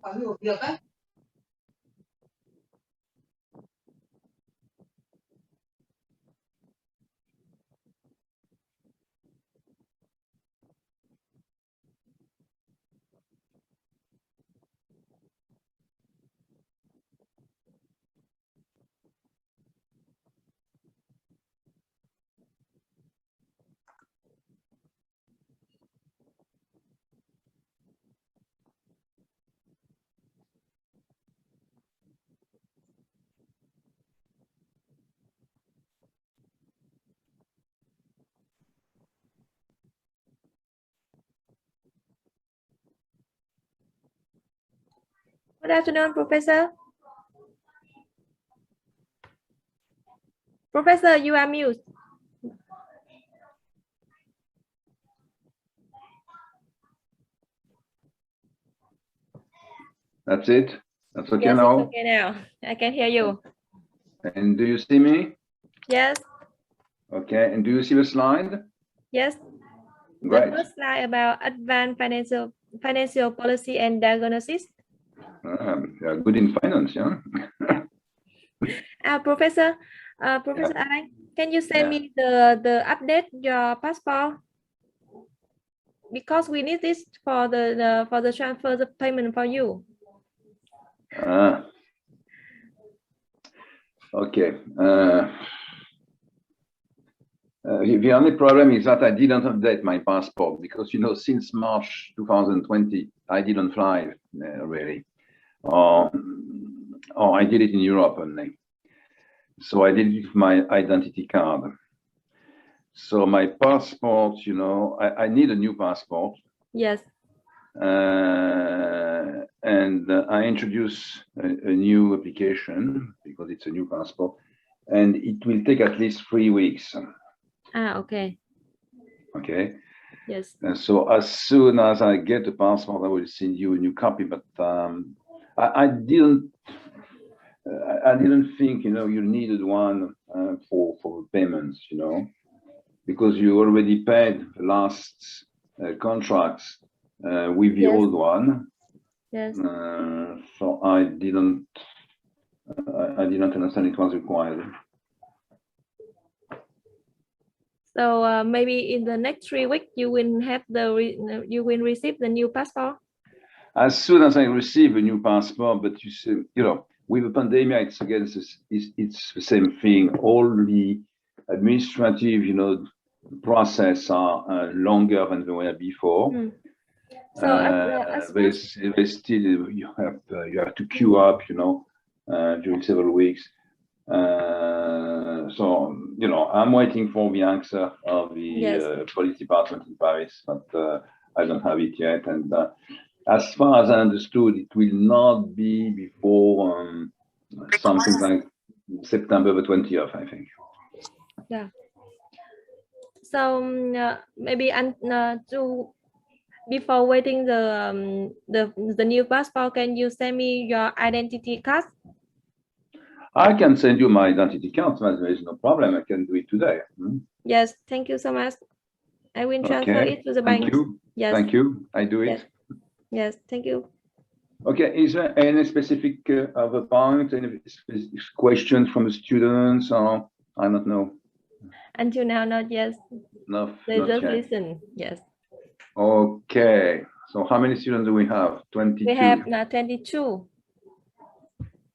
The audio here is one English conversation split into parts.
có nhiều việc ấy. Good afternoon, Professor. Professor, you are mute. That's it. That's okay Yes, now. it's okay now. I can hear you. And do you see me? Yes. Okay. And do you see the slide? Yes. Great. The first slide about advanced financial policy and diagnosis. Yeah, good in finance, yeah. Professor Alan, can you send me the update your passport? Because we need this for the transfer the payment for you. Okay. The only problem is that I didn't update my passport because, you know, since March 2020, I didn't fly really, or I did it in Europe only. So I did it with my identity card. So my passport, you know, I need a new passport. Yes. And I introduce a new application because it's a new passport, and it will take at least 3 weeks. Okay. Okay. Yes. And so as soon as I get the passport, I will send you a new copy. But I didn't think, you know, you needed one for payments, you know, because you already paid the last contracts with the old one. Yes. So I didn't understand it was required. So maybe in the next 3 weeks you will have you will receive the new passport. As soon as I receive a new passport, but you see, you know, with the pandemic, it's again, it's the same thing. All the administrative, you know, process are longer than they were before. So they still you have to queue up, you know, during several weeks. So, you know, I'm waiting for the answer of the police department in Paris, but I don't have it yet. And as far as I understood, it will not be before something like September the 20th, I think. Yeah. So maybe before waiting the new passport, can you send me your identity card? I can send you my identity card. There is no problem. I can do it today. Yes, thank you so much. I will transfer it to the bank. Thank you. Yes. Thank you. I do it. Yes, thank you. Okay. Is there any specific other point, any questions from the students, or I don't know? Until now, not yet. No, they just yet. Listen. Yes. Okay. So how many students do we have? 22. We have now 22.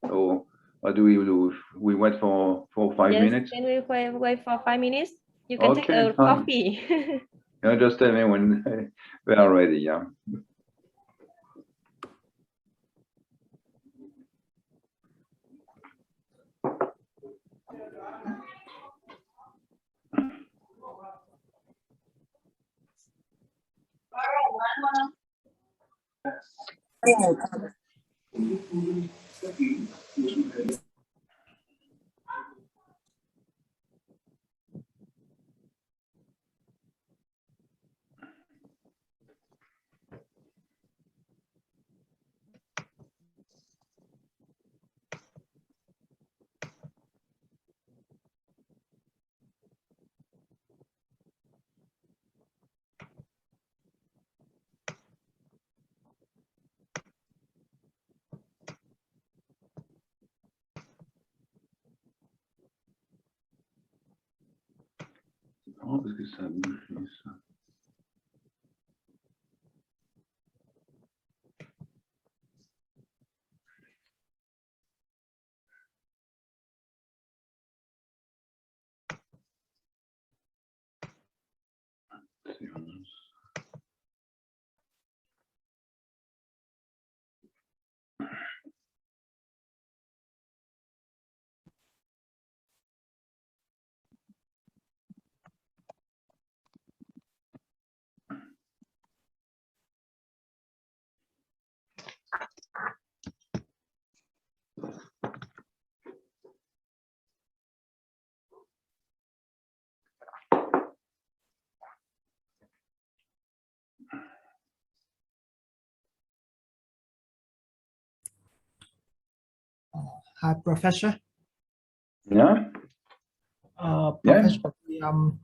So what do? We wait for 5 minutes? Can we wait for 5 minutes? You can take a coffee. You just tell me when we are ready, yeah. est-ce que ça... Hi, Professor. Yeah. Professor, I'm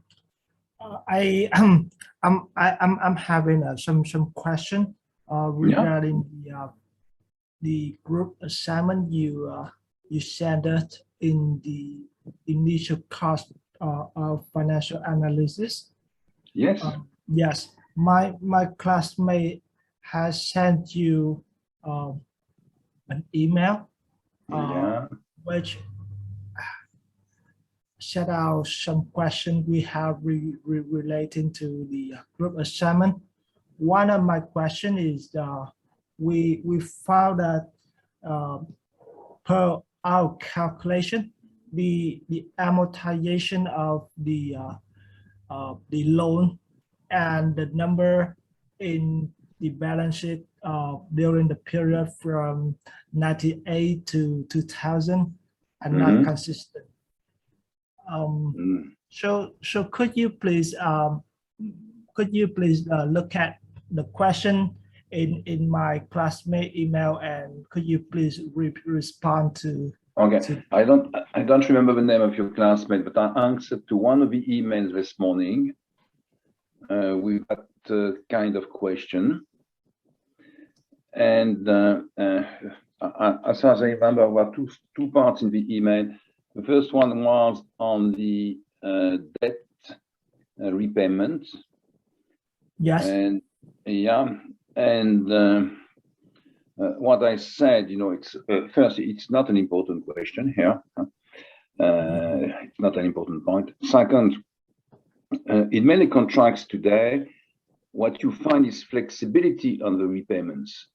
having some question regarding the group assignment you sent us in the initial course of financial analysis. Yes. Yes, my classmate has sent you an email which set out some questions we have relating to the group assignment. One of my question is we found that per our calculation, the amortization of the loan and the number in the balance sheet during the period from 98 to 2000 are not consistent. So could you please look at the question in my classmate email, and could you please respond to? Okay, I don't remember the name of your classmate, but I answered to one of the emails this morning with that kind of question. And as far as I remember, there were two parts in the email. The first one was on the debt repayment. Yes. And what I said, it's first, it's not an important question here. It's not an important point. Second, in many contracts today, what you find is flexibility on the repayments.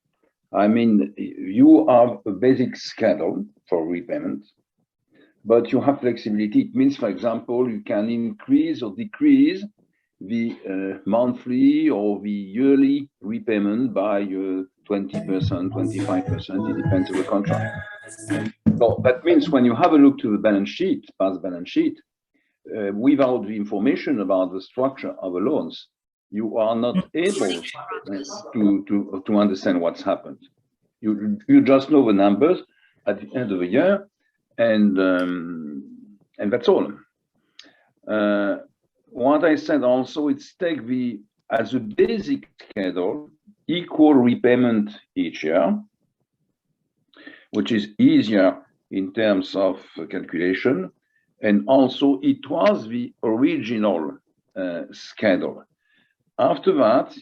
I mean, you have a basic schedule for repayment, but you have flexibility. It means, for example, you can increase or decrease the monthly or the yearly repayment by 20%, 25%. It depends on the contract. So that means when you have a look to the balance sheet, past balance sheet, without the information about the structure of the loans, you are not able to understand what's happened. You just know the numbers at the end of the year, and that's all. What I said also, it's take as a basic schedule, equal repayment each year, which is easier in terms of calculation. And also it was the original schedule. After that,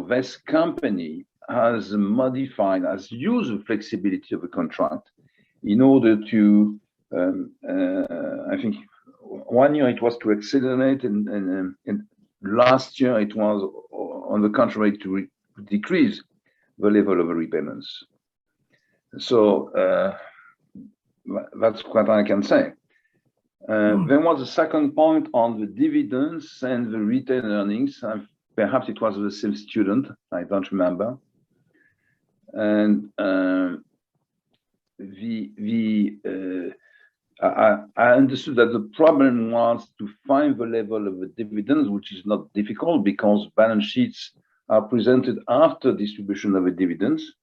this company has modified, has used the flexibility of the contract in order to, I think, 1 year it was to accelerate, and last year it was, on the contrary, to decrease the level of the repayments. So that's what I can say. There was a second point on the dividends and the retained earnings. Perhaps it was the same student, I don't remember. And I understood that the problem was to find the level of the dividends, which is not difficult because balance sheets are presented after distribution of the dividends.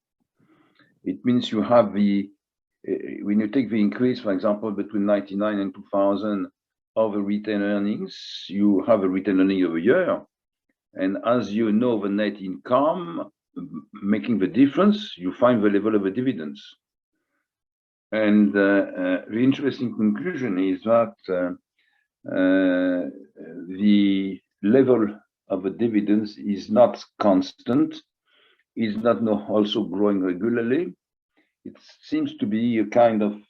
It means you have when you take the increase, for example, between 99 and 2000 of the retained earnings, you have a retained earning of a year. And as you know, the net income making the difference, you find the level of the dividends. And the interesting conclusion is that the level of the dividends is not constant, is not also growing regularly. It seems to be a kind of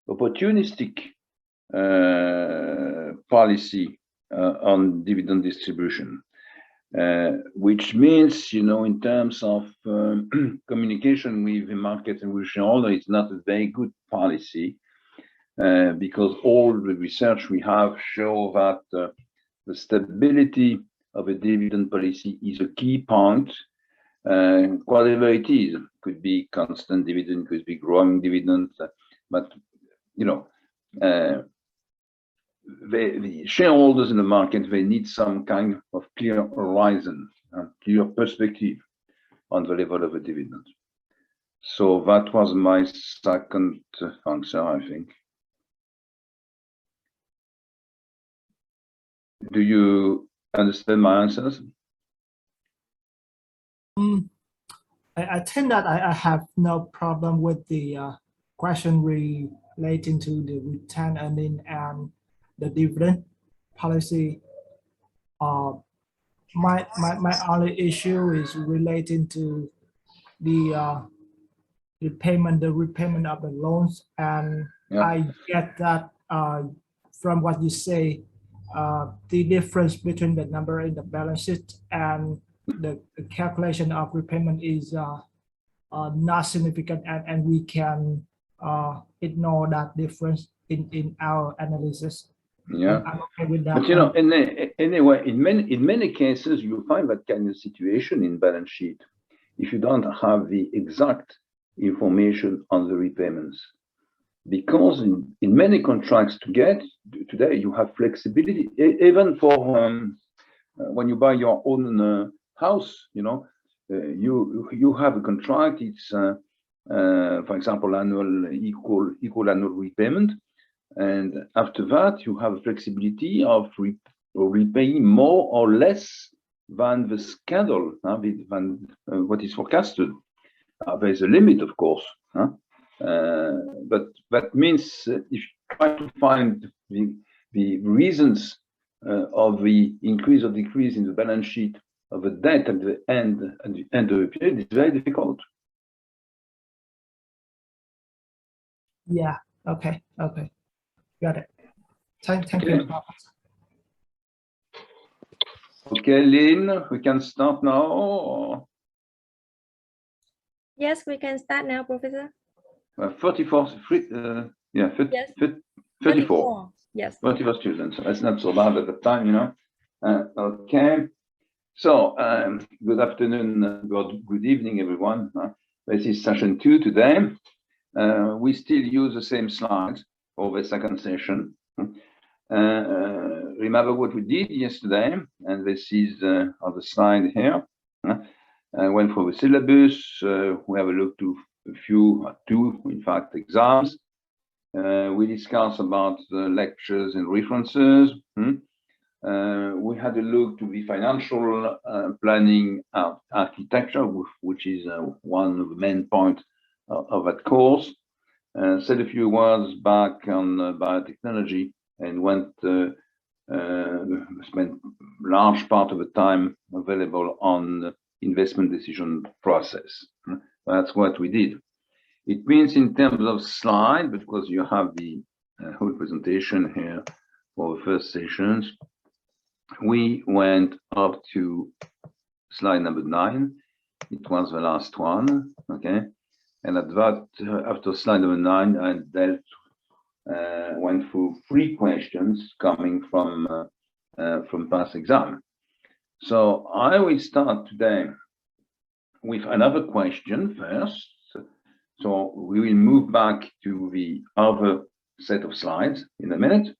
opportunistic policy on dividend distribution, which means, in terms of communication with the market and with shareholders, it's not a very good policy, because all the research we have show that the stability of a dividend policy is a key point. Whatever it is, could be constant dividend, could be growing dividend, but the shareholders in the market, they need some kind of clear horizon, clear perspective on the level of a dividend. So that was my second answer, I think. Do you understand my answers? I think that I have no problem with the question relating to the return earning and the dividend policy. My only issue is relating to the repayment of the loans, and Yeah. I get that from what you say, the difference between the number in the balance sheet and the calculation of repayment is not significant, and we can ignore that difference in our analysis. Yeah, I'm okay with that. but anyway, in many cases you find that kind of situation in balance sheet if you don't have the exact information on the repayments, because in many contracts today you have flexibility, even for when you buy your own house. You have a contract. It's for example equal annual repayment, and after that you have flexibility of repaying more or less than the schedule, than what is forecasted. There's a limit, of course, but that means if you try to find the reasons of the increase or decrease in the balance sheet of the debt at the end of the period, it's very difficult. Yeah. Okay. Got it. Thank you. Okay, Lynn, we can start now. Or? Yes, we can start now, Professor. 34, yes. 34. Yes. 34 students. That's not so bad at the time, Okay. So, good afternoon, good evening, everyone. This is session 2 today. We still use the same slides for the second session. Remember what we did yesterday, and this is on the slide here. I went for the syllabus. We have a look to two, in fact, exams. We discussed about the lectures and references. We had a look to the financial planning architecture, which is one of the main points of that course. Said a few words back on biotechnology, and spent large part of the time available on investment decision process. That's what we did. It means in terms of slide, because you have the whole presentation here for the first sessions, we went up to slide number 9. It was the last one, okay? And at that, after slide number 9, I went through 3 questions coming from past exam. So I will start today with another question first. So we will move back to the other set of slides in a minute.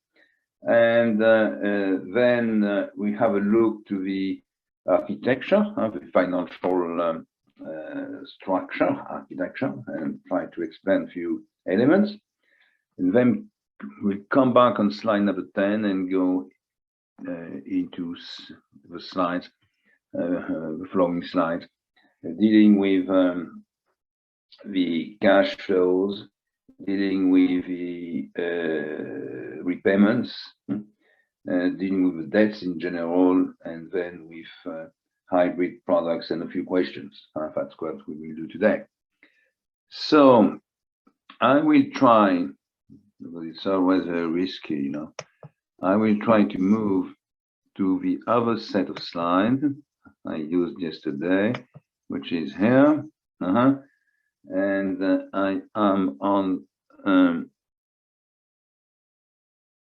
And then we have a look to the architecture, the financial structure, architecture, and try to explain a few elements. And then we'll come back on slide number 10 and go into the slides, the following slides, dealing with the cash flows, dealing with the repayments, dealing with the debts in general, and then with hybrid products and a few questions. That's what we will do today. So I will try, because it's always very risky, you know, I will try to move to the other set of slides I used yesterday, which is here. And I am on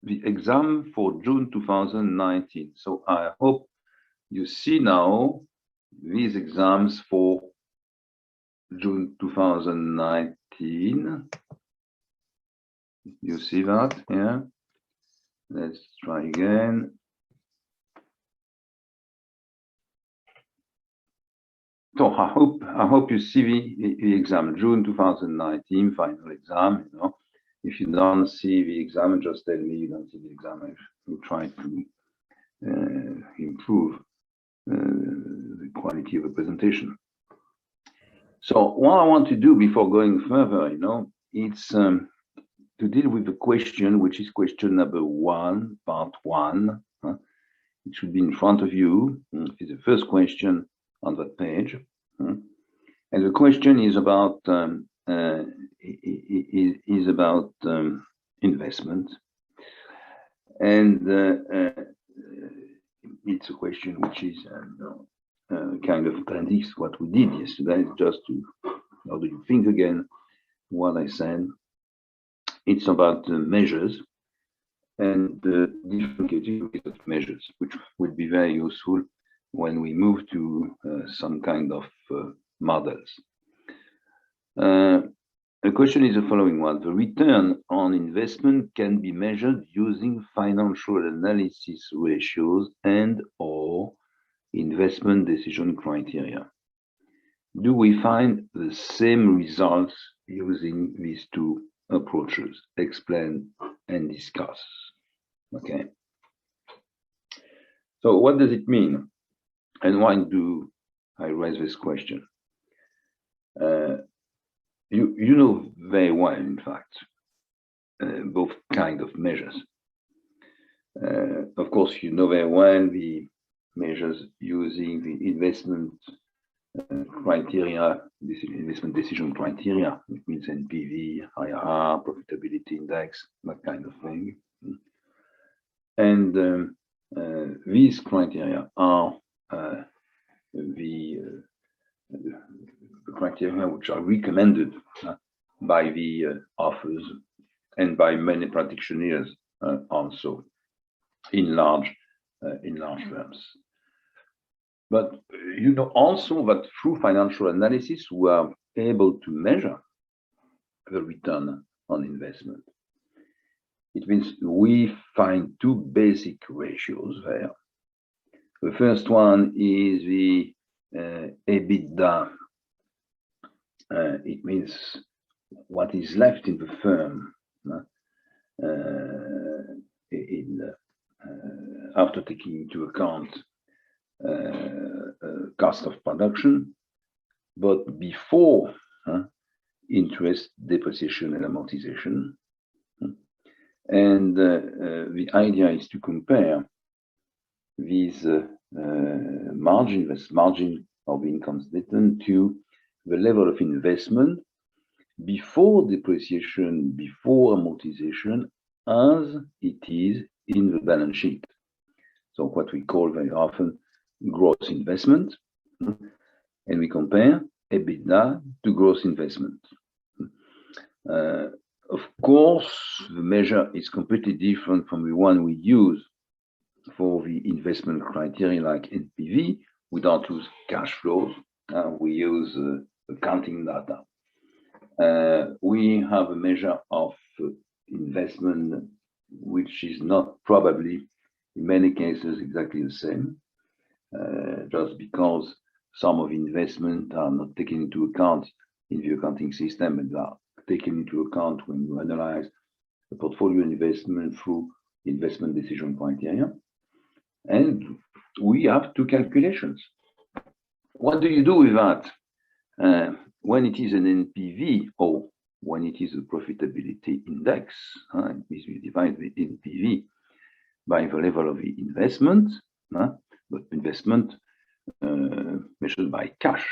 the exam for June 2019. So I hope you see now these exams for June 2019. You see that? Yeah. Let's try again. So I hope you see the exam, June 2019 final exam. You know, if you don't see the exam, just tell me you don't see the exam. I will try to improve the quality of the presentation. So what I want to do before going further, you know, it's to deal with the question, which is question number 1, part 1. It should be in front of you. It's the first question on that page. And the question is about investment. And it's a question which is kind of predicts what we did yesterday, just to how do you think again what I said. It's about measures and different categories of measures, which will be very useful when we move to some kind of models. The question is the following one. The return on investment can be measured using financial analysis ratios and or investment decision criteria. Do we find the same results using these two approaches? Explain and discuss. Okay. So what does it mean? And why do I raise this question? You know very well, in fact, both kind of measures. Of course, you know very well the measures using the investment criteria, this investment decision criteria. It means NPV, IRR, profitability index, that kind of thing. And these criteria are the criteria which are recommended by the authors and by many practitioners also in large firms. But you know also that through financial analysis we are able to measure the return on investment. It means we find two basic ratios there. The first one is the EBITDA. It means what is left in the firm after taking into account cost of production, but before interest, depreciation, and amortization. And the idea is to compare these margin, this margin of income statement, to the level of investment before depreciation, before amortization, as it is in the balance sheet. So what we call very often gross investment, and we compare EBITDA to gross investment. Of course, the measure is completely different from the one we use for the investment criteria like NPV. We don't use cash flows, we use accounting data. We have a measure of investment which is not probably in many cases exactly the same, just because some of investment are not taken into account in the accounting system and are taken into account when you analyze the portfolio investment through investment decision criteria. And we have two calculations. What do you do with that? When it is an NPV or when it is a profitability index, we divide the NPV by the level of the investment, but investment measured by cash.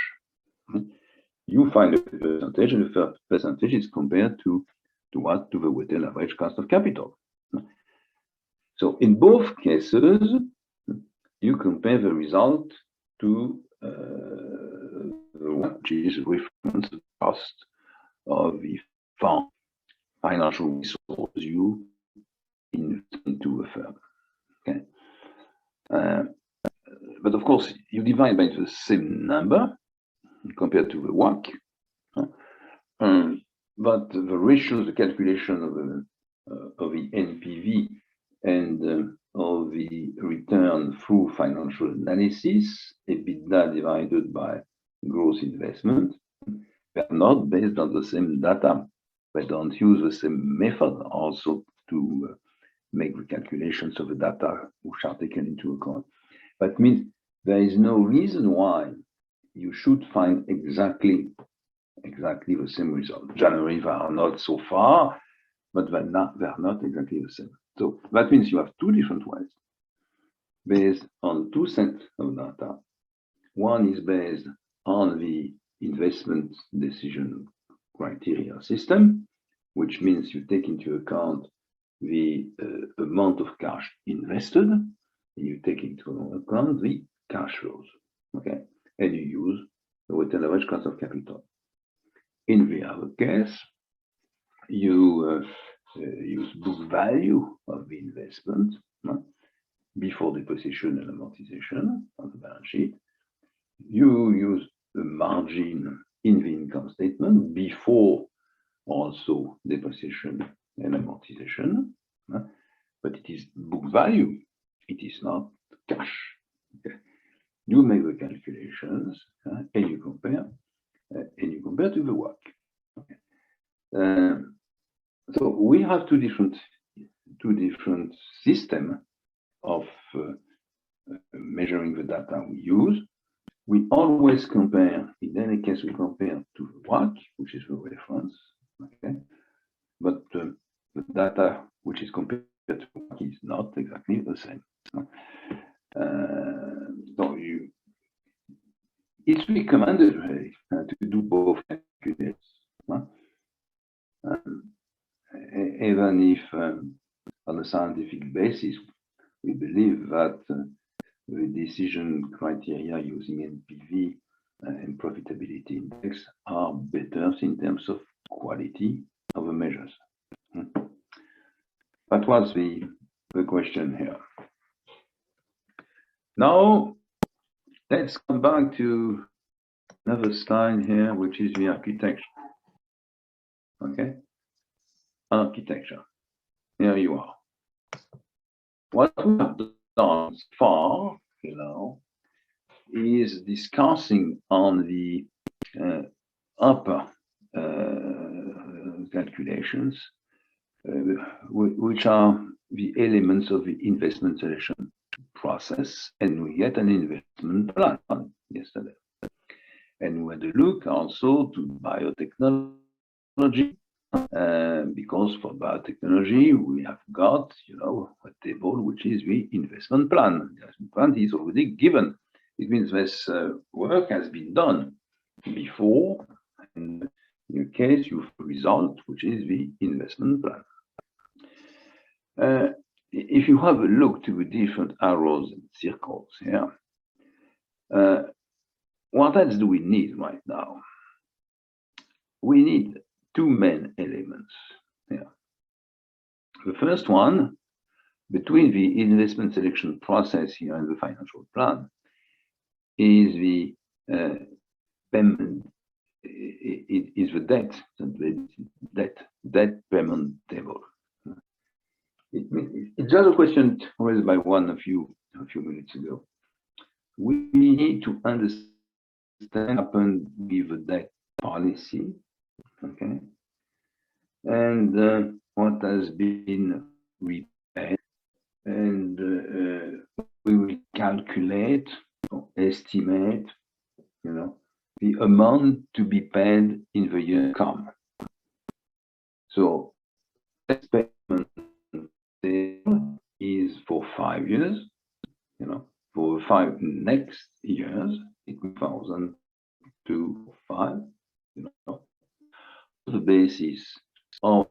You find a percentage, and the percentage is compared to what? To the weighted average cost of capital. So in both cases, you compare the result to which is reference cost of the financial resource you invest into a firm. Okay, but of course you divide by the same number compared to the WACC, but the ratios, the calculation of the NPV and of the return through financial analysis, EBITDA divided by gross investment, they are not based on the same data. They don't use the same method also to make the calculations of the data which are taken into account. That means there is no reason why you should find exactly the same result. Generally, they are not so far, but they are not exactly the same. So that means you have two different ways based on two sets of data. One is based on the investment decision criteria system, which means you take into account the amount of cash invested, and you take into account the cash flows, okay? And you use the weighted average cost of capital. In the other case, you use book value of the investment before depreciation and amortization on the balance sheet. You use the margin in the income statement before also depreciation and amortization, but it is book value, it is not cash. Okay. You make the calculations and you compare to the WACC. Okay. So we have two different systems of measuring the data we use. We always compare, in any case, we compare to the WACC, which is the reference, okay? But the data which is compared to WACC is not exactly the same. So it's recommended really, to do both calculations. Even if on a scientific basis, we believe that the decision criteria using NPV and profitability index are better in terms of quality of the measures. That was the question here. Now, let's come back to another slide here, which is the architecture. Okay, architecture. Here you are. What we have done so far, is discussing on the upper calculations, which are the elements of the investment selection process, and we get an investment plan yesterday. And we had a look also to biotechnology, because for biotechnology we have got, a table which is the investment plan. The investment plan is already given. It means this work has been done before, and in your case you have a result which is the investment plan. If you have a look to the different arrows and circles here, what else do we need right now? We need two main elements here. The first one, between the investment selection process here and the financial plan, is the payment, is the debt payment table. It's just a question raised by one a few minutes ago. We need to understand what happened with the debt policy, okay, and what has been repaid, and we will calculate or estimate, the amount to be paid in the year to come. So, debt payment is for 5 next years, 2005, you know, the basis of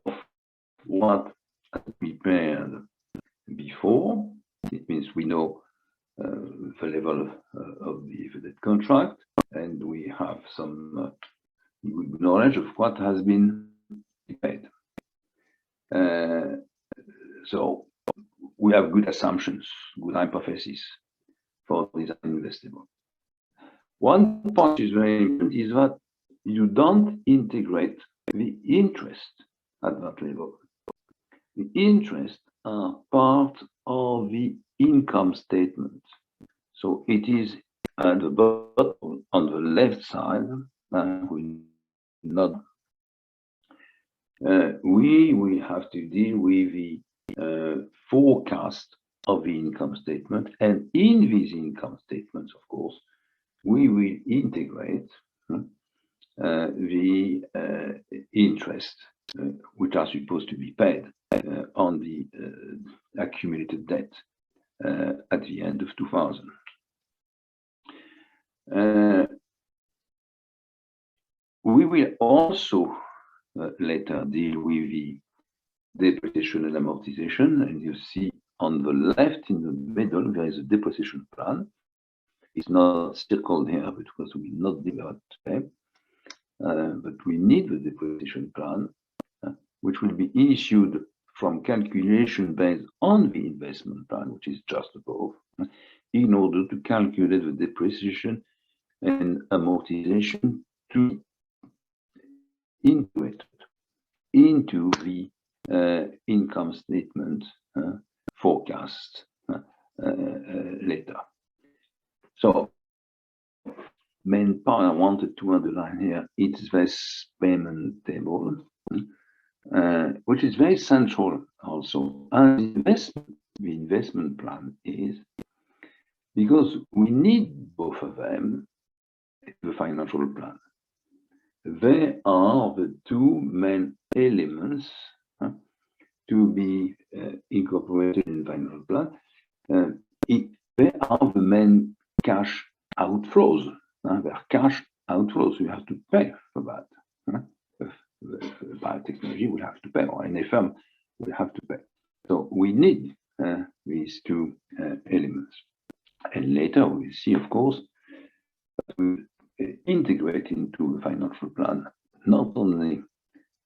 what I prepared before. It means we know the level of the debt contract, and we have some good knowledge of what has been paid. So we have good assumptions, good hypotheses for this investable. One point is very important is that you don't integrate the interest at that level. The interest are part of the income statement. So it is at the bottom on the left side. We have to deal with the forecast of the income statement, and in these income statements, of course, we will integrate the interest which are supposed to be paid on the accumulated debt at the end of 2000. We will also later deal with the depreciation and amortization, and you see on the left in the middle there is a depreciation plan. It's not circled here because we will not deal with it today, but we need the depreciation plan, which will be issued from calculation based on the investment plan, which is just above, in order to calculate the depreciation and amortization to integrate into the income statement forecast later. So, main part I wanted to underline here is this payment table, which is very central also. And the investment plan is because we need both of them in the financial plan. They are the two main elements to be incorporated in the financial plan. They are the main cash outflows. They are cash outflows. You have to pay for that. The biotechnology will have to pay, or any firm will have to pay. So we need these two elements. And later we'll see, of course, that we integrate into the financial plan not only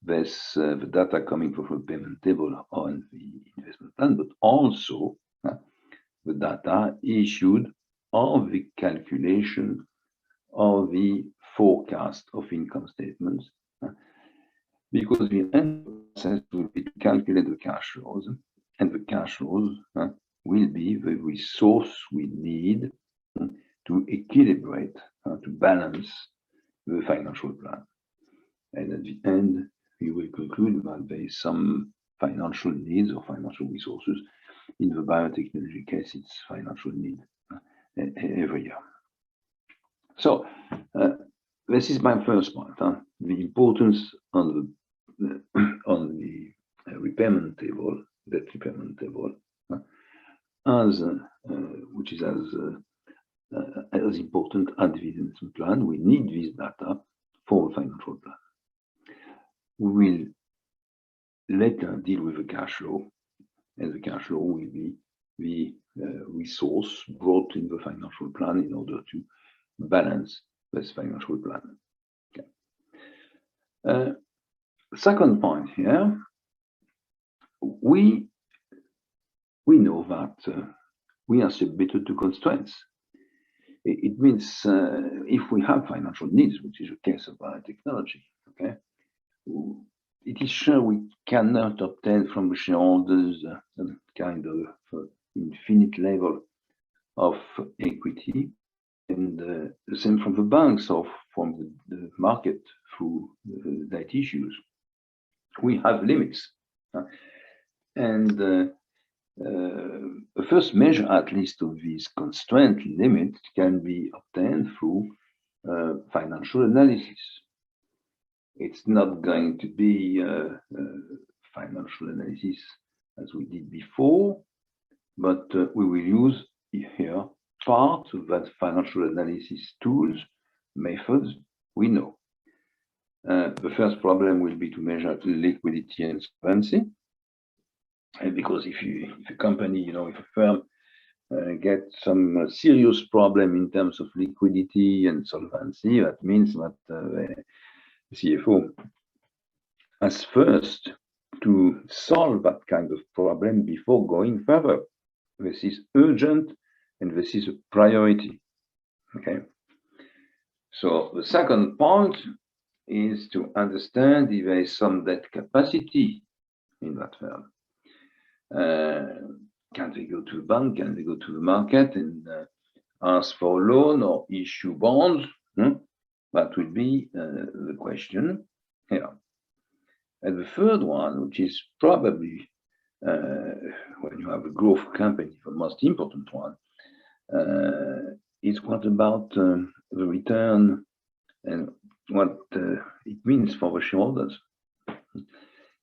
this the data coming from the payment table on the investment plan, but also the data issued of the calculation of the forecast of income statements, because the end process will be to calculate the cash flows, and the cash flows will be the resource we need to equilibrate, to balance the financial plan. And at the end, we will conclude that there is some financial needs or financial resources. In the biotechnology case, it's financial need every year. So this is my first point, the importance on the repayment table, debt repayment table, as which is as important as the investment plan. We need this data for the financial plan. We will later deal with the cash flow, and the cash flow will be the resource brought in the financial plan in order to balance this financial plan. Okay. Second point here, we know that we are submitted to constraints. It means if we have financial needs, which is the case of biotechnology, okay, it is sure we cannot obtain from the shareholders a kind of infinite level of equity, and the same from the banks or from the market through debt issues. We have limits, and the first measure, at least, of these constraint limits can be obtained through financial analysis. It's not going to be financial analysis as we did before, but we will use here part of that financial analysis tools, methods, we know. The first problem will be to measure liquidity and solvency. And because if a company, if a firm gets some serious problem in terms of liquidity and solvency, that means that the CFO has first to solve that kind of problem before going further. This is urgent and this is a priority. Okay. So the second point is to understand if there is some debt capacity in that firm. Can they go to the bank? Can they go to the market and ask for a loan or issue bonds? That would be the question here. And the third one, which is probably when you have a growth company, the most important one, is what about the return and what it means for the shareholders.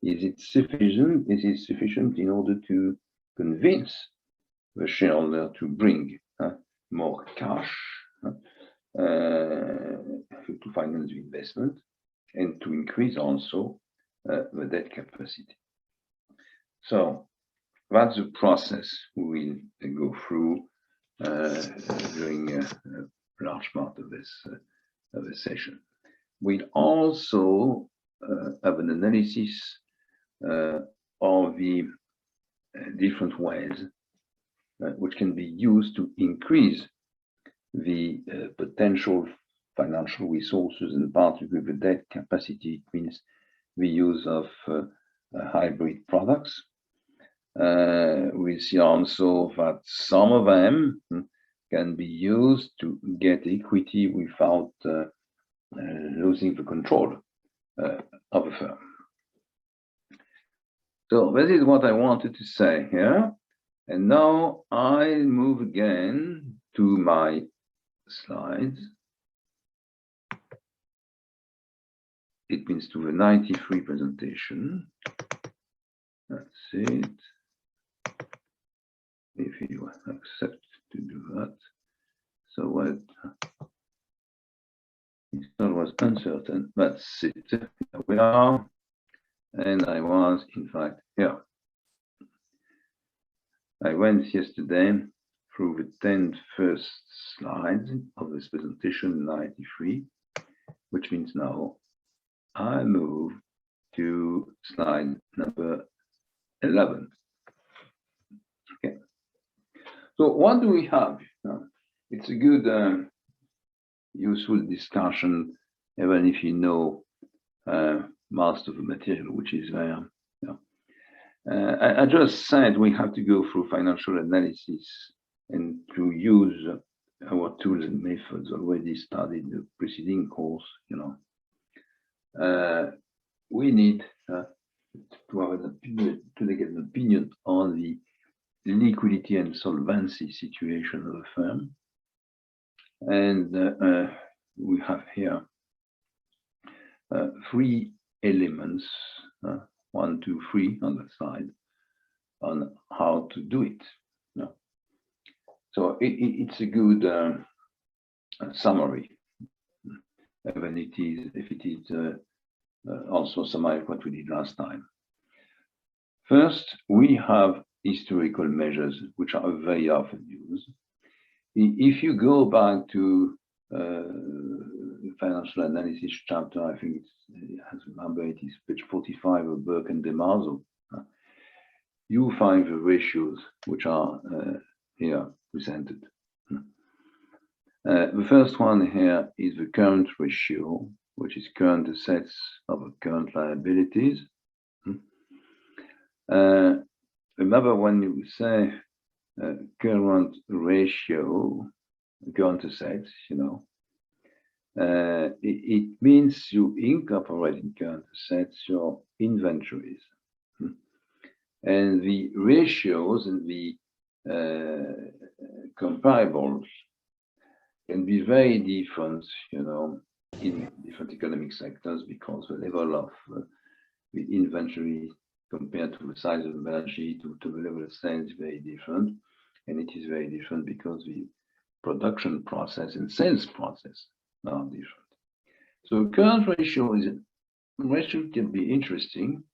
Is it sufficient? Is it sufficient in order to convince the shareholder to bring more cash to finance the investment and to increase also the debt capacity? So that's the process we will go through during a large part of this session. We'll also have an analysis of the different ways which can be used to increase the potential financial resources, and particularly the debt capacity. It means the use of hybrid products. We see also that some of them can be used to get equity without losing the control of a firm. So this is what I wanted to say here. And now I move again to my slides. It means to the 93 presentation. That's it. If you accept to do that. So what? It was uncertain. That's it. Here we are. And I was, in fact, here. I went yesterday through the 10 first slides of this presentation, 93, which means now I move to slide number 11. Okay. So what do we have? It's a good, useful discussion, even if you know most of the material which is there. I just said we have to go through financial analysis and to use our tools and methods already studied in the preceding course. We need to have an opinion, to get an opinion on the liquidity and solvency situation of the firm. And we have here three elements, 1, 2, 3 on the side, on how to do it. So it's a good summary, even if it is also summary of what we did last time. First, we have historical measures, which are very often used. If you go back to financial analysis chapter, I think as a number, it is page 45 of Burke and DeMarzo. You find the ratios which are here presented. The first one here is the current ratio, which is current assets over current liabilities. Remember when you say current ratio, current assets, it means you incorporate in current assets your inventories. And the ratios and the comparables can be very different, in different economic sectors, because the level of the inventory compared to the size of the balance sheet to the level of sales is very different. And it is very different because the production process and sales process are different. So current ratio is a ratio can be interesting,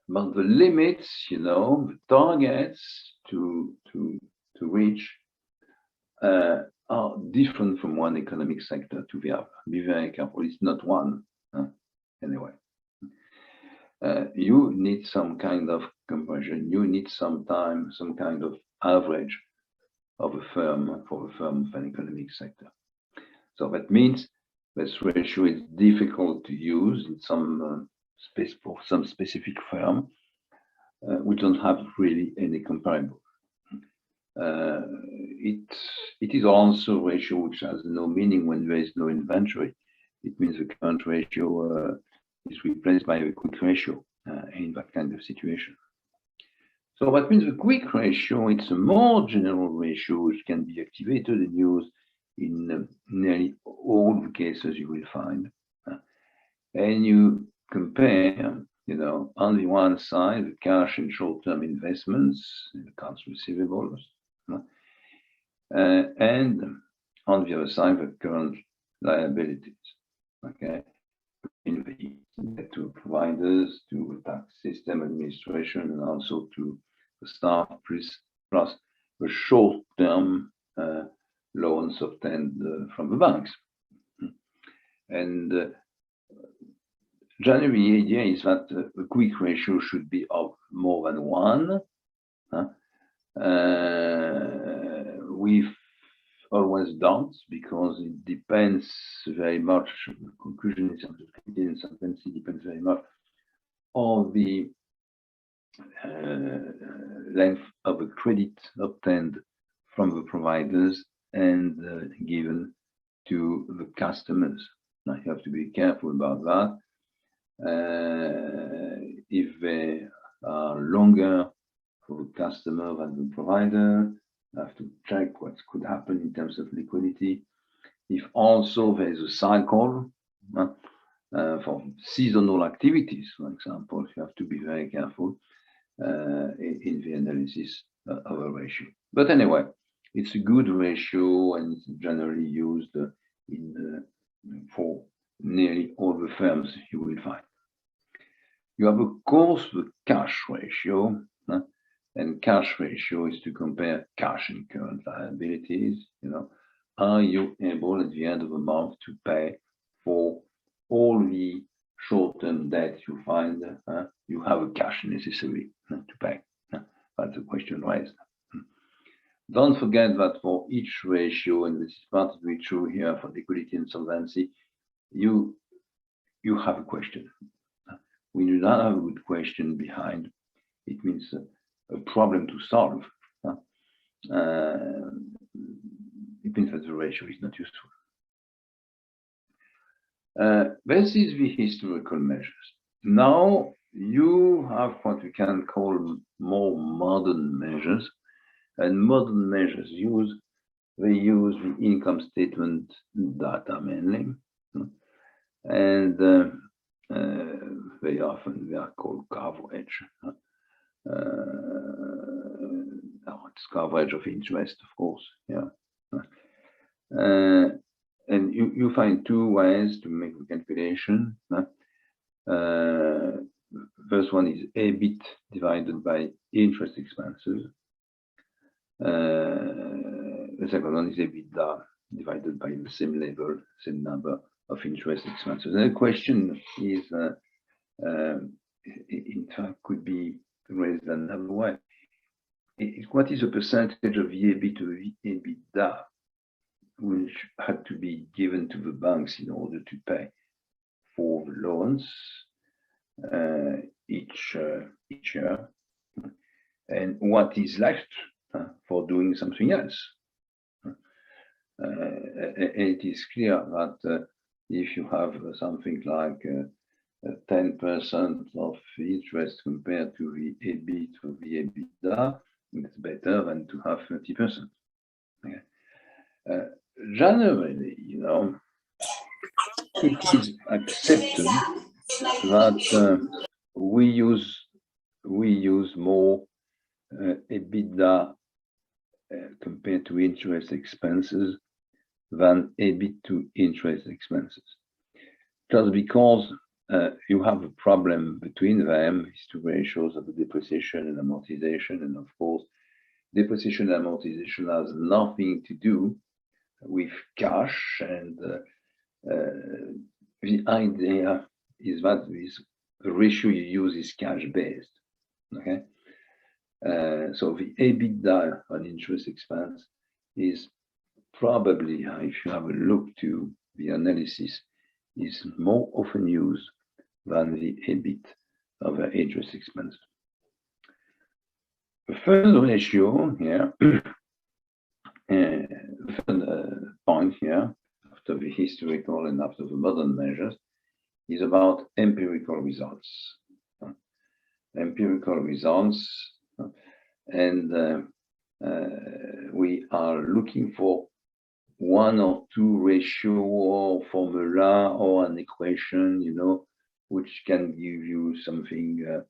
but the limits, the targets to reach are different from one economic sector to the other. Be very careful, it's not one. Anyway, you need some kind of conversion, you need some time, some kind of average of a firm for a firm of an economic sector. So that means this ratio is difficult to use in some space for some specific firm. We don't have really any comparable. It is also a ratio which has no meaning when there is no inventory. It means the current ratio is replaced by a quick ratio in that kind of situation. So that means the quick ratio, it's a more general ratio which can be activated and used in nearly all the cases you will find. And you compare, on the one side, the cash and short-term investments, accounts receivables, and on the other side, the current liabilities. Okay, in the to providers, to the tax system administration, and also to the staff, plus the short-term loans obtained from the banks. And generally, the idea is that the quick ratio should be of more than one. We've always doubts because it depends very much. The conclusion in terms of insolvency depends very much on the length of the credit obtained from the providers and given to the customers. Now you have to be careful about that. If they are longer for the customer than the provider, you have to check what could happen in terms of liquidity. If also there is a cycle for seasonal activities, for example, you have to be very careful in the analysis of a ratio. But anyway, it's a good ratio and it's generally used for nearly all the firms you will find. You have, of course, the cash ratio, and cash ratio is to compare cash and current liabilities. Are you able at the end of the month to pay for all the short-term debt you find? You have a cash necessary to pay. That's the question raised. Don't forget that for each ratio, and this is particularly true here for liquidity and solvency, you have a question. When you don't have a good question behind, it means a problem to solve. It means that the ratio is not useful. This is the historical measures. Now you have what we can call more modern measures, and modern measures use the income statement data mainly, and very often they are called coverage. It's coverage of interest, of course. And you find two ways to make the calculation. First one is EBIT divided by interest expenses. The second one is EBITDA divided by the same level, same number of interest expenses. And the question is, in fact, could be raised another way. What is the percentage of the EBIT to the EBITDA which had to be given to the banks in order to pay for the loans each year, and what is left for doing something else? It is clear that if you have something like 10% of interest compared to the EBIT or the EBITDA, it's better than to have 30%. Okay. Generally, it is accepted that we use more EBITDA compared to interest expenses than EBIT to interest expenses. Just because you have a problem between them, these two ratios of the depreciation and amortization, and of course, depreciation and amortization has nothing to do with cash, and the idea is that the ratio you use is cash-based. Okay, so the EBITDA on interest expense is probably, if you have a look to the analysis, is more often used than the EBIT of the interest expense. The third ratio here, the third point here, after the historical and after the modern measures, is about empirical results. Empirical results, and we are looking for one or two ratio or formula or an equation, you know, which can give you something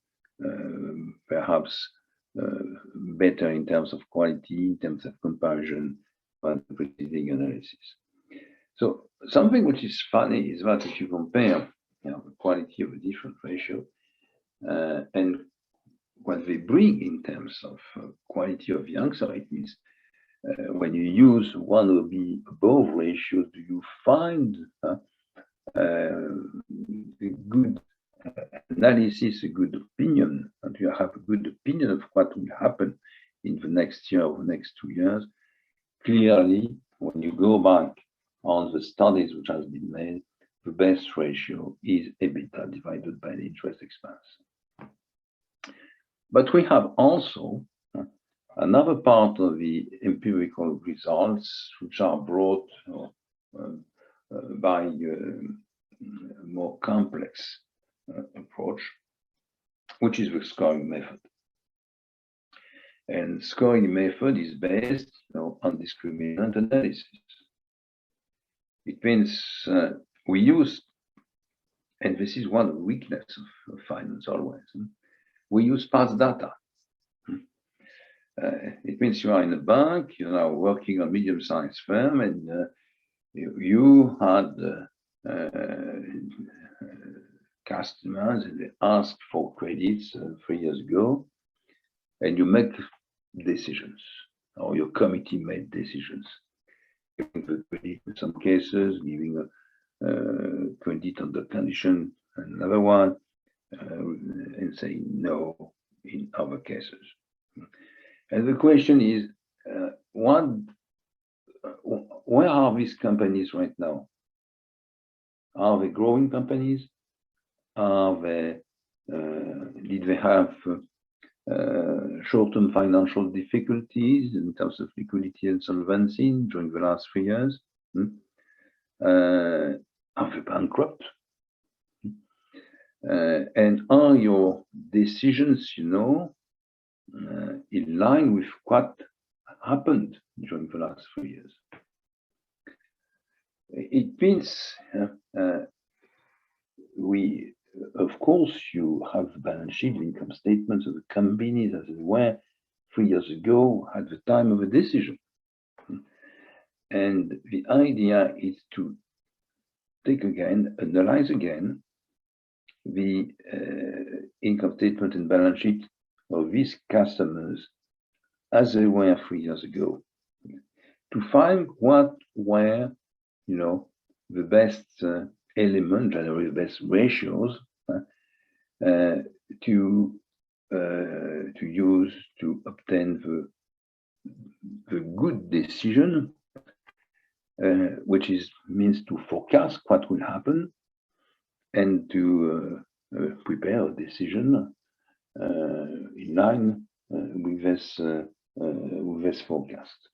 perhaps better in terms of quality, in terms of comparison, than the preceding analysis. So something which is funny is that if you compare, you know, the quality of a different ratio and what they bring in terms of quality of the answer, it means when you use one of the above ratios, do you find a good analysis, a good opinion, and you have a good opinion of what will happen in the next year or the next 2 years? Clearly, when you go back on the studies which has been made, the best ratio is EBITDA divided by the interest expense. But we have also another part of the empirical results which are brought by a more complex approach, which is the scoring method. And scoring method is based, you know, on discriminant analysis. It means we use, and this is one of the weaknesses of finance always, we use past data. It means you are in a bank, you are working on a medium-sized firm, and you had customers and they asked for credits 3 years ago, and you make decisions, or your committee made decisions, giving the credit in some cases, giving a credit under condition, another one, and saying no in other cases. And the question is, where are these companies right now? Are they growing companies? Are they, did they have short-term financial difficulties in terms of liquidity and solvency during the last 3 years? Are they bankrupt? And are your decisions, you know, in line with what happened during the last 3 years? It means of course, you have the balance sheet, income statements of the companies as they were 3 years ago at the time of a decision. And the idea is to take again, analyze again the income statement and balance sheet of these customers as they were 3 years ago, to find what were, you know, the best element, generally the best ratios to use to obtain the good decision, which means to forecast what will happen and to prepare a decision in line with this forecast.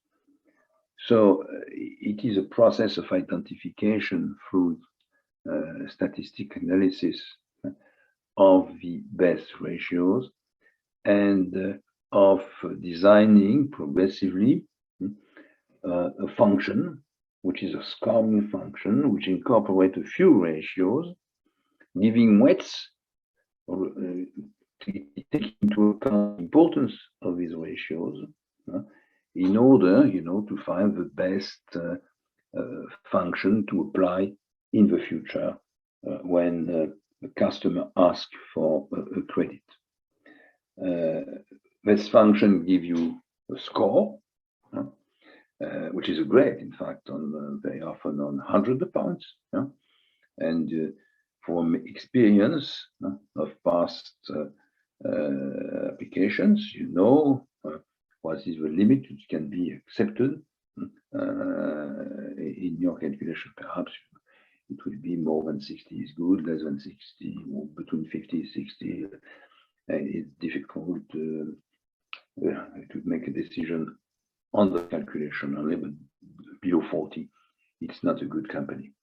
So it is a process of identification through statistic analysis of the best ratios and of designing progressively a function, which is a scoring function, which incorporates a few ratios, giving weights to take into account the importance of these ratios in order, to find the best function to apply in the future when the customer asks for a credit. This function gives you a score, which is a grade, in fact, very often on hundreds of points. And from experience of past applications, what is the limit which can be accepted in your calculation. Perhaps it will be more than 60 is good, less than 60, or between 50 and 60. It's difficult to make a decision on the calculation only, but below 40, it's not a good company.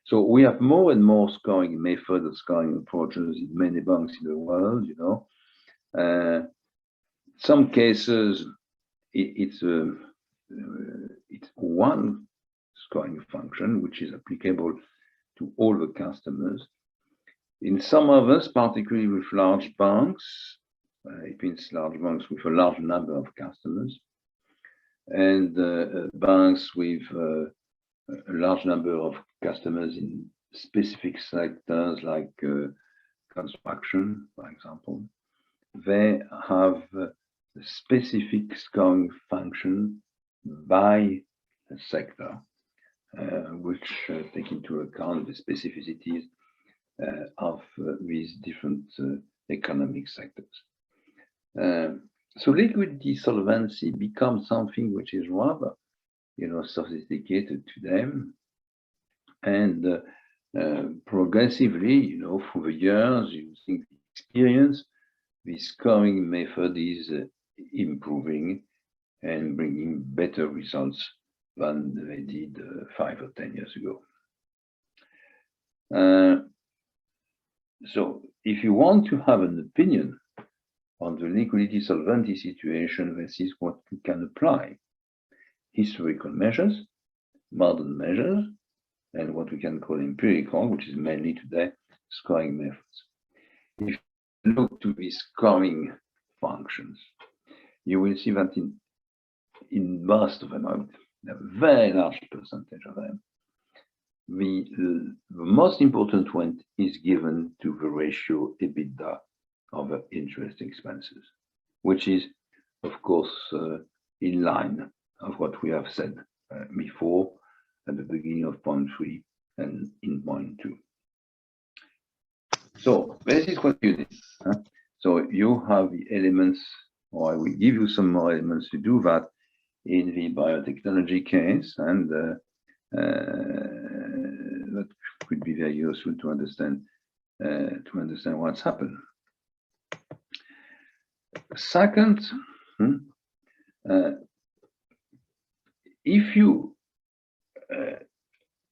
So we have more and more scoring methods, scoring approaches in many banks in the world. Some cases, it's one scoring function which is applicable to all the customers. In some others, particularly with large banks, it means large banks with a large number of customers, and banks with a large number of customers in specific sectors like construction, for example, they have a specific scoring function by sector, which take into account the specificities of these different economic sectors. So liquidity solvency becomes something which is rather, sophisticated today, and progressively, through the years, using experience, the scoring method is improving and bringing better results than they did 5 or 10 years ago. So if you want to have an opinion on the liquidity solvency situation, this is what we can apply: historical measures, modern measures, and what we can call empirical, which is mainly today scoring methods. If you look to these scoring functions, you will see that in most of them, a very large percentage of them, the most important one is given to the ratio EBITDA of the interest expenses, which is, of course, in line of what we have said before at the beginning of point 3 and in point 2. So this is what you did. So you have the elements, or I will give you some more elements to do that in the biotechnology case, and that could be very useful to understand what's happened. Second, if you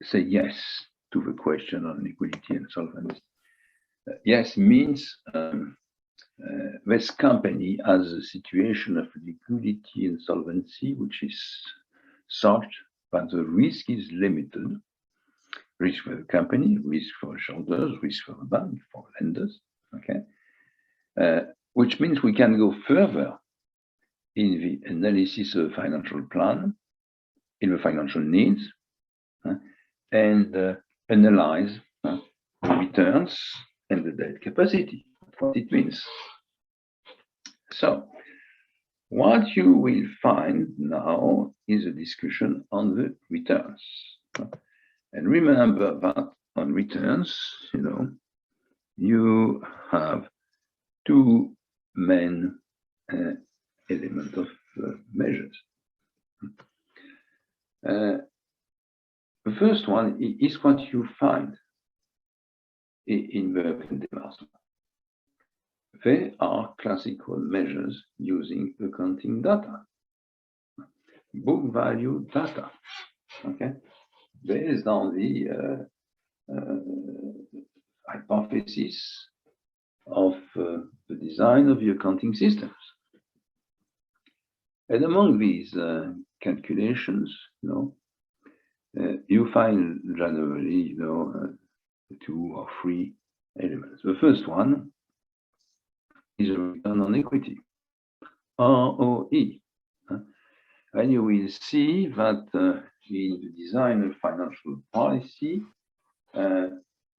say yes to the question on liquidity and solvency, yes means this company has a situation of liquidity and solvency which is such that the risk is limited. Risk for the company, risk for shareholders, risk for the bank, for lenders, okay? Which means we can go further in the analysis of financial plan, in the financial needs, and analyze the returns and the debt capacity, what it means. So what you will find now is a discussion on the returns. And remember that on returns, you have two main elements of measures. The first one is what you find in the development. They are classical measures using accounting data, book value data, okay, based on the hypothesis of the design of the accounting systems. And among these calculations, you find generally, 2 or 3 elements. The first one is a return on equity, ROE. and you will see that in the design of financial policy,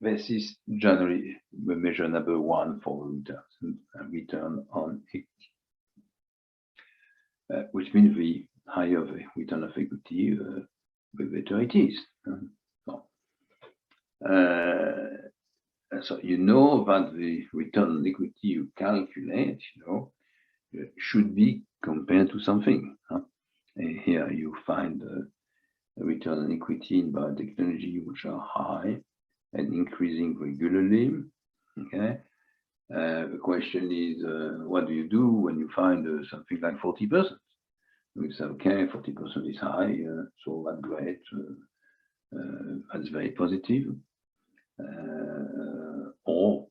this is generally the measure number one for returns, return on equity, which means the higher the return of equity, the better it is. So you know that the return on equity you calculate, should be compared to something. And here you find a return on equity in biotechnology, which are high and increasing regularly. Okay. The question is, what do you do when you find something like 40%? We say, okay, 40% is high, so that's great. That's very positive. Or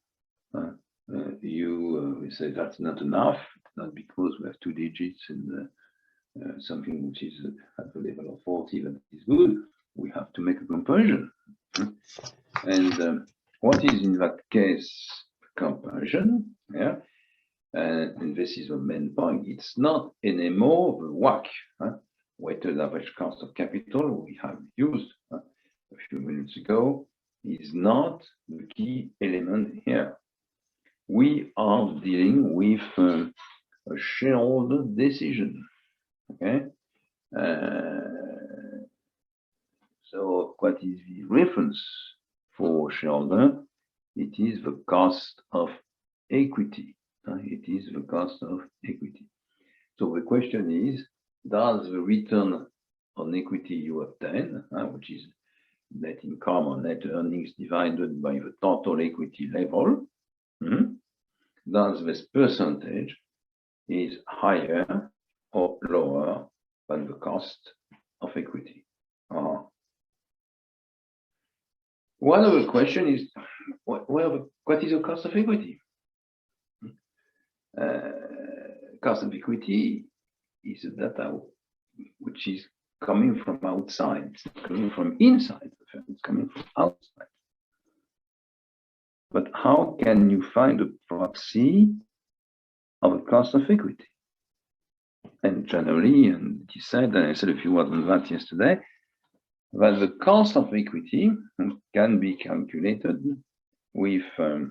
you say that's not enough, not because we have 2 digits and something which is at the level of 40 that is good. We have to make a comparison. And what is in that case comparison? Yeah. And this is the main point. It's not anymore the WACC, weighted average cost of capital we have used a few minutes ago, is not the key element here. We are dealing with a shareholder decision. Okay. So what is the reference for shareholder? It is the cost of equity. It is the cost of equity. So the question is, does the return on equity you obtain, which is net income or net earnings divided by the total equity level, does this percentage is higher or lower than the cost of equity? One of the questions is, what is the cost of equity? Cost of equity is a data which is coming from outside, it's not coming from inside the firm, it's coming from outside. But how can you find a proxy of the cost of equity? And generally, and it is said, and I said a few words on that yesterday, that the cost of equity can be calculated with the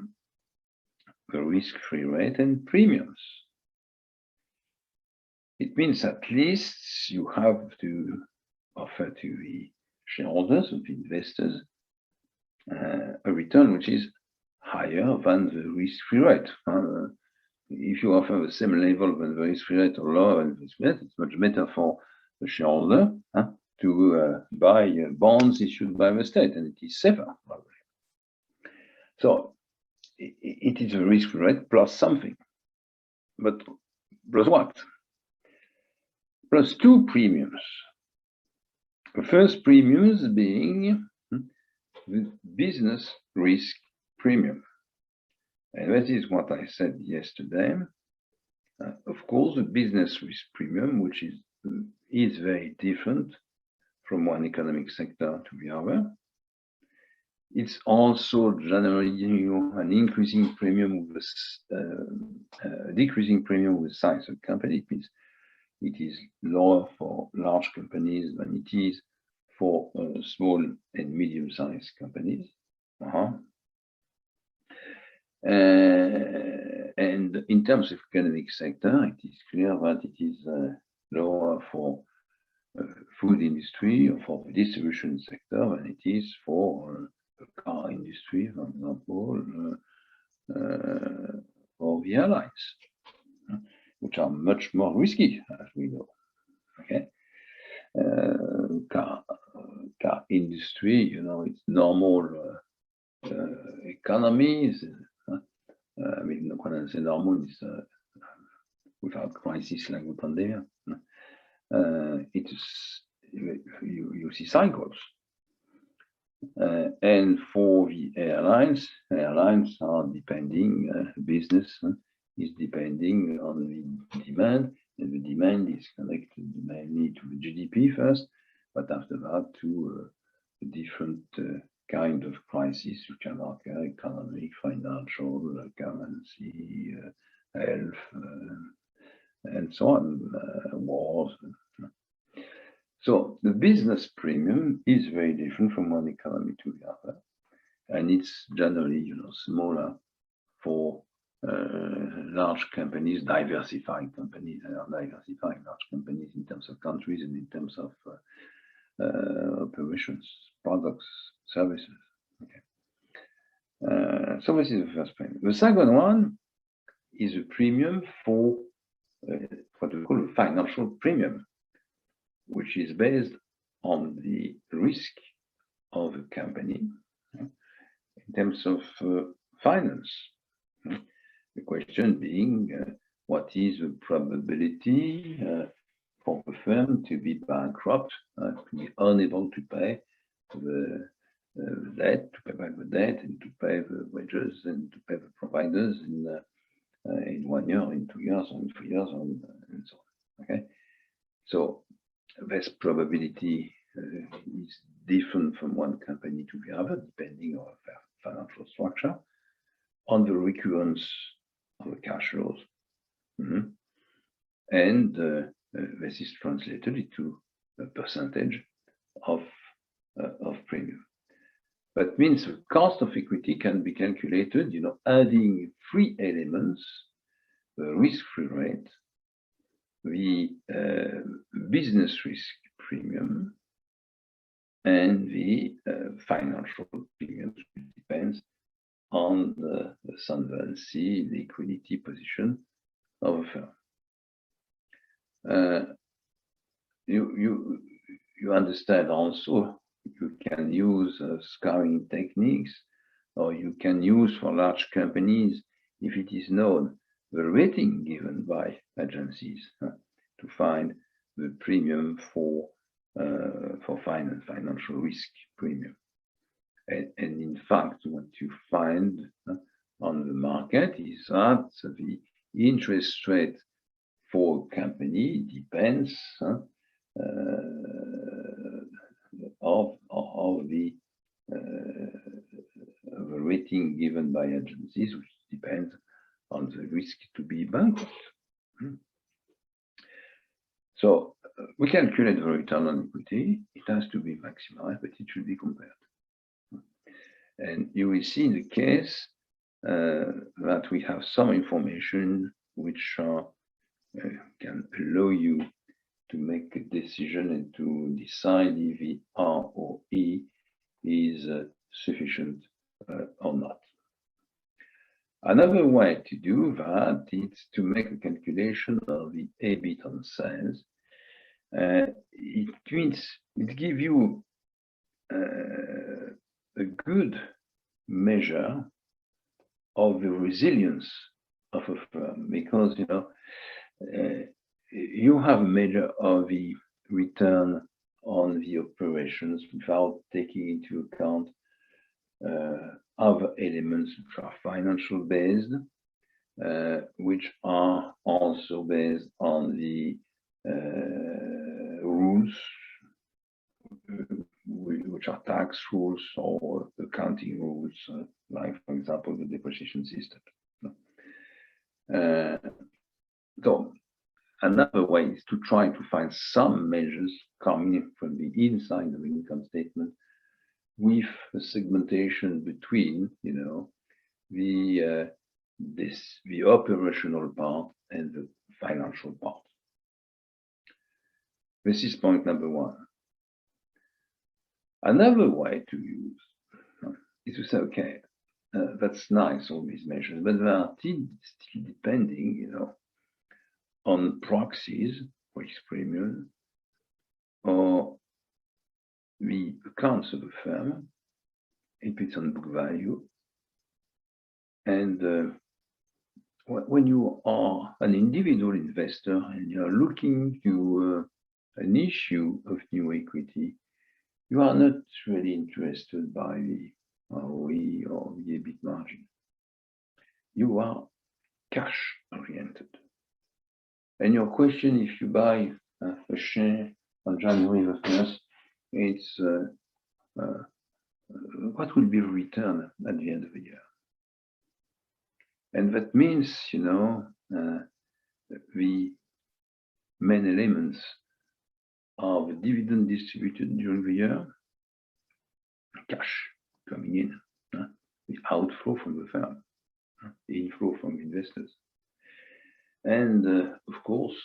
risk-free rate and premiums. It means at least you have to offer to the shareholders, of the investors, a return which is higher than the risk-free rate. If you offer the same level than the risk-free rate or lower than the risk-free rate, it's much better for the shareholder to buy bonds issued by the state, and it is safer, probably. So it is a risk-free rate plus something, but plus what? Plus 2 premiums. The first premiums being the business risk premium. And that is what I said yesterday. Of course, the business risk premium, which is very different from one economic sector to the other. It's also generally an increasing premium with decreasing premium with size of company. It means it is lower for large companies than it is for small and medium-sized companies. And in terms of economic sector, it is clear that it is lower for food industry or for the distribution sector than it is for the car industry, for example, or the airlines, which are much more risky, as we know. Okay, car industry, it's normal economies. I mean, when I say normal, it's without crisis like the pandemic. It is you see cycles, and for the airlines are depending. Business is depending on the demand, and the demand is connected mainly to the GDP first, but after that to different kind of crises which can occur: economic, financial, currency, health, and so on, wars. So the business premium is very different from one economy to the other, and it's generally, smaller for large companies, diversified companies, diversified large companies in terms of countries and in terms of operations, products, services. Okay. So this is the first premium. The second one is a premium for what we call a financial premium, which is based on the risk of a company in terms of finance. The question being, what is the probability for the firm to be bankrupt, to be unable to pay the debt, to pay back the debt, and to pay the wages, and to pay the providers in 1 year, in 2 years, or in 3 years, and so on. Okay, so this probability is different from one company to the other, depending on their financial structure, on the recurrence of the cash flows, and this is translated into a percentage of premium. That means the cost of equity can be calculated, adding 3 elements: the risk-free rate, the business risk premium, and the financial premium, which depends on the solvency, liquidity position of a firm. You understand also you can use scoring techniques, or you can use for large companies, if it is known, the rating given by agencies to find the premium for financial risk premium. And in fact, what you find on the market is that the interest rate for a company depends of the rating given by agencies, which depends on the risk to be bankrupt. So we calculate the return on equity. It has to be maximized, but it should be compared. And you will see in the case that we have some information which can allow you to make a decision and to decide if the ROE is sufficient or not. Another way to do that is to make a calculation of the EBIT on sales. It means it gives you a good measure of the resilience of a firm, because you have a measure of the return on the operations without taking into account other elements which are financial based, which are also based on the rules, which are tax rules or accounting rules, like, for example, the depreciation system. So another way is to try to find some measures coming from the inside of the income statement with a segmentation between, the operational part and the financial part. This is point number one. Another way to use is to say, okay, that's nice, all these measures, but they are still depending, on proxies, risk premium, or the accounts of the firm, if it's on book value. And when you are an individual investor and you are looking to an issue of new equity, you are not really interested by the ROE or the EBIT margin. You are cash oriented. And your question, if you buy a share on January the 1st, it's what will be the return at the end of the year? And that means, the main elements of dividend distributed during the year, cash coming in, the outflow from the firm, the inflow from investors, and of course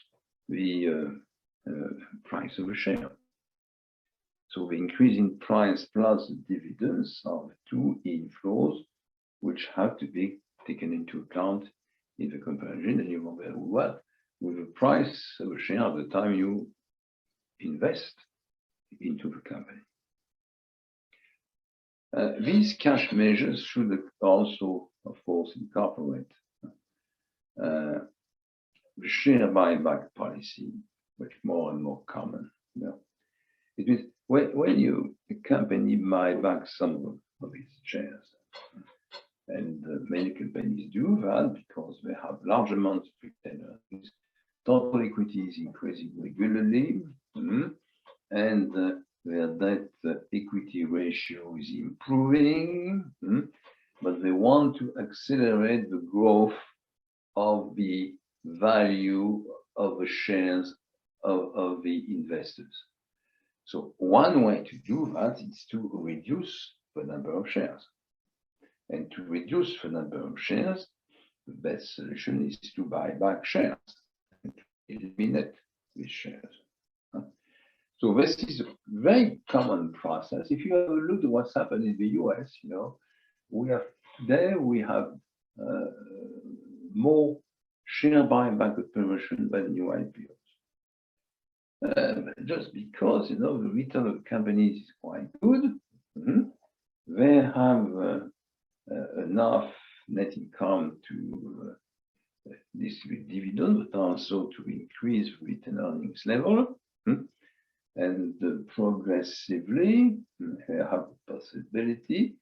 the price of a share. So the increase in price plus the dividends are the two inflows which have to be taken into account in the comparison, and you compare what with the price of a share at the time you invest into the company. These cash measures should also, of course, incorporate the share buyback policy, which more and more common. It means when a company buy back some of its shares, and many companies do that because they have large amounts of retained earnings, total equity is increasing regularly, and their debt equity ratio is improving, but they want to accelerate the growth of the value of the shares of the investors. So one way to do that is to reduce the number of shares. And to reduce the number of shares, the best solution is to buy back shares and to eliminate these shares. So this is a very common process. If you have a look at what's happened in the US, we have more share buyback operation than new IPOs. Just because the return of companies is quite good, they have enough net income to distribute dividends, but also to increase retained earnings level. And progressively, they have the possibility,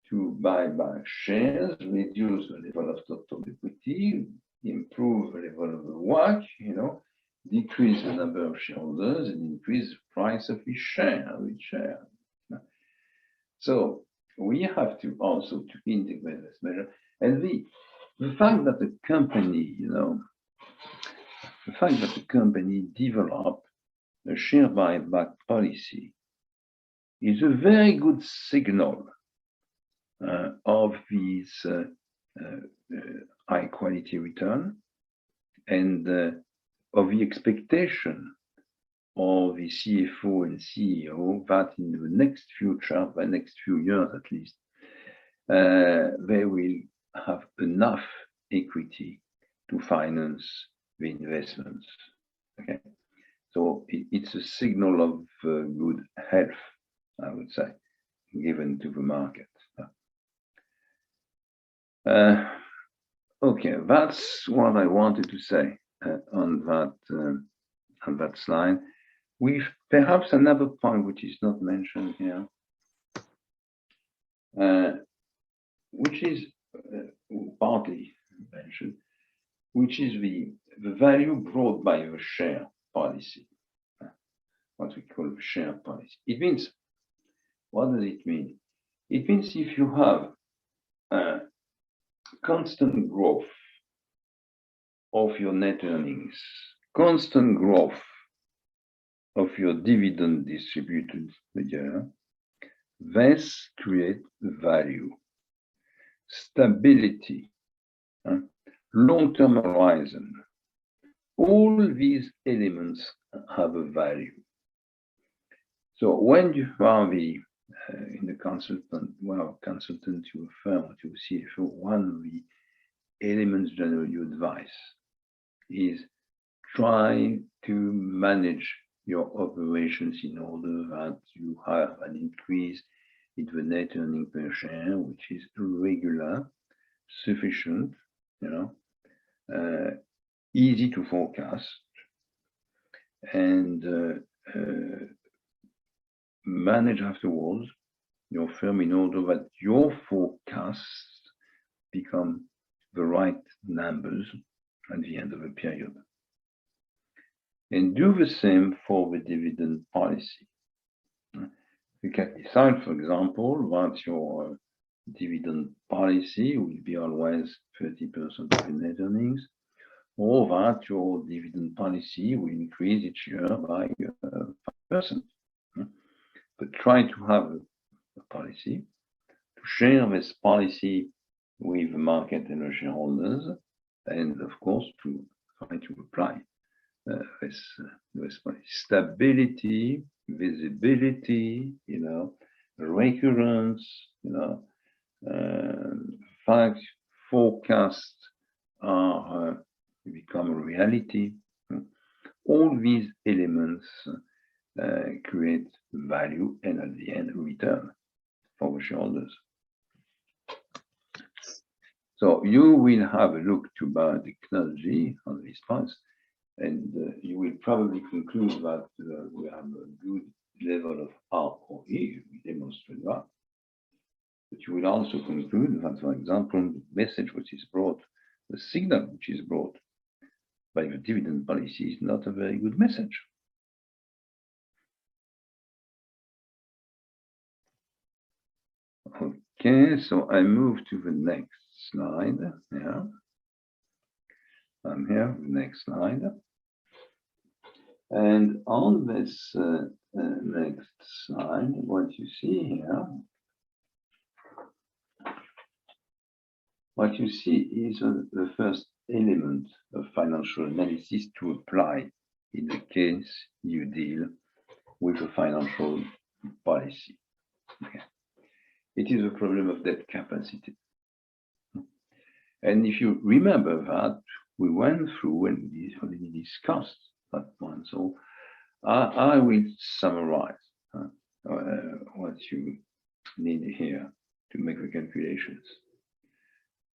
to buy back shares, reduce the level of total equity, improve the level of the WACC, decrease the number of shareholders, and increase the price of each share. So we have to also to integrate this measure. And the fact that the company, developed a share buyback policy is a very good signal of this high quality return and of the expectation of the CFO and CEO that in the next future, the next few years at least, they will have enough equity to finance the investments. Okay, so it's a signal of good health, I would say, given to the market. Okay, that's what I wanted to say on that slide. With perhaps another point which is not mentioned here, which is partly mentioned, which is the value brought by the share policy, what we call the share policy. It means, what does it mean? It means if you have constant growth of your net earnings, constant growth of your dividend distributed per year, this creates value, stability, long-term horizon. All these elements have a value. So when you are in the consultant to a firm, to a CFO, one of the elements generally you advise is try to manage your operations in order that you have an increase in the net earning per share, which is regular, sufficient, easy to forecast, and manage afterwards your firm in order that your forecasts become the right numbers at the end of a period. And do the same for the dividend policy. You can decide, for example, that your dividend policy will be always 30% of the net earnings, or that your dividend policy will increase each year by 5%. But try to have a policy, to share this policy with the market and the shareholders, and of course to try to apply this policy. Stability, visibility, recurrence, facts, forecasts are become a reality. All these elements create value and at the end return for the shareholders. So you will have a look to biotechnology on this point, and you will probably conclude that we have a good level of ROE, we demonstrate that. But you will also conclude that, for example, the message which is brought, the signal which is brought by the dividend policy is not a very good message. Okay, so I move to the next slide. Yeah, I'm here, the next slide. And on this next slide, what you see here, what you see is the first element of financial analysis to apply in the case you deal with a financial policy. Okay. It is a problem of debt capacity. And if you remember that, we went through and we already discussed that one. So I will summarize what you need here to make the calculations.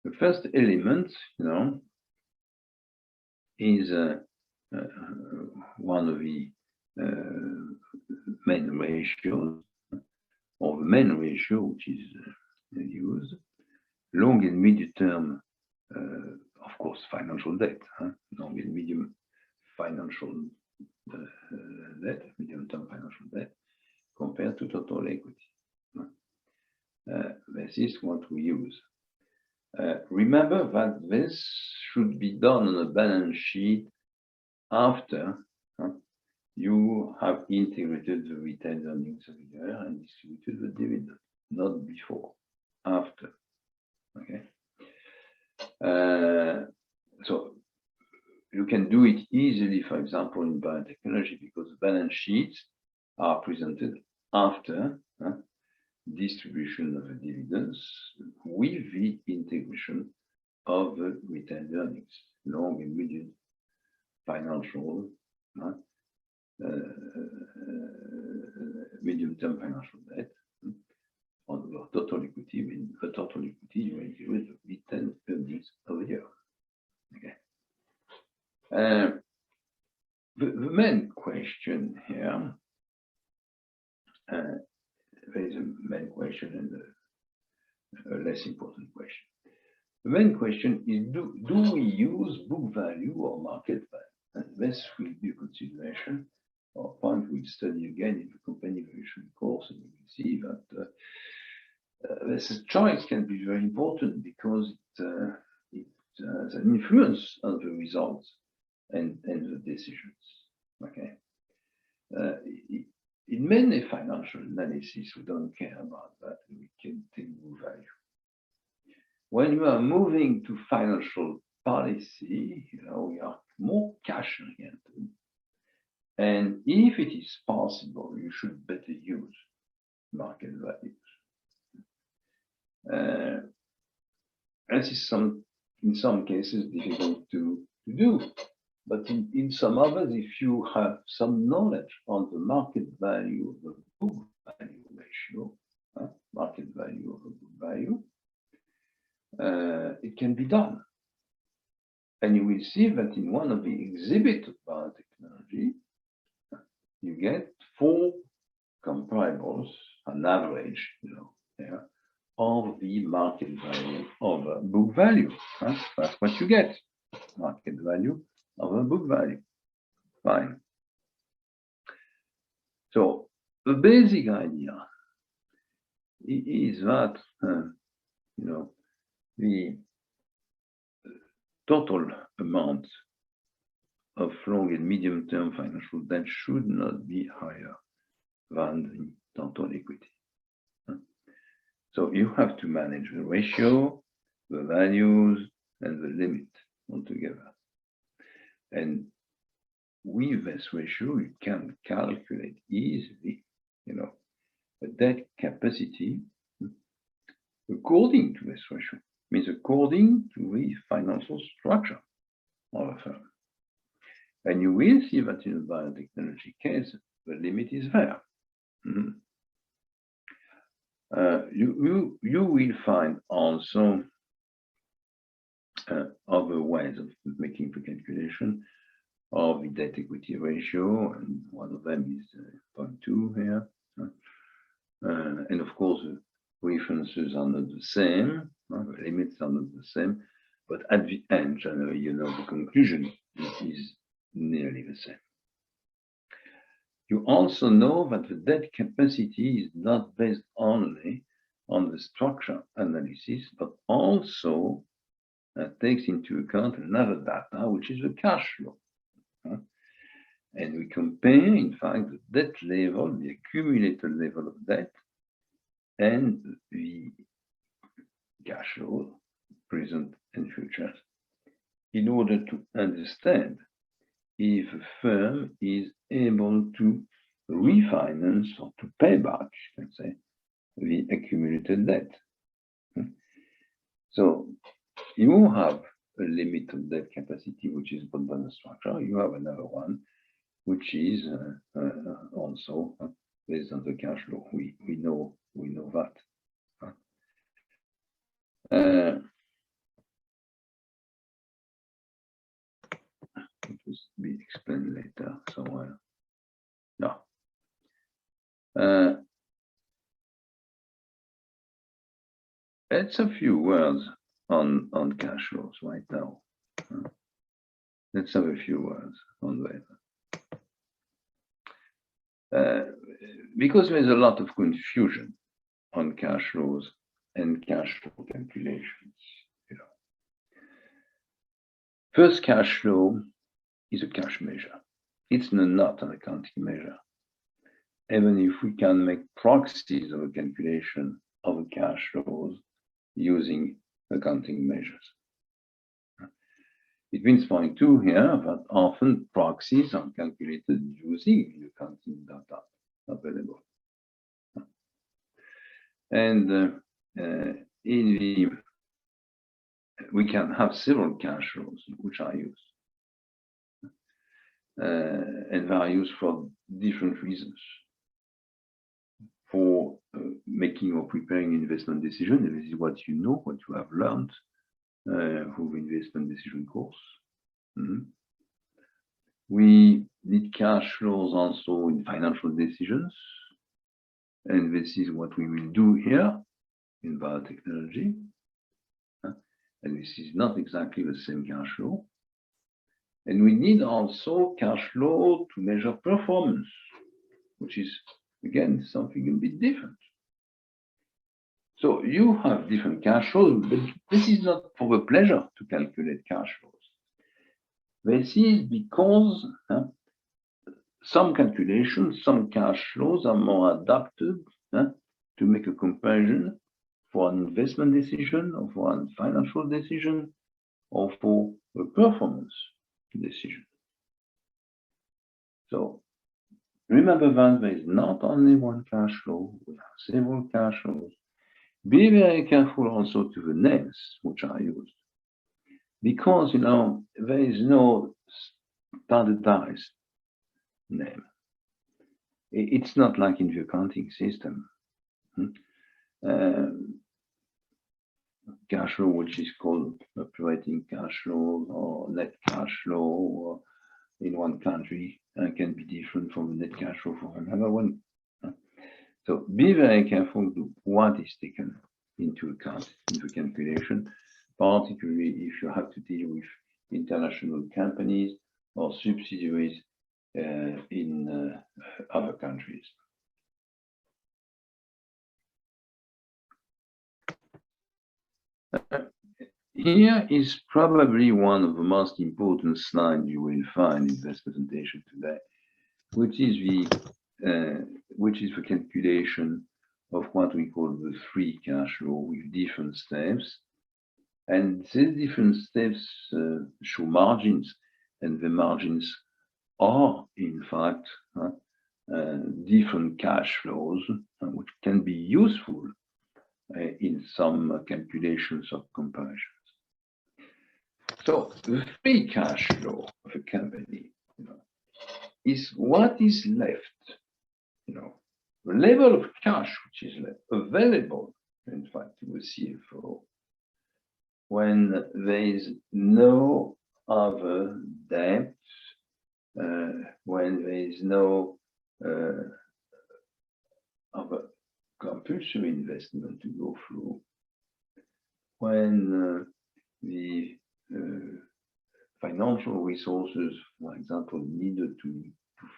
The first element, is one of the main ratios, or the main ratio which is used, long and medium term, of course, financial debt, long and medium financial debt, medium term financial debt, compared to total equity. This is what we use. Remember that this should be done on a balance sheet after you have integrated the retained earnings of the year and distributed the dividend, not before, after. Okay. So you can do it easily, for example, in biotechnology, because balance sheets are presented after distribution of the dividends with the integration of the retained earnings, long and medium financial, medium-term financial debt, on the total equity. In the total equity, you integrate the retained earnings of the year. Okay. The main question here, there is a main question and a less important question. The main question is, do we use book value or market value? And this will be a consideration or point we'll study again in the company valuation course, and you will see that this choice can be very important because it has an influence on the results and the decisions. Okay. In many financial analysis, we don't care about that. We can take book value. When you are moving to financial policy, we are more cash oriented. And if it is possible, you should better use market values. This is in some cases difficult to do. But in some others, if you have some knowledge on the market value of the book value ratio, market value of the book value, it can be done. And you will see that in one of the exhibits of biotechnology, you get 4 comparables, an average, there, of the market value of a book value. That's what you get, market value of a book value. Fine. So the basic idea is that the total amount of long and medium-term financial debt should not be higher than the total equity. So you have to manage the ratio, the values, and the limit altogether. And with this ratio, you can calculate easily, a debt capacity according to this ratio, means according to the financial structure of a firm. And you will see that in the biotechnology case, the limit is there. You will find also other ways of making the calculation of the debt equity ratio, and one of them is 0.2 here. And of course, the references are not the same, the limits are not the same, but at the end, generally, the conclusion is nearly the same. You also know that the debt capacity is not based only on the structure analysis, but also takes into account another data, which is the cash flow. And we compare, in fact, the debt level, the accumulated level of debt, and the cash flow, present and future, in order to understand if a firm is able to refinance or to pay back, let's say, the accumulated debt. So you have a limit of debt capacity, which is put by the structure. You have another one, which is also based on the cash flow. We know that. It will be explained later somewhere. No. It's a few words on cash flows right now. Let's have a few words on that. Because there's a lot of confusion on cash flows and cash flow calculations. First, cash flow is a cash measure. It's not an accounting measure. Even if we can make proxies of a calculation of cash flows using accounting measures. It means point two here that often proxies are calculated using the accounting data available. And we can have several cash flows which are used. And they are used for different reasons. For making or preparing investment decision, and this is what you know, what you have learned through the investment decision course. We need cash flows also in financial decisions, and this is what we will do here in biotechnology. And this is not exactly the same cash flow. And we need also cash flow to measure performance, which is, again, something a bit different. So you have different cash flows, but this is not for the pleasure to calculate cash flows. This is because some calculations, some cash flows are more adapted to make a comparison for an investment decision, or for a financial decision, or for a performance decision. So remember that there is not only one cash flow, we have several cash flows. Be very careful also to the names which are used, because there is no standardized name. It's not like in the accounting system. Cash flow, which is called operating cash flow or net cash flow, in one country can be different from the net cash flow for another one. So be very careful to what is taken into account in the calculation, particularly if you have to deal with international companies or subsidiaries in other countries. here is probably one of the most important slides you will find in this presentation today, which is the calculation of what we call the free cash flow with different steps. And these different steps show margins, and the margins are, in fact, different cash flows, which can be useful in some calculations of comparisons. So the free cash flow of a company, is what is left, the level of cash which is left available, in fact, to the CFO when there is no other debt, when there is no other compulsory investment to go through, when the financial resources, for example, needed to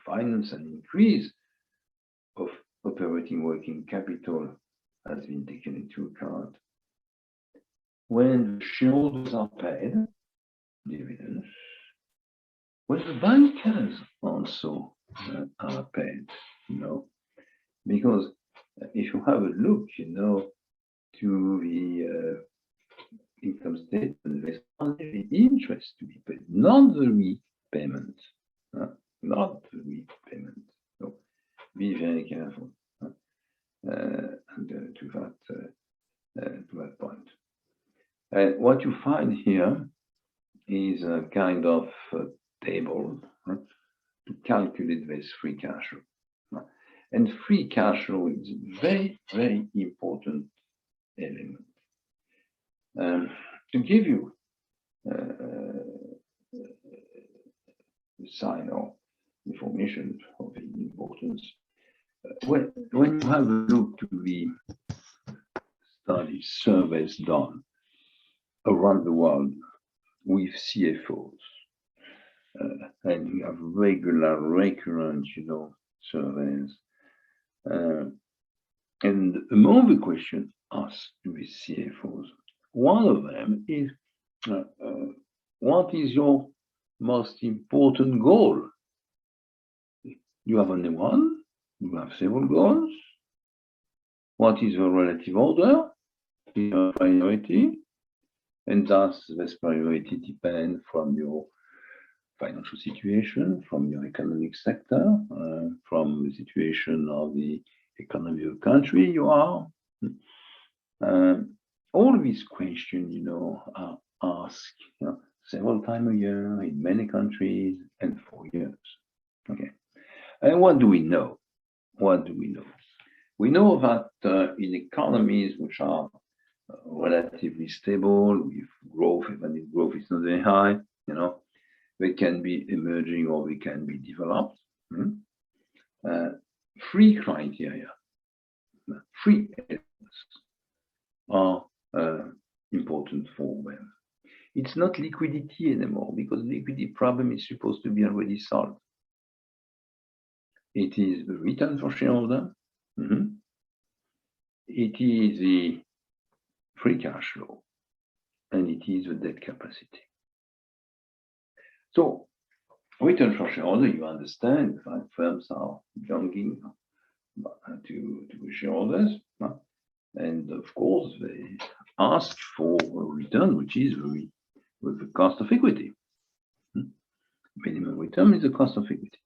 finance an increase of operating working capital has been taken into account, when the shareholders are paid dividends, when the bankers also are paid, because if you have a look, to the income statement, there's only the interest to be paid, not the repayment, not the repayment. So be very careful to that point. And what you find here is a kind of table to calculate this free cash flow. And free cash flow is a very, very important element. To give you the sign or information of the importance, when you have a look to the studies, surveys done around the world with CFOs, and you have regular, recurrent, surveys, and among the questions asked to the CFOs, one of them is, what is your most important goal? You have only one? You have several goals? What is the relative order? Your priority? And does this priority depend from your financial situation, from your economic sector, from the situation of the economy of the country you are? All these questions, are asked several times a year in many countries and for years. Okay. And what do we know? What do we know? We know that in economies which are relatively stable, with growth, even if growth is not very high, they can be emerging or they can be developed. Three criteria, three elements are important for them. It's not liquidity anymore, because the liquidity problem is supposed to be already solved. It is the return for shareholder. It is the free cash flow, and it is the debt capacity. So, return for shareholder, you understand, firms are belonging to shareholders, and of course they ask for a return which is with the cost of equity. Minimum return is the cost of equity.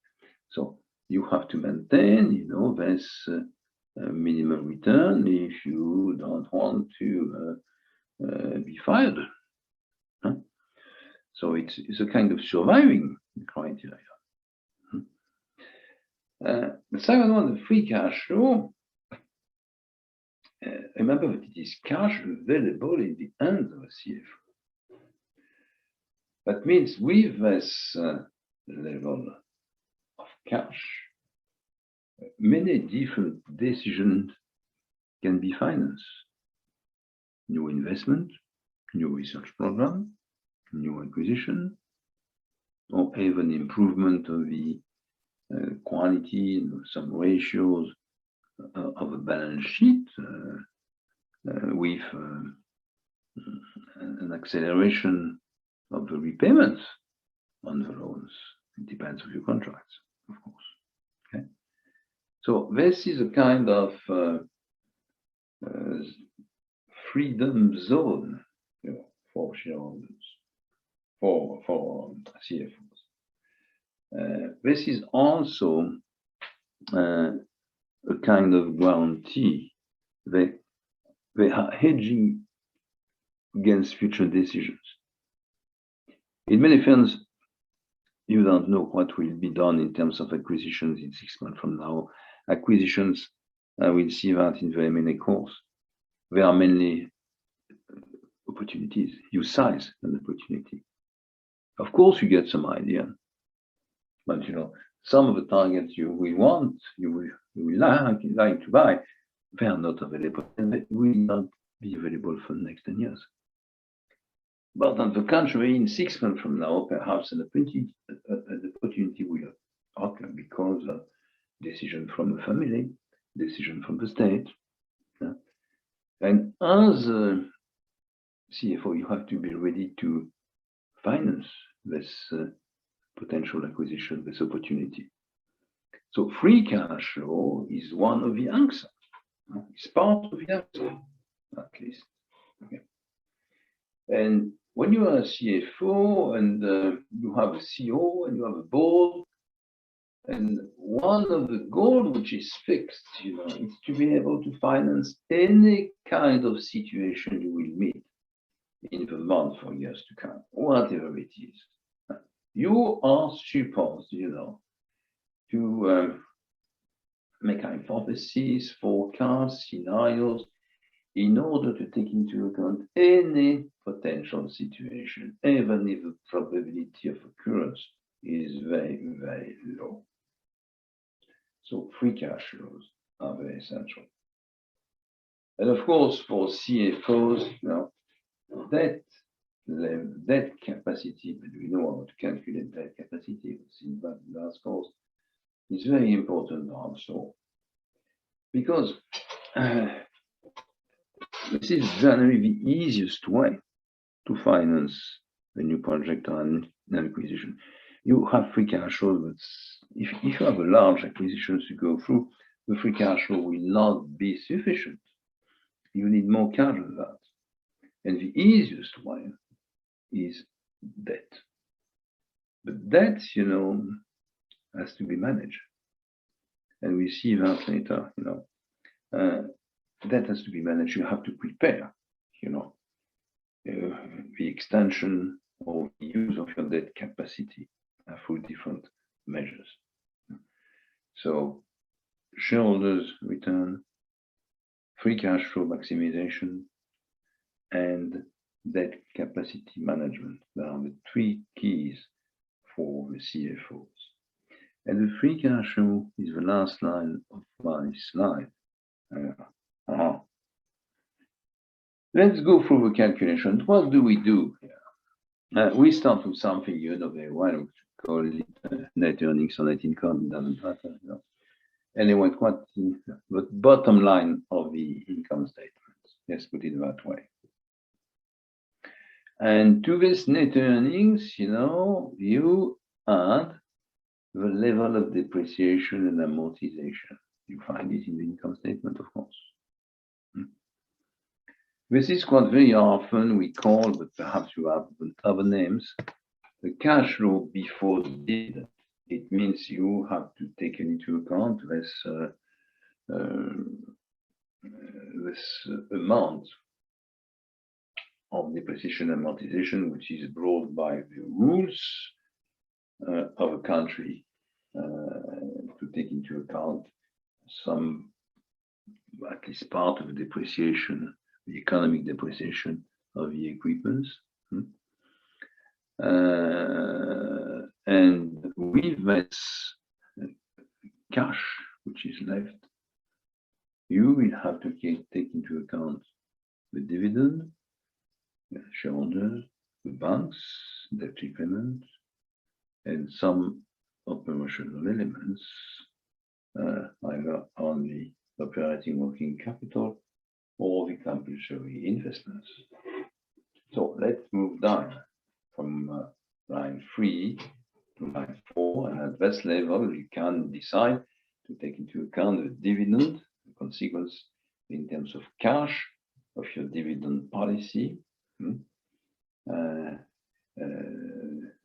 So you have to maintain, this minimum return if you don't want to be fired. So it's a kind of surviving criteria. The second one, the free cash flow. Remember that it is cash available in the hands of a CFO. That means with this level of cash, many different decisions can be financed. New investment, new research program, new acquisition, or even improvement of the quality, some ratios of a balance sheet with an acceleration of the repayments on the loans. It depends on your contracts, of course. Okay. So this is a kind of freedom zone, you know, for shareholders, for CFOs. This is also a kind of guarantee that they are hedging against future decisions. In many firms, you don't know what will be done in terms of acquisitions in 6 months from now. Acquisitions, I will see that in the M&A course. There are mainly opportunities. You size an opportunity. Of course, you get some idea, but you know, some of the targets you will want, you will like to buy, they are not available, and they will not be available for the next 10 years. But on the contrary, in 6 months from now, perhaps an opportunity will occur because of decision from a family, decision from the state. Yeah? And as a CFO, you have to be ready to finance this potential acquisition, this opportunity. So free cash flow is one of the answers. It's part of the answer, at least. Okay. And when you are a CFO and you have a CEO and you have a board, and one of the goals which is fixed, you know, is to be able to finance any kind of situation you will meet in the months or years to come, whatever it is. You are supposed, you know, to make hypotheses, forecasts, scenarios, in order to take into account any potential situation, even if the probability of occurrence is very, very low. So free cash flows are very essential. And of course, for CFOs, you know, debt capacity, but we know how to calculate debt capacity, we've seen that in the last course, is very important also. Because this is generally the easiest way to finance a new project or an acquisition. You have free cash flow, but if you have a large acquisition to go through, the free cash flow will not be sufficient. You need more cash than that. And the easiest way is debt. But debt, you know, has to be managed. And we see that later, you know. That has to be managed. You have to prepare, you know, the extension or the use of your debt capacity through different measures. So shareholders return, free cash flow maximization, and debt capacity management. They are the 3 keys for the CFOs. And the free cash flow is the last line of my slide. Let's go through the calculation. What do we do here? We start with something you know very well, we call it net earnings or net income. It doesn't matter. You know. Anyway, what the bottom line of the income statement? Let's put it that way. And to this net earnings, you know, you add the level of depreciation and amortization. You find it in the income statement, of course. This is what very often we call, but perhaps you have other names, the cash flow before the dividend. It means you have to take into account this amount of depreciation and amortization, which is brought by the rules of a country to take into account some, at least part of the depreciation, the economic depreciation of the equipment. And with this cash which is left, you will have to take into account the dividend, the shareholders, the banks, debt repayment, and some operational elements, either on the operating working capital or the compulsory investments. So let's move down from line 3 to line 4, and at this level, you can decide to take into account the dividend, the consequence in terms of cash of your dividend policy.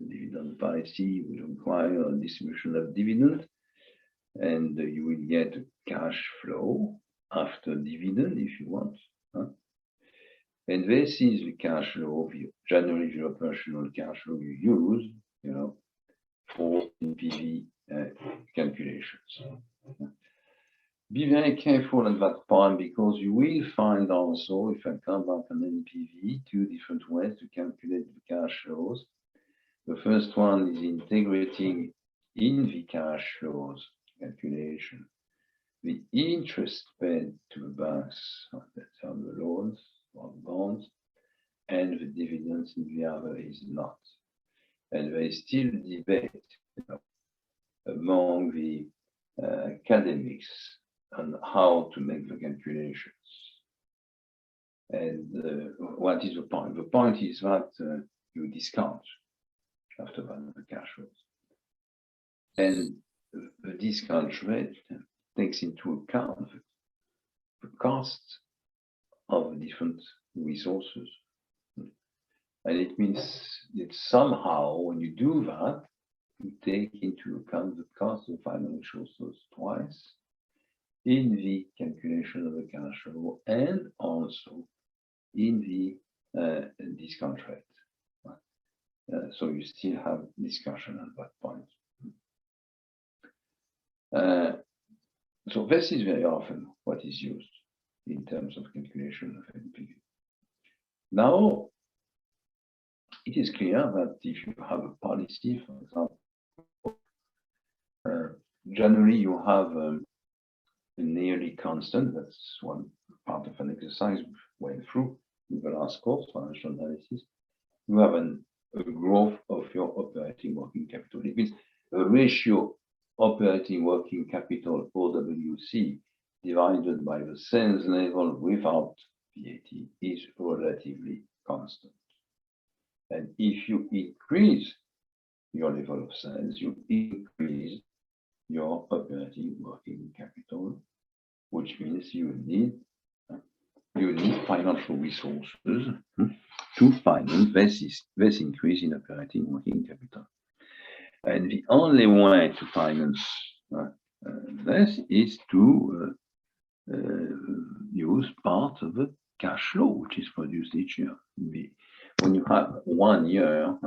Dividend policy will require a distribution of dividend, and you will get a cash flow after dividend if you want. And this is the cash flow of your generally your operational cash flow you use, for NPV calculations. Be very careful at that point, because you will find also, if I come back on NPV, two different ways to calculate the cash flows. The first one is integrating in the cash flows calculation the interest paid to the banks on the loans or bonds, and the dividends in the other is not. And there is still debate among the academics on how to make the calculations. And what is the point? The point is that you discount after that the cash flows. And the discount rate takes into account the cost of different resources. And it means that somehow when you do that, you take into account the cost of financial source twice in the calculation of the cash flow and also in the discount rate. So you still have discussion at that point. So this is very often what is used in terms of calculation of NPV. Now, it is clear that if you have a policy, for example, generally you have a nearly constant, that's one part of an exercise we went through in the last course, financial analysis. You have a growth of your operating working capital. It means the ratio operating working capital, OWC, divided by the sales level without VAT is relatively constant. And if you increase your level of sales, you increase your operating working capital, which means you need financial resources to finance this increase in operating working capital. And the only way to finance this is to use part of the cash flow which is produced each year. When you have 1 year,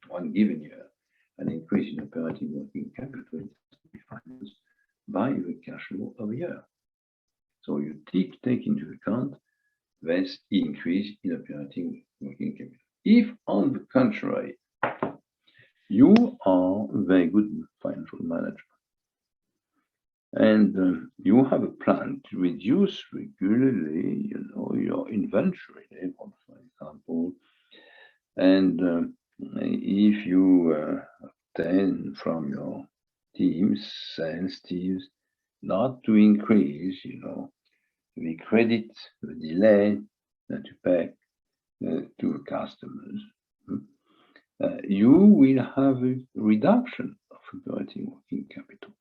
one given year, an increase in operating working capital is to be financed by the cash flow of a year. So you take into account this increase in operating working capital. If, on the contrary, you are a very good financial manager, and you have a plan to reduce regularly, your inventory level, for example, and if you obtain from your teams, sales teams, not to increase, the credit, the delay that you pay to customers, you will have a reduction of operating working capital.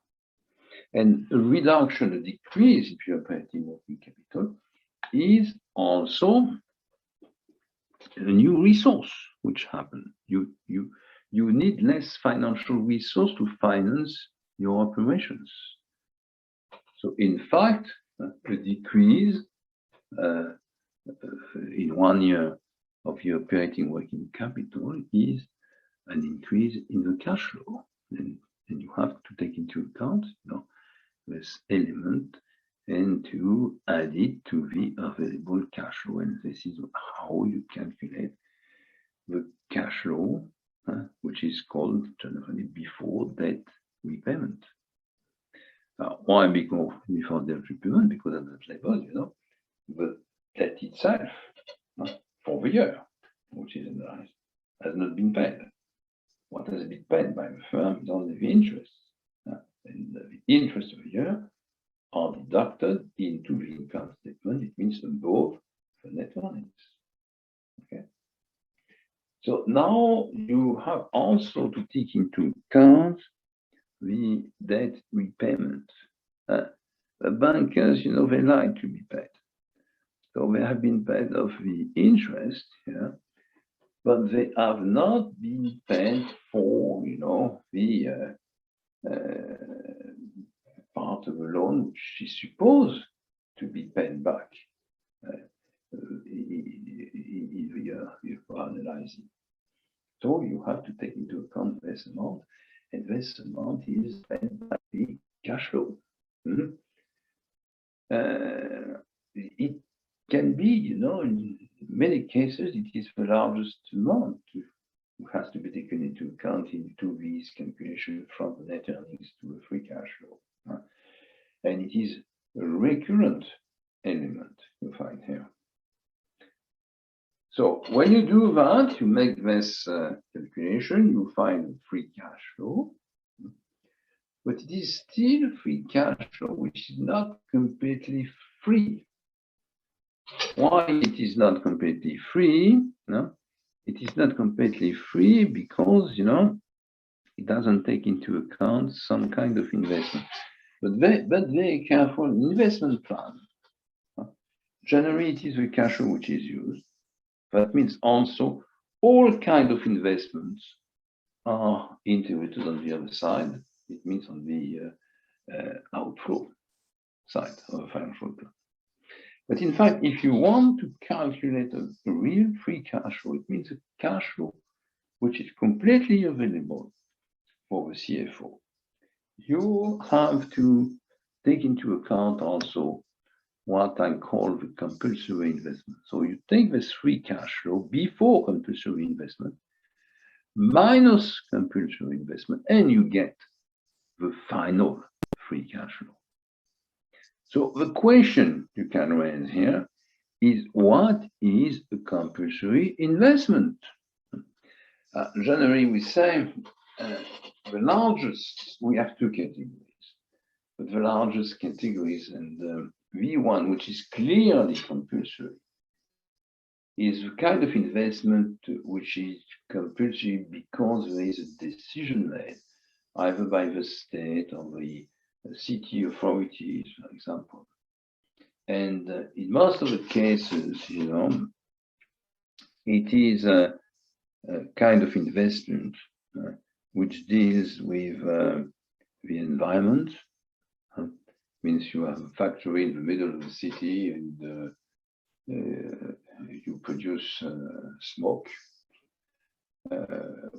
And a reduction, a decrease in your operating working capital is also a new resource which happens. You need less financial resource to finance your operations. So in fact, a decrease in 1 year of your operating working capital is an increase in the cash flow. And you have to take into account this element and to add it to the available cash flow. And this is how you calculate the cash flow, which is called generally before debt repayment. Why before debt repayment? Because at that level, the debt itself for the year, which is analyzed, has not been paid. What has been paid by the firm is only the interest. And the interest of the year are deducted into the income statement. It means above the net earnings. Okay. So now you have also to take into account the debt repayment. The bankers, you know, they like to be paid. So they have been paid of the interest, yeah, but they have not been paid for, you know, the part of the loan which is supposed to be paid back in the year you're analyzing. So you have to take into account this amount, and this amount is paid by the cash flow. It can be, you know, in many cases, it is the largest amount who has to be taken into account into these calculations from the net earnings to the free cash flow. And it is a recurrent element you find here. So when you do that, you make this calculation, you find free cash flow, but it is still free cash flow, which is not completely free. Why it is not completely free? No, it is not completely free because, you know, it doesn't take into account some kind of investment. But very careful investment plan. Generally, it is the cash flow which is used. That means also all kind of investments are integrated on the other side. It means on the outflow side of the financial plan. But in fact, if you want to calculate a real free cash flow, it means a cash flow which is completely available for the CFO. You have to take into account also what I call the compulsory investment. So you take this free cash flow before compulsory investment minus compulsory investment, and you get the final free cash flow. So the question you can raise here is, what is a compulsory investment? Generally, we say the largest, we have two categories, but the largest categories, and the one which is clearly compulsory is the kind of investment which is compulsory because there is a decision made either by the state or the city authorities, for example. And in most of the cases, you know, it is a kind of investment which deals with the environment. Means you have a factory in the middle of the city and you produce smoke,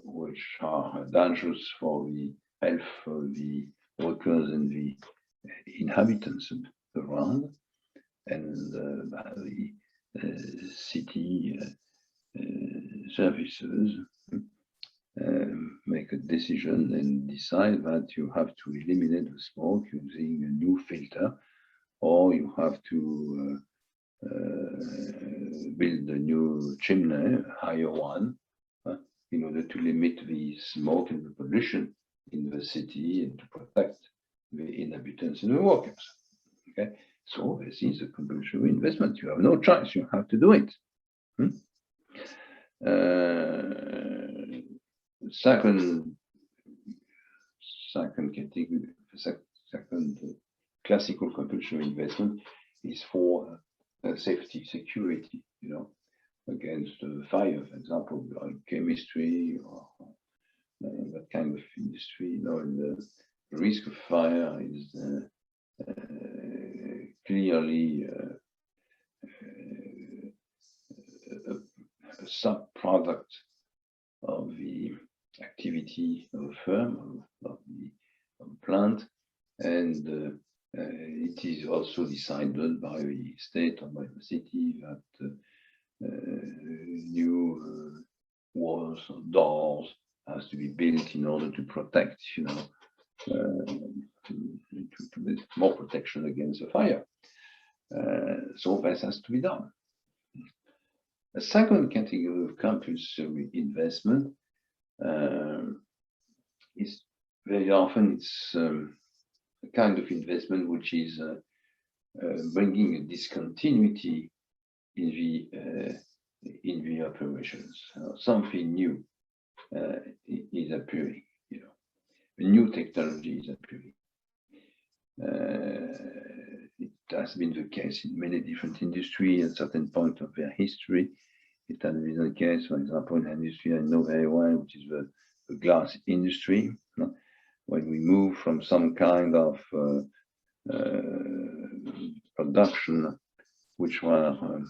which are dangerous for the health of the workers and the inhabitants around, and the city services make a decision and decide that you have to eliminate the smoke using a new filter, or you have to build a new chimney, a higher one, in order to limit the smoke and the pollution in the city and to protect the inhabitants and the workers. Okay, so this is a compulsory investment. You have no choice. You have to do it. Second category, second classical compulsory investment is for safety, security, you know, against fire, for example, like chemistry or that kind of industry. You know, and the risk of fire is clearly a sub-product of the activity of a firm, of the plant, and it is also decided by the state or by the city that new walls or doors has to be built in order to protect, you know, to make more protection against the fire. So this has to be done. A second category of compulsory investment is very often it's a kind of investment which is bringing a discontinuity in the in the operations. Something new is appearing, you know. A new technology is appearing. It has been the case in many different industries at certain point of their history. It has been the case, for example, in an industry I know very well, which is the glass industry. When we move from some kind of production which were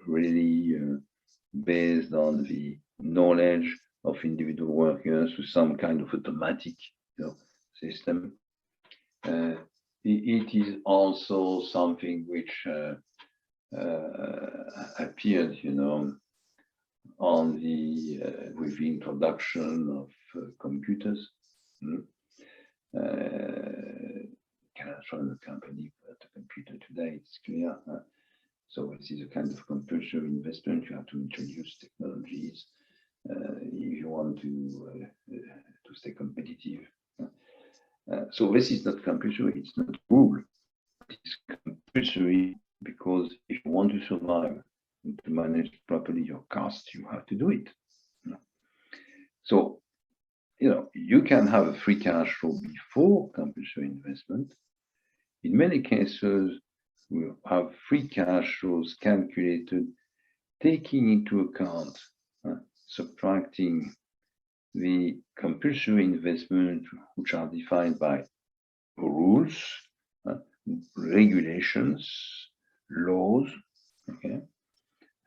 really based on the knowledge of individual workers to some kind of automatic, you know, system. It is also something which appeared, you know, on the with the introduction of computers. Cannot run a company without a computer today, it's clear. So this is a kind of compulsory investment. You have to introduce technologies if you want to stay competitive. So this is not compulsory, it's not rule. It's compulsory because if you want to survive and to manage properly your costs, you have to do it. So, you know, you can have a free cash flow before compulsory investment. In many cases, we have free cash flows calculated, taking into account, subtracting the compulsory investment, which are defined by rules, regulations, laws, okay?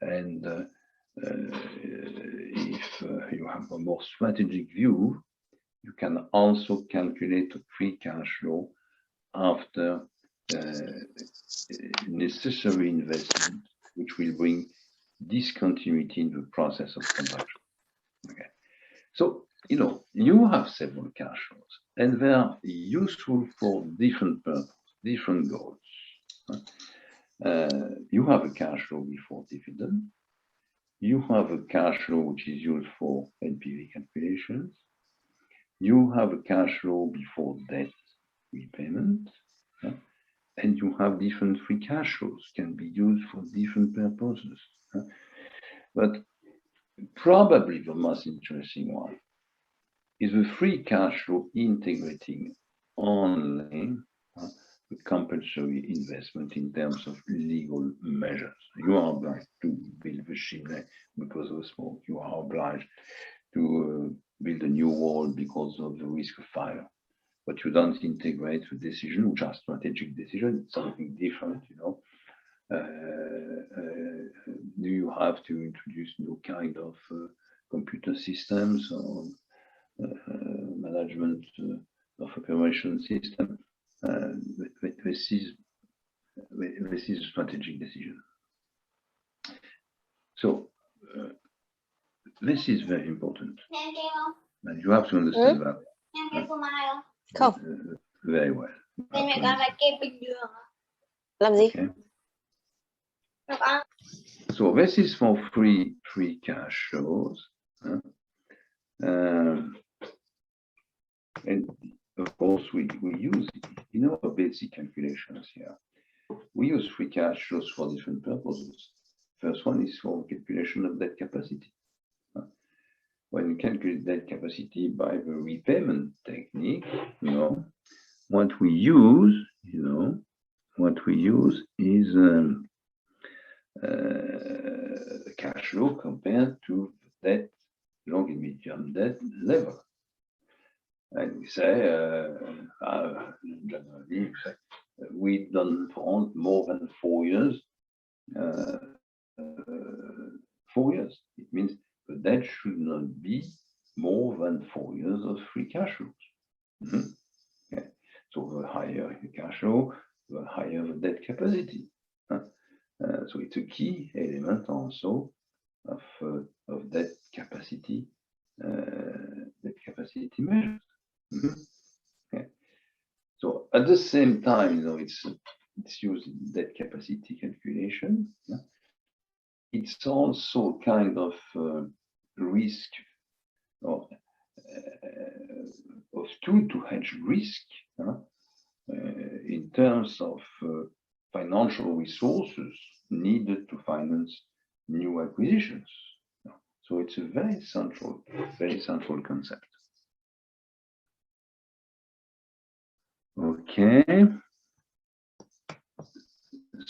And if you have a more strategic view, you can also calculate a free cash flow after necessary investment, which will bring discontinuity in the process of production. Okay, so you know you have several cash flows, and they are useful for different purposes, different goals. You have a cash flow before dividend. You have a cash flow which is used for NPV calculations. You have a cash flow before debt repayment. And you have different free cash flows, can be used for different purposes. But probably the most interesting one is the free cash flow integrating only the compulsory investment in terms of legal measures. You are obliged to build the chimney because of smoke. You are obliged to build a new wall because of the risk of fire. But you don't integrate the decision, which are strategic decisions. It's something different, you know. Do you have to introduce new kind of computer systems or management of operation system? This is a strategic decision. So this is very important, and you have to understand that. Không. Very well. Bên mẹ con lại kê bình đường. Làm gì? Okay. Mẹ con. So this is for free cash flows. And of course, we use, you know, basic calculations here. We use free cash flows for different purposes. First one is for calculation of debt capacity. When you calculate debt capacity by the repayment technique, you know, what we use is cash flow compared to debt, long and medium debt level. And we say, generally, we don't want more than 4 years. 4 years. It means the debt should not be more than 4 years of free cash flows. Okay. So the higher the cash flow, the higher the debt capacity. So it's a key element also of debt capacity measures. Okay. So at the same time, you know, it's used in debt capacity calculation. It's also kind of risk or of tool to hedge risk in terms of financial resources needed to finance new acquisitions. So it's a very central concept. Okay.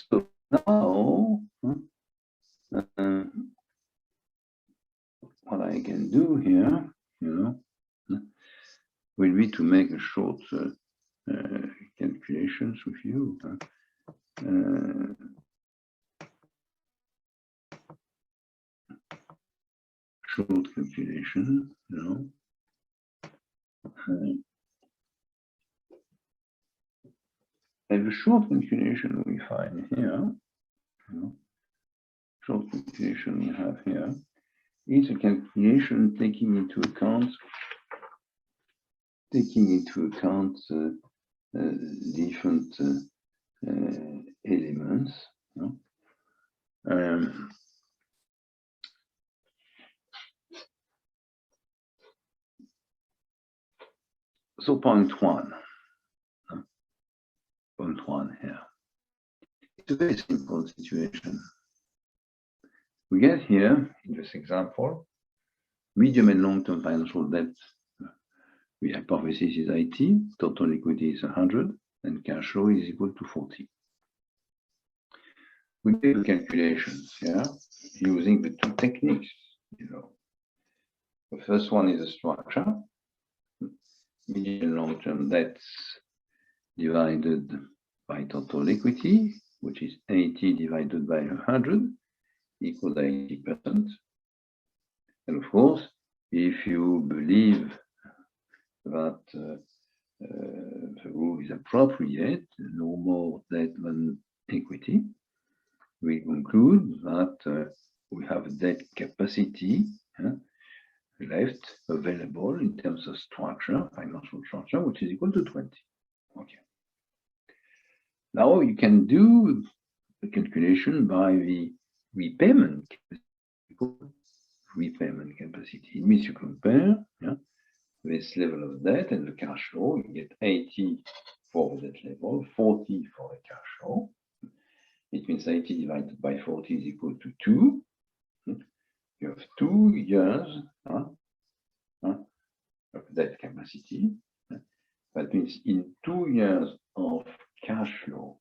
So now, what I can do here, will be to make a short calculations with you. Short calculation, and the short calculation we find here, short calculation we have here, is a calculation taking into account different elements. So point one here. It's a very simple situation. We get here, in this example, medium and long-term financial debt. The hypothesis is 80, total equity is 100, and cash flow is equal to 40. We do the calculations here using the two techniques. The first one is a structure. Medium and long-term debts divided by total equity, which is 80 divided by 100, equal to 80%. And of course, if you believe that the rule is appropriate, no more debt than equity, we conclude that we have debt capacity left available in terms of structure, financial structure, which is equal to 20. Okay. Now you can do the calculation by the repayment capacity. It means you compare this level of debt and the cash flow. You get 80 for the debt level, 40 for the cash flow. It means 80 divided by 40 is equal to 2. You have 2 years of debt capacity. That means in 2 years of cash flow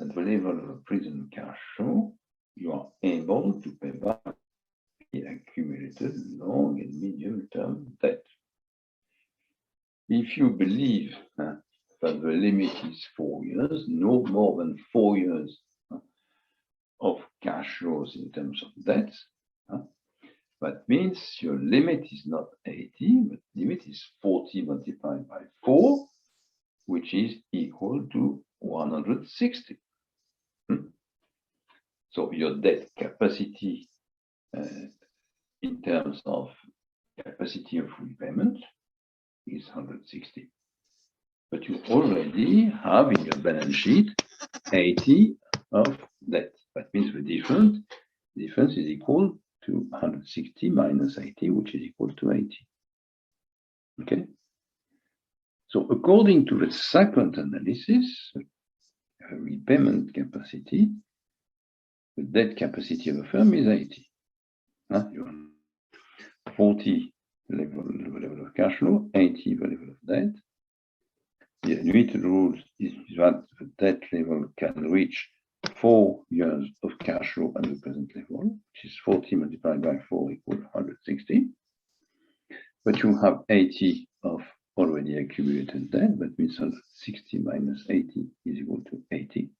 at the level of the present cash flow, you are able to pay back the accumulated long and medium term debt. If you believe that the limit is 4 years, no more than 4 years of cash flows in terms of debts, that means your limit is not 80, but limit is 40 multiplied by 4, which is equal to 160. So your debt capacity in terms of capacity of repayment is 160. But you already have in your balance sheet 80 of debt. That means the difference is equal to 160 minus 80, which is equal to 80. Okay? So according to the second analysis, repayment capacity, the debt capacity of a firm is 80. 40 the level of cash flow, 80 the level of debt. The annuity rule is that the debt level can reach 4 years of cash flow at the present level, which is 40 multiplied by 4 equals 160. But you have 80 of already accumulated debt, that means 160 minus 80 is equal to 80.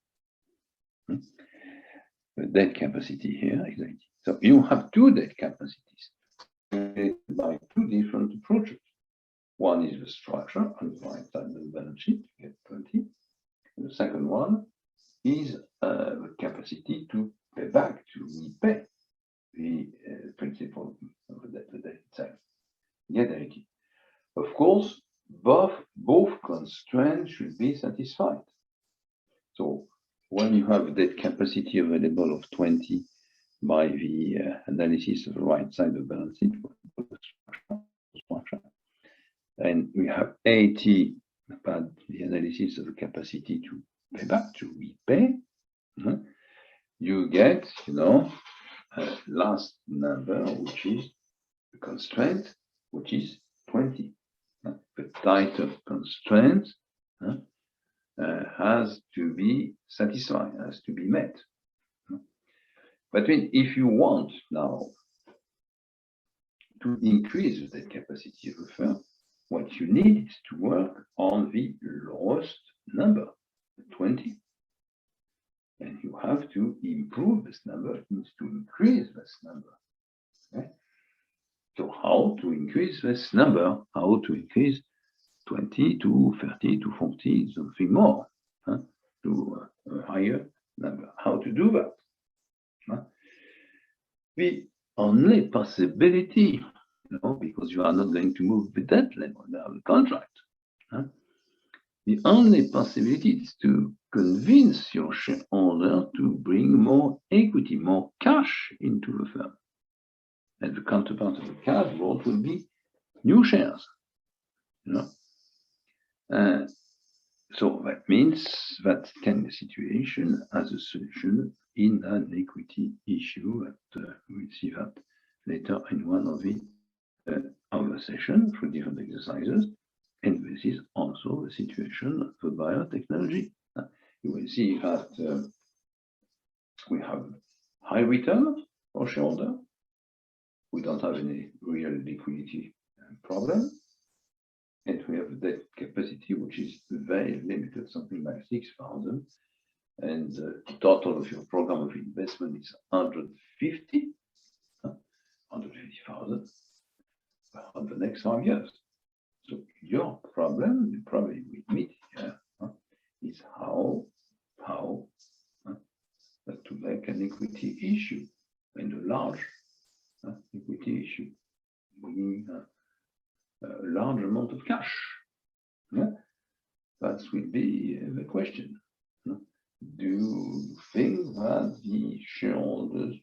The debt capacity here is 80. So you have two debt capacities by two different approaches. One is the structure on the right side of the balance sheet, you get 20. And the second one is the capacity to pay back, to repay the principal of the debt itself. Get 80. Of course, both constraints should be satisfied. So when you have debt capacity available of 20 by the analysis of the right side of the balance sheet, and we have 80 by the analysis of the capacity to pay back, to repay, you get, last number, which is the constraint, which is 20. The tighter constraint has to be satisfied, has to be met. But if you want now to increase the capacity of a firm, what you need is to work on the lowest number, 20. And you have to improve this number, it means to increase this number. Okay? So how to increase this number? How to increase 20 to 30 to 40, something more, to a higher number? How to do that? The only possibility, because you are not going to move the debt level of the contract. The only possibility is to convince your shareholder to bring more equity, more cash into the firm. And the counterpart of the cash will be new shares. So that means that kind of situation as a solution in an equity issue. We'll see that later in one of the other sessions through different exercises. And this is also the situation for biotechnology. You will see that we have high return for shareholder. We don't have any real liquidity problem. And we have debt capacity, which is very limited, something like 6,000. And the total of your program of investment is 150,000 on the next 5 years. So your problem, the problem we meet here, is how to make an equity issue, and a large equity issue, bringing a large amount of cash. That will be the question. Do you think that the shareholders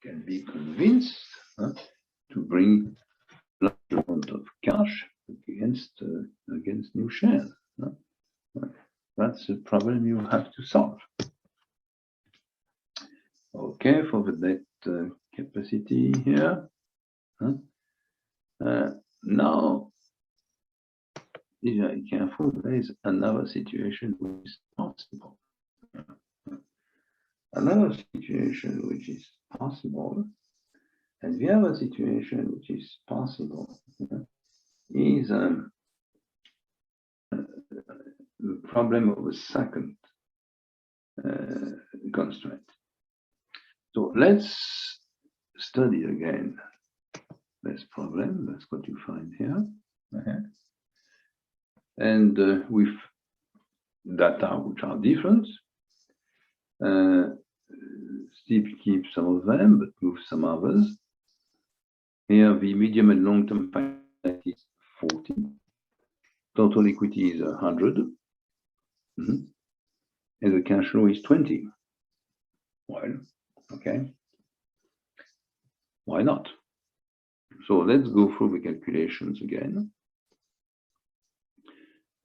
can be convinced to bring a large amount of cash against new shares? That's a problem you have to solve. Okay, for the debt capacity here. Now, be very careful. There is another situation which is possible. Another situation which is possible, and the other situation which is possible is the problem of a second constraint. So let's study again this problem. That's what you find here. And with data which are different. Steve keeps some of them, but move some others. Here, the medium and long-term finance is 40. Total equity is 100. And the cash flow is 20. Well, okay. Why not? So let's go through the calculations again.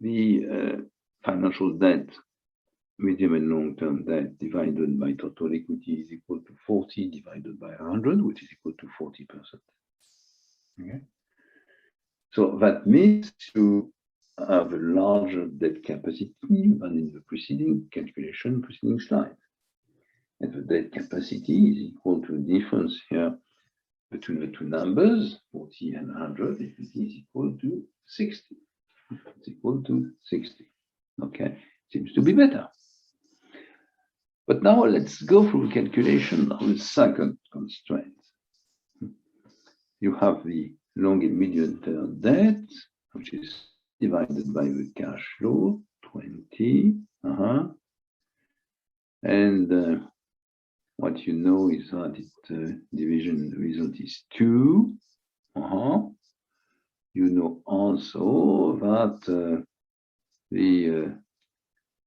The financial debt, medium and long-term debt divided by total equity is equal to 40 divided by 100, which is equal to 40%. Okay. So that means you have a larger debt capacity than in the preceding calculation, preceding slide. And the debt capacity is equal to the difference here between the two numbers, 40 and 100. It is equal to 60. It's equal to 60. Okay, seems to be better. But now let's go through the calculation of the second constraint. You have the long and medium term debt, which is divided by the cash flow, 20. And what you know is that division result is 2. You know also that the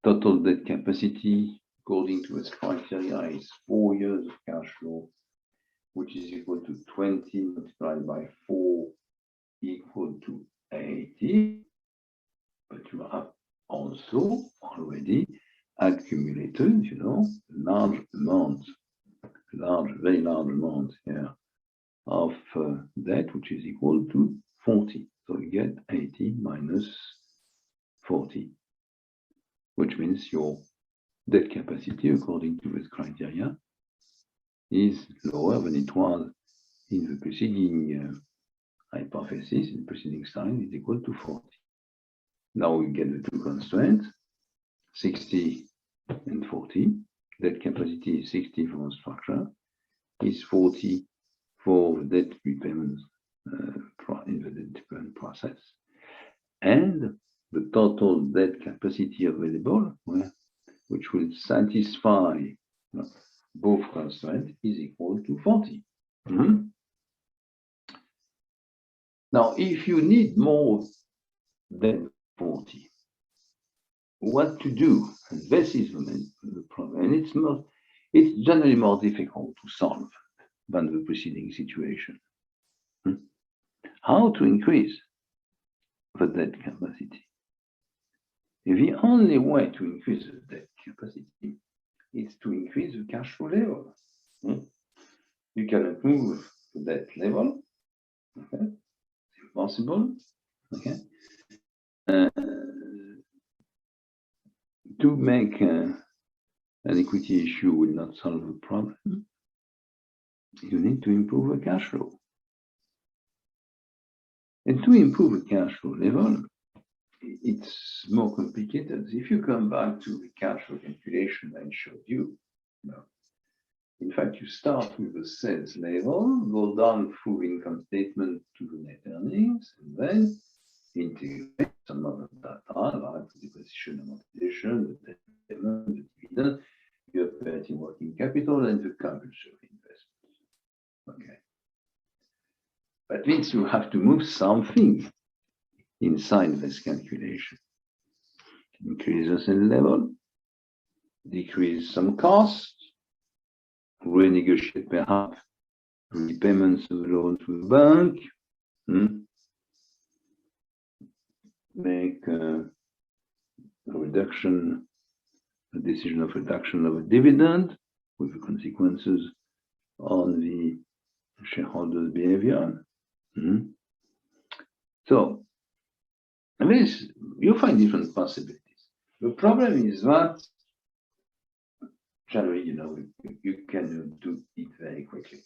total debt capacity, according to its criteria, is 4 years of cash flow, which is equal to 20 multiplied by 4 equal to 80. But you have also already accumulated, large very large amount here of debt, which is equal to 40. So you get 80 minus 40, which means your debt capacity, according to this criteria, is lower than it was in the preceding hypothesis, in the preceding sign, is equal to 40. Now we get the two constraints, 60 and 40. Debt capacity is 60 for the structure, is 40 for the debt repayment in the debt repayment process. And the total debt capacity available, which will satisfy both constraints, is equal to 40. Now, if you need more than 40, what to do? And this is the problem. And it's generally more difficult to solve than the preceding situation. How to increase the debt capacity? The only way to increase the debt capacity is to increase the cash flow level. You cannot move the debt level. Okay, it's impossible. Okay, to make an equity issue will not solve the problem. You need to improve the cash flow. And to improve the cash flow level, it's more complicated. If you come back to the cash flow calculation I showed you, in fact, you start with the sales level, go down through income statement to the net earnings, and then integrate some of the data, like the depreciation, amortization, the debt payment, the dividend, your operating working capital, and the compulsory investments. Okay. That means you have to move something inside this calculation. Increase the sales level, decrease some costs, renegotiate perhaps repayments of the loan to the bank, make a decision of reduction of a dividend with the consequences on the shareholders' behavior. So, this, you find different possibilities. The problem is that generally, you cannot do it very quickly.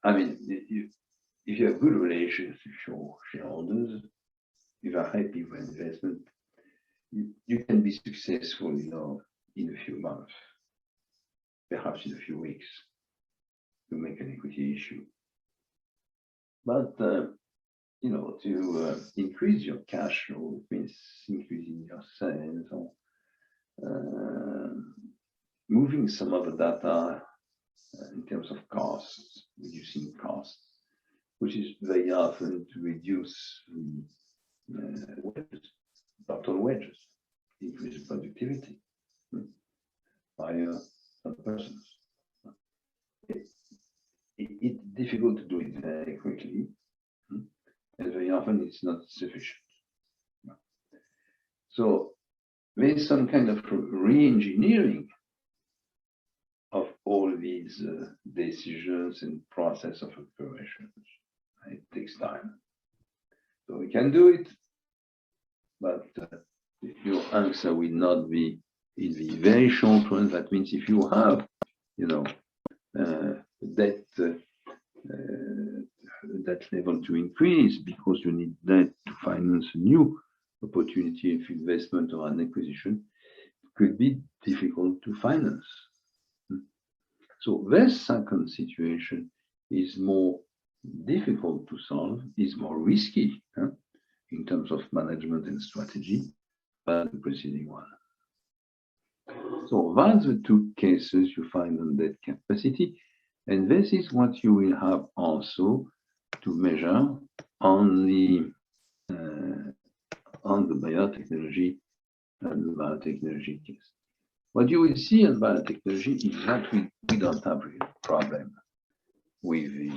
I mean, if you have good relations with your shareholders, if you are happy with investment, you can be successful, in a few months, perhaps in a few weeks, to make an equity issue. But to increase your cash flow means increasing your sales or moving some of the data in terms of costs, reducing costs, which is very often to reduce the wages, total wages, increase productivity, hire some persons. It's difficult to do it very quickly, and very often it's not sufficient. So there's some kind of re-engineering of all these decisions and process of operations. It takes time. So we can do it, but your answer will not be in the very short run. That means if you have, that level to increase because you need debt to finance a new opportunity of investment or an acquisition, it could be difficult to finance. So this second situation is more difficult to solve, is more risky in terms of management and strategy than the preceding one. So that's the two cases you find on debt capacity. And this is what you will have also to measure on the biotechnology and the biotechnology case. What you will see in biotechnology is that we don't have a problem with the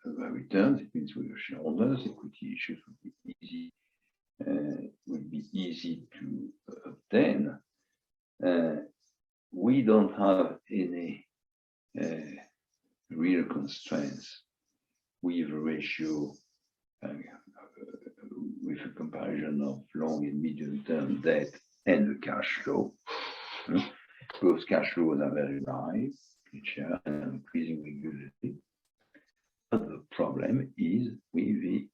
returns. It means with the shareholders, equity issues would be easy to obtain. we don't have any real constraints with a ratio with a comparison of long and medium term debt and the cash flow. Those cash flows are very high each year and increasing regularly. But the problem is with the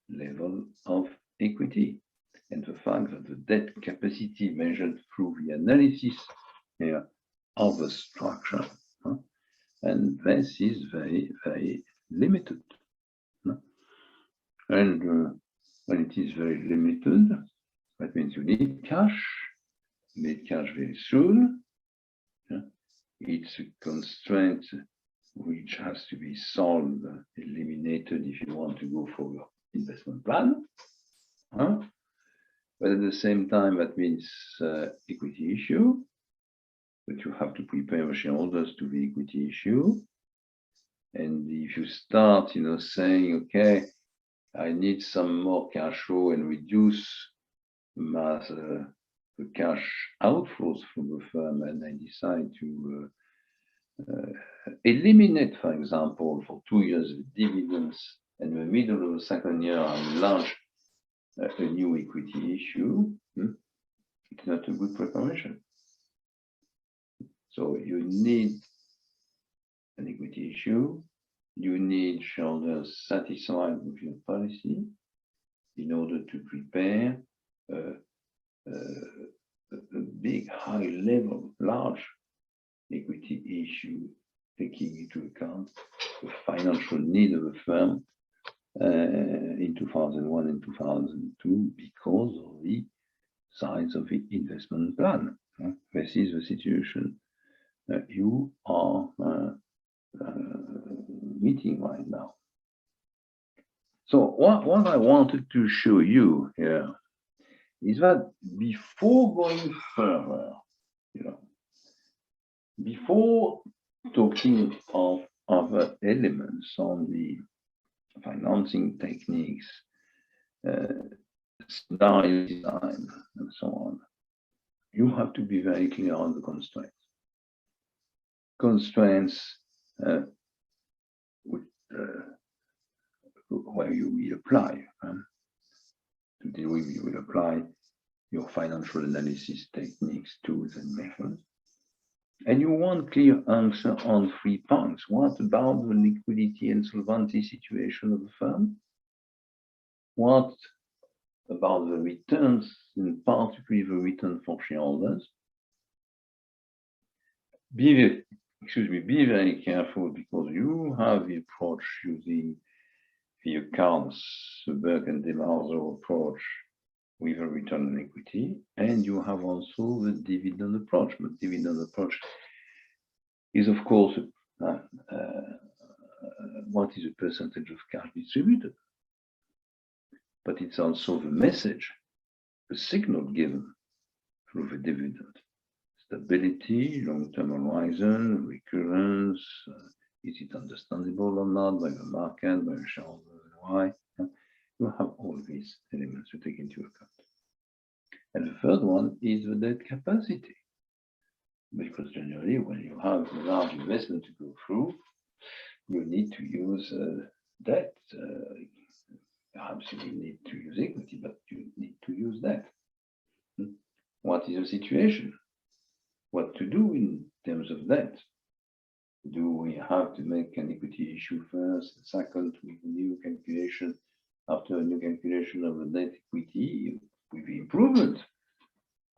level of equity and the fact that the debt capacity measured through the analysis here of the structure, and this is very, very limited. And when it is very limited, that means you need cash very soon. It's a constraint which has to be solved, eliminated if you want to go for your investment plan. But at the same time, that means equity issue, but you have to prepare the shareholders to the equity issue. And if you start, saying, okay, I need some more cash flow and reduce the cash outflows from the firm, and I decide to eliminate, for example, for 2 years the dividends, and in the middle of the second year I launch a new equity issue, it's not a good preparation. So you need an equity issue, you need shareholders satisfied with your policy in order to prepare a big, high level, large equity issue, taking into account the financial need of the firm in 2001 and 2002 because of the size of the investment plan. This is the situation that you are meeting right now. So what I wanted to show you here is that before going further, before talking of other elements on the financing techniques, scenario design, and so on, you have to be very clear on the constraints. Constraints where you will apply. To deal with, you will apply your financial analysis techniques, tools, and methods. And you want clear answer on 3 points. What about the liquidity and solvency situation of the firm? What about the returns, in particularly the return for shareholders? Be very careful because you have the approach using the accounts, the Burke and DeMarzo approach with a return on equity, and you have also the dividend approach. But dividend approach is, of course, what is the percentage of cash distributed? But it's also the message, the signal given through the dividend. Stability, long-term horizon, recurrence, is it understandable or not by the market, by the shareholder, why? You have all these elements to take into account. And the third one is the debt capacity. Because generally, when you have a large investment to go through, you need to use debt. Perhaps you will need to use equity, but you need to use debt. What is the situation? What to do in terms of debt? Do we have to make an equity issue first? Second, with a new calculation, after a new calculation of the debt equity, with the improvement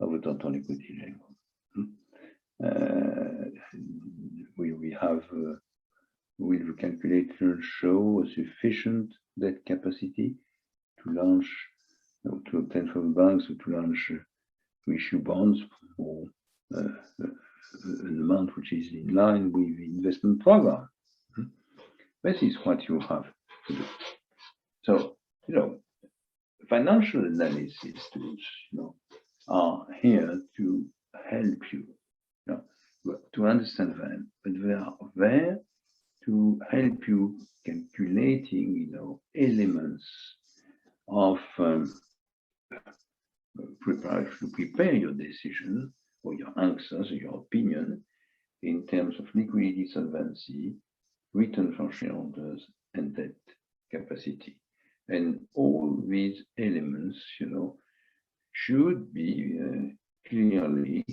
of the total equity level? Will the calculator show a sufficient debt capacity to launch, to obtain from banks, or to launch, to issue bonds for an amount which is in line with the investment program? This is what you have to do. So, financial analysis tools, are here to help you, to understand them, but they are there to help you calculating, elements of prepare your decision or your answers, or your opinion in terms of liquidity solvency, return for shareholders, and debt capacity. And all these elements, should be clearly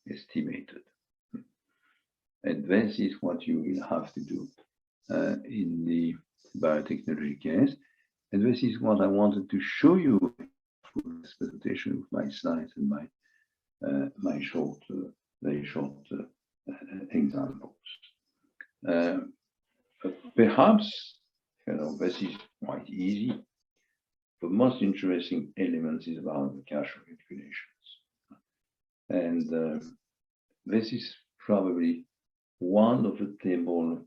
estimated. And this is what you will have to do in the biotechnology case. And this is what I wanted to show you for this presentation with my slides and my very short examples. Perhaps, this is quite easy. The most interesting element is about the cash flow calculations. And this is probably one of the tables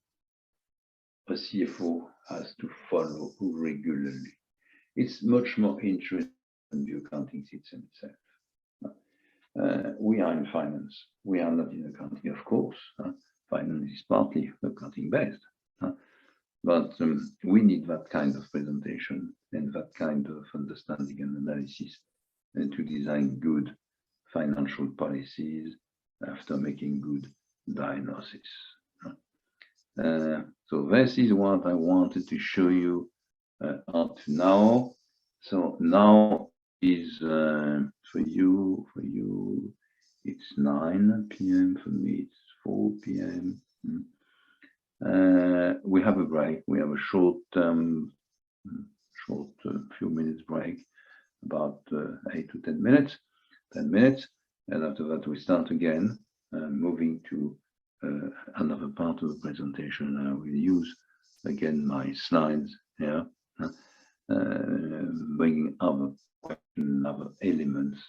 a CFO has to follow regularly. It's much more interesting than the accounting system itself. We are in finance. We are not in accounting, of course. Finance is partly accounting based. But we need that kind of presentation and that kind of understanding and analysis to design good financial policies after making good diagnosis. So this is what I wanted to show you up to now. So now is for you, it's 9 p.m. For me, it's 4 p.m. We have a break. We have a short few minutes break, about 8 to 10 minutes, 10 minutes. And after that, we start again, moving to another part of the presentation. I will use again my slides here, bringing other elements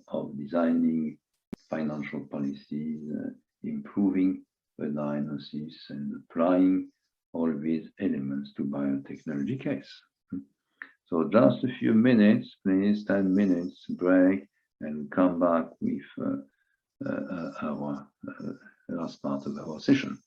of designing financial policies, improving the diagnosis, and applying all these elements to biotechnology case. So just a few minutes, please, 10 minutes break, and come back with our last part of our session.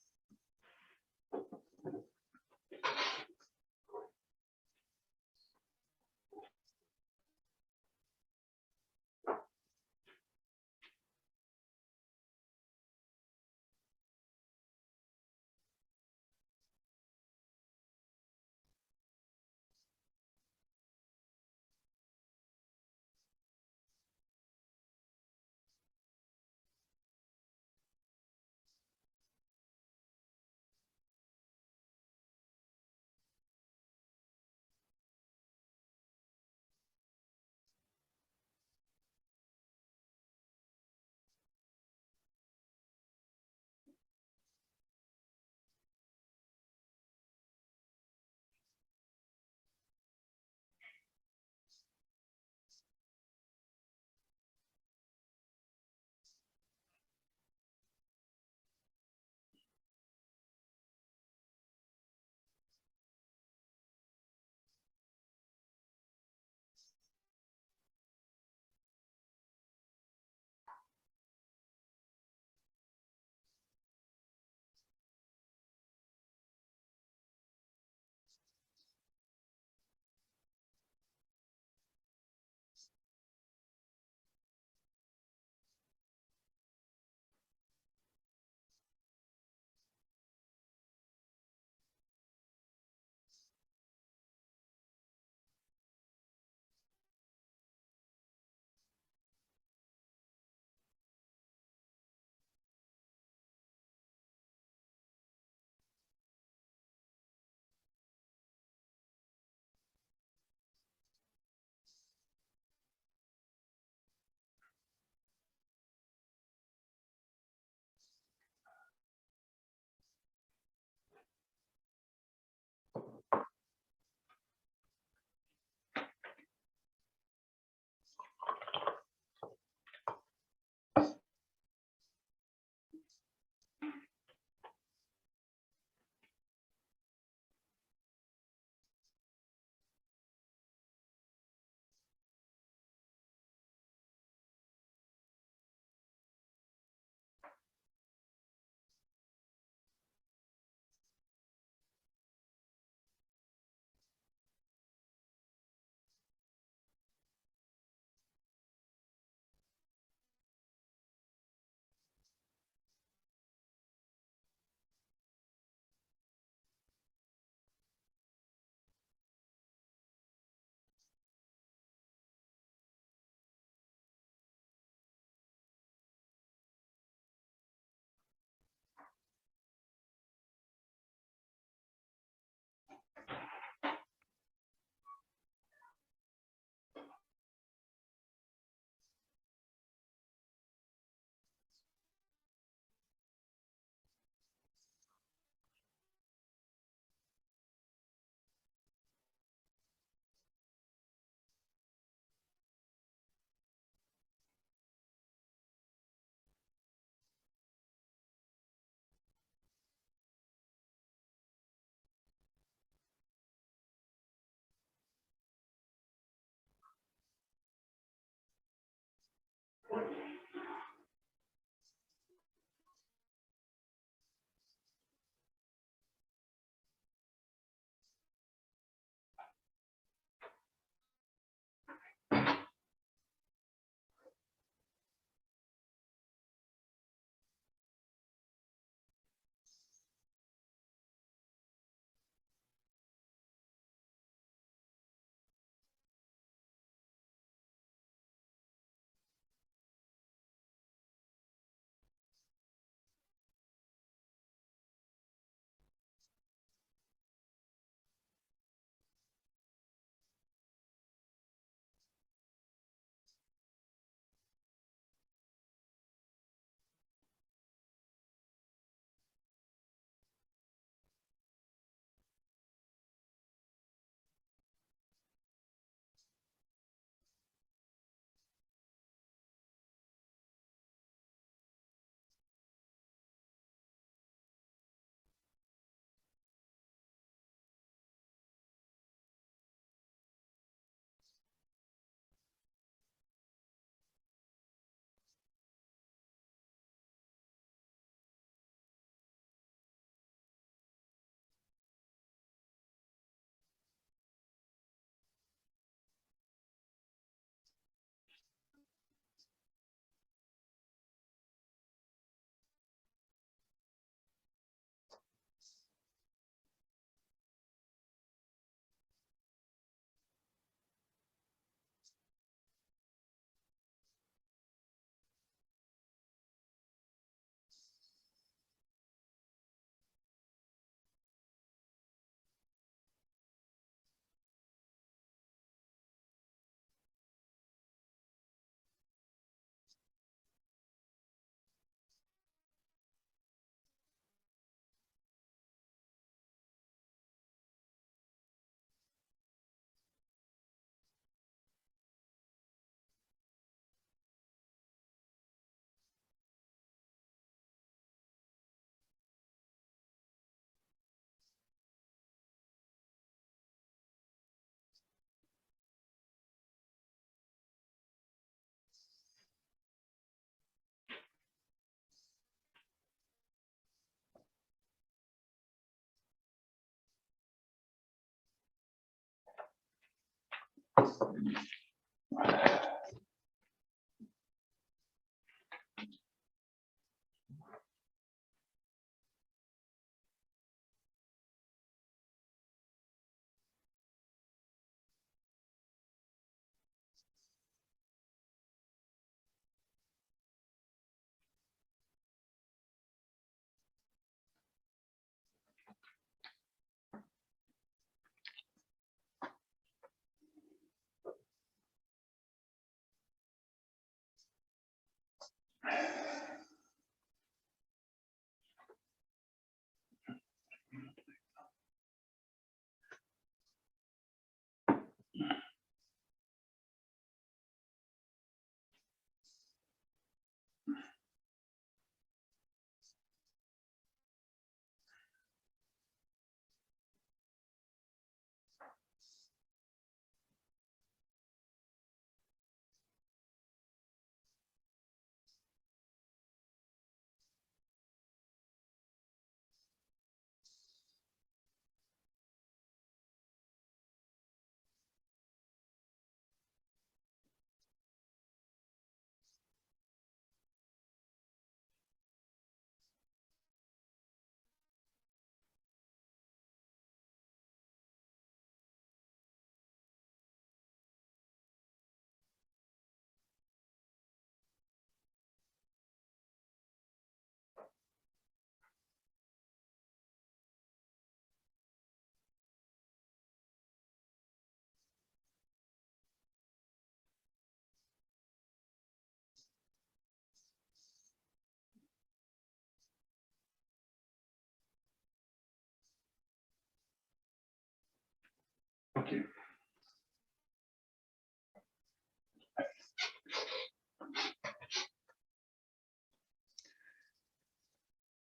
Okay.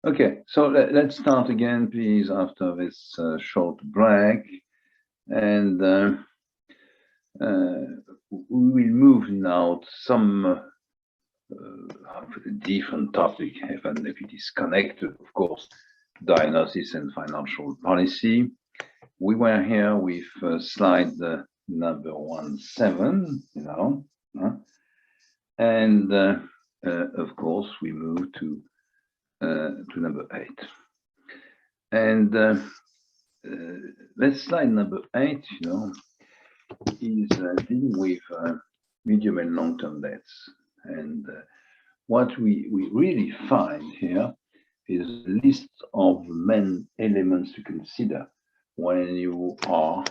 Okay, so let's start again, please, after this short break. And we will move now to some different topic, even if it is connected, of course, diagnosis and financial policy. We were here with slide number 17, and of course we move to number 8. And that slide number 8, is dealing with medium and long-term debts. And what we really find here is a list of main elements to consider when you are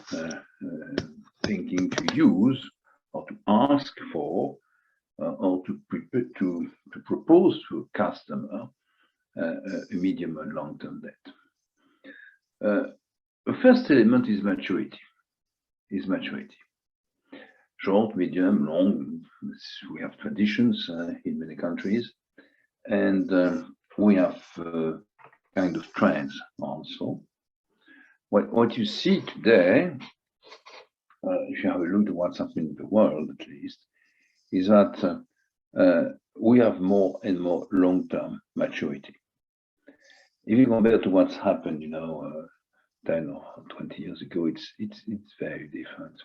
thinking to use or to ask for or to propose to a customer a medium and long-term debt. The first element is maturity. Short, medium, long. We have traditions in many countries, and we have kind of trends also. What you see today, if you have a look at what's happening in the world, at least, is that we have more and more long-term maturity. If you compare to what's happened, 10 or 20 years ago, it's very different.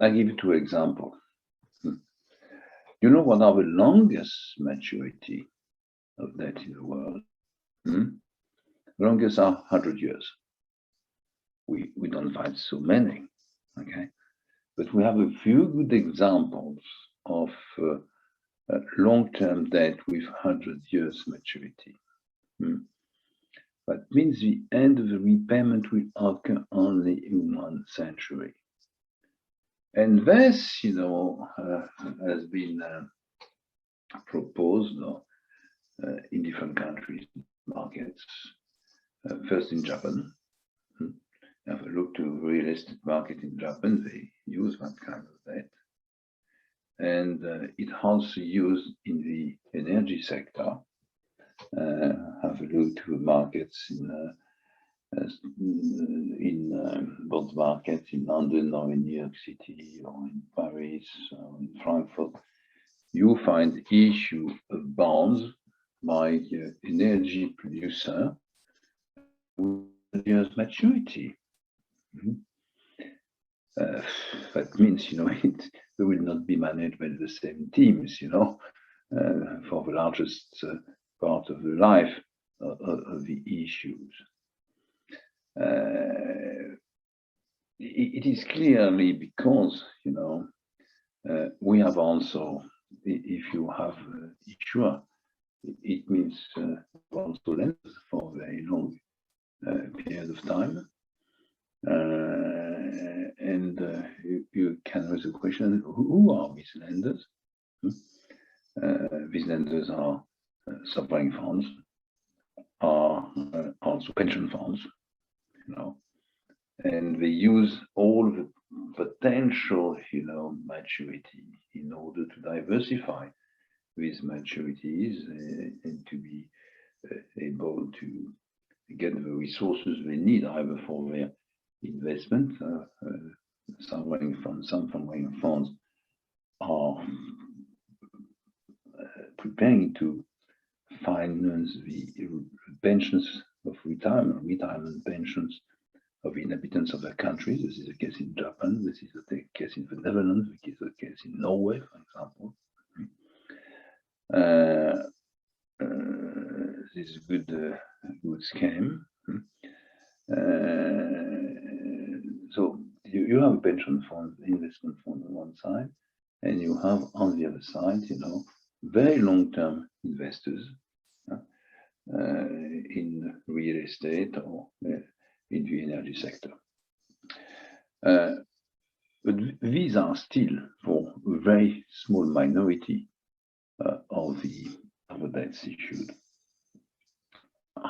I'll give you 2 examples. You know what are the longest maturity of debt in the world? Longest are 100 years. We don't find so many, okay? But we have a few good examples of long-term debt with 100 years maturity. That means the end of the repayment will occur only in 1 century. And this, has been proposed in different countries, markets. First in Japan. Have a look to the real estate market in Japan. They use that kind of debt. And it also used in the energy sector. Have a look to the markets in bond markets in London or in New York City or in Paris or in Frankfurt. You find issue of bonds by energy producer with years maturity. that means, you know, they will not be managed by the same teams, you know, for the largest part of the life of the issues. It is clearly because, you know, we have also, if you have issuer, it means also lenders for a very long period of time. And you can raise the question, who are these lenders? These lenders are sovereign funds, are also pension funds, you know, and they use all the potential, you know, maturity in order to diversify these maturities and to be able to get the resources they need either for their investment. Some sovereign funds are preparing to finance the pensions of retirement pensions of inhabitants of their countries. This is the case in Japan, this is the case in the Netherlands, this is the case in Norway, for example. This is a good scheme. So you have a pension fund, investment fund on one side, and you have on the other side, you know, very long-term investors in real estate or in the energy sector. But these are still for a very small minority of the debts issued.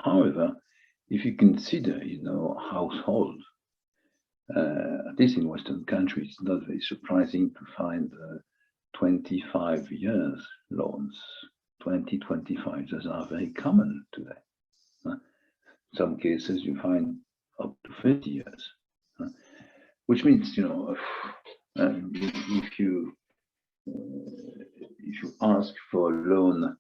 However, if you consider, you know, household, at least in Western countries, it's not very surprising to find 25 years loans. 20-25, those are very common today. In some cases, you find up to 30 years, which means, you know, if you ask for a loan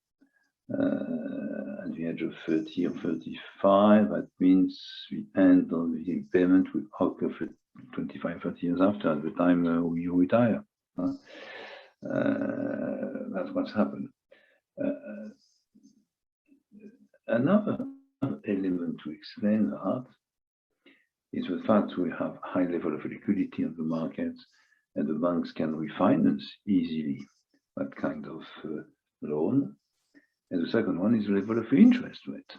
at the age of 30 or 35, that means the end of the payment will occur for 25, 30 years after, at the time you retire. That's what's happened. Another element to explain that is the fact we have high level of liquidity on the markets, and the banks can refinance easily that kind of loan. And the second one is the level of interest rate.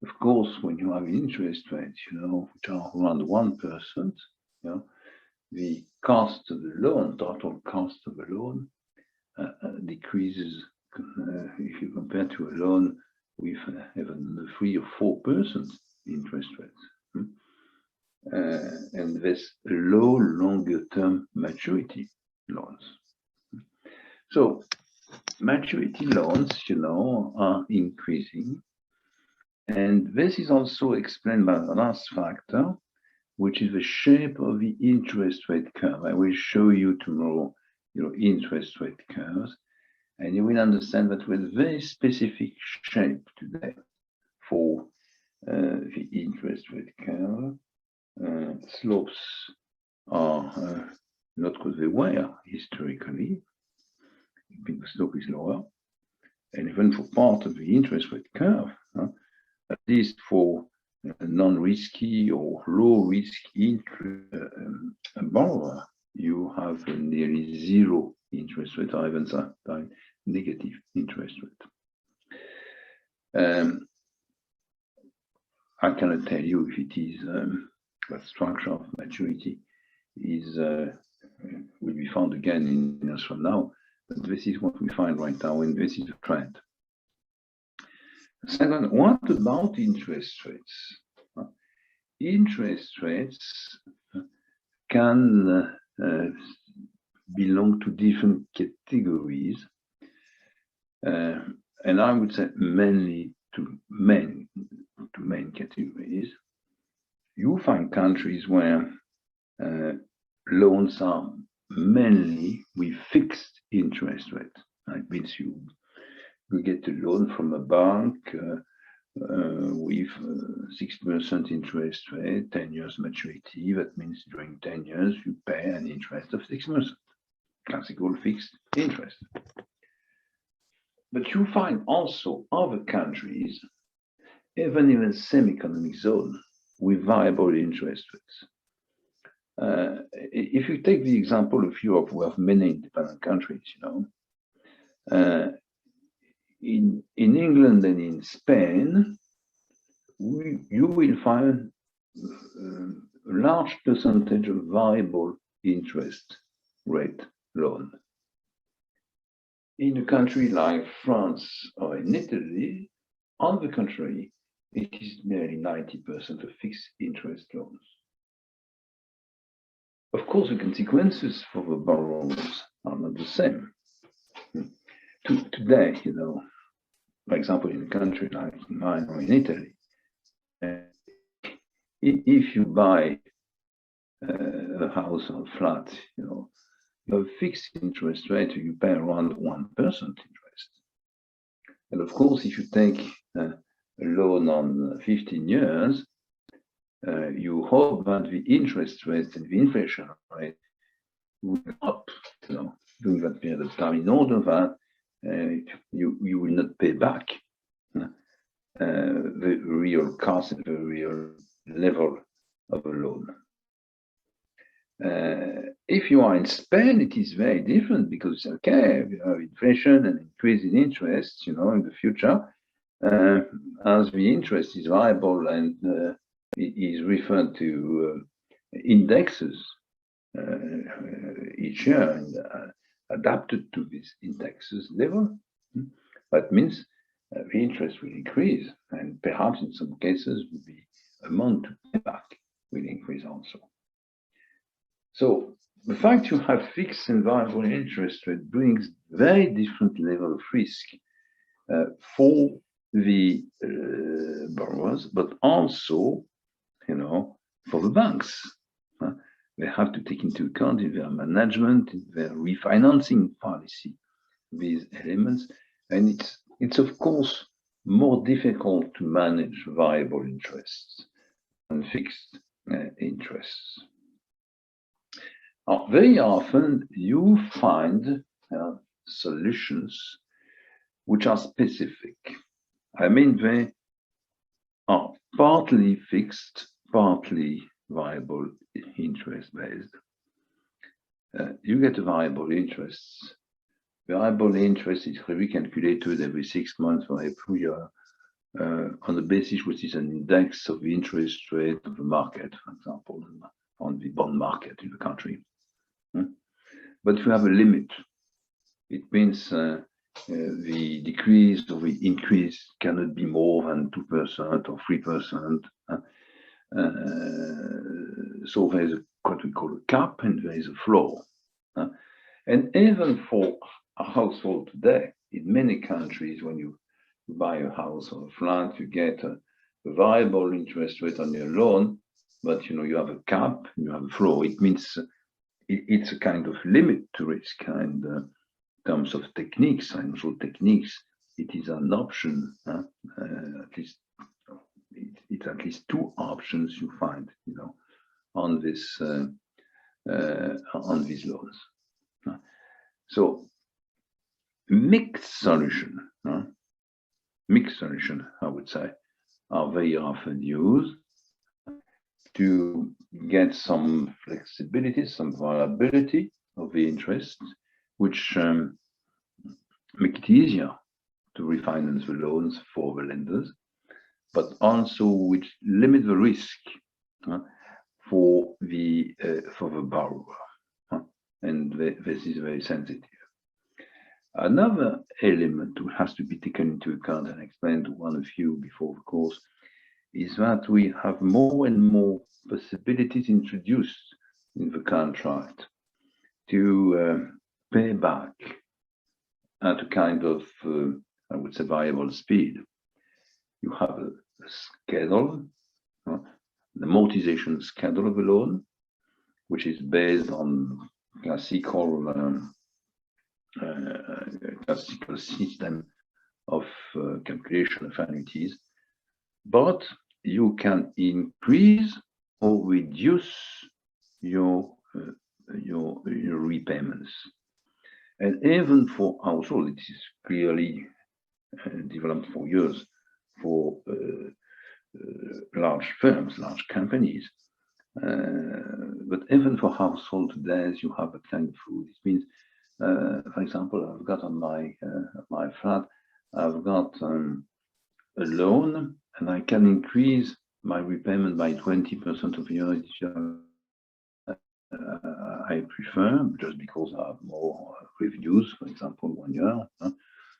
Of course, when you have interest rates, you know, which are around 1%, you know, the cost of the loan, total cost of the loan, decreases if you compare to a loan with even 3 or 4% interest rates. And there's low longer-term maturity loans. So maturity loans, you know, are increasing. And this is also explained by the last factor, which is the shape of the interest rate curve. I will show you tomorrow, you know, interest rate curves, and you will understand that with very specific shape today for the interest rate curve. Slopes are not because they were historically, because the slope is lower, and even for part of the interest rate curve, at least for non-risky or low-risk borrower, you have a nearly zero interest rate, or even sometimes negative interest rate. I cannot tell you if it is that structure of maturity is will be found again in years from now, but this is what we find right now, and this is a trend. Second, what about interest rates? Interest rates can belong to different categories, and I would say mainly to main categories. You find countries where loans are mainly with fixed interest rate. It means you get a loan from a bank with 6% interest rate, 10 years maturity. That means during 10 years, you pay an interest of 6%, classical fixed interest. But you find also other countries, even in the same economic zone, with variable interest rates. If you take the example of Europe, we have many independent countries, in England and in Spain, you will find a large percentage of variable interest rate loan. In a country like France or in Italy, on the contrary, it is nearly 90% of fixed interest loans. Of course, the consequences for the borrowers are not the same. Today, for example, in a country like mine or in Italy, if you buy a house or a flat, you have a fixed interest rate, you pay around 1% interest. And of course, if you take a loan on 15 years, you hope that the interest rate and the inflation rate will go up, during that period of time, in order that you will not pay back the real cost and the real level of a loan. If you are in Spain, it is very different because, okay, we have inflation and increase in interest, in the future, as the interest is variable and it is referred to indexes each year and adapted to this indexes level. That means the interest will increase, and perhaps in some cases the amount to pay back will increase also. So the fact you have fixed and variable interest rate brings very different level of risk for the borrowers, but also, for the banks. They have to take into account in their management, in their refinancing policy, these elements, and it's of course more difficult to manage variable interests than fixed interests. Now, very often you find solutions which are specific. I mean, they are partly fixed, partly variable interest based. You get a variable interest. Variable interest is recalculated every 6 months or every year on the basis which is an index of the interest rate of the market, for example, on the bond market in the country. But you have a limit. It means the decrease or the increase cannot be more than 2% or 3%. So there's what we call a cap and there is a floor. And even for a household today, in many countries, when you buy a house or a flat, you get a variable interest rate on your loan, but you have a cap, you have a floor. It means it's a kind of limit to risk. And in terms of techniques, financial techniques, it is an option. At least it's at least two options you find, on this on these loans. So mixed solution, I would say, are very often used to get some flexibility, some variability of the interest, which make it easier to refinance the loans for the lenders, but also which limit the risk for the borrower, and this is very sensitive. Another element which has to be taken into account and explained to one of you before the course is that we have more and more possibilities introduced in the contract to pay back at a kind of, I would say, variable speed. You have a schedule, the amortization schedule of a loan, which is based on classical system of calculation of annuities. but you can increase or reduce your repayments. And even for household, it is clearly developed for years for large firms, large companies. But even for household today, you have a kind of rule. It means, for example, I've got on my flat, I've got a loan, and I can increase my repayment by 20% of year I prefer, just because I have more revenues, for example, 1 year,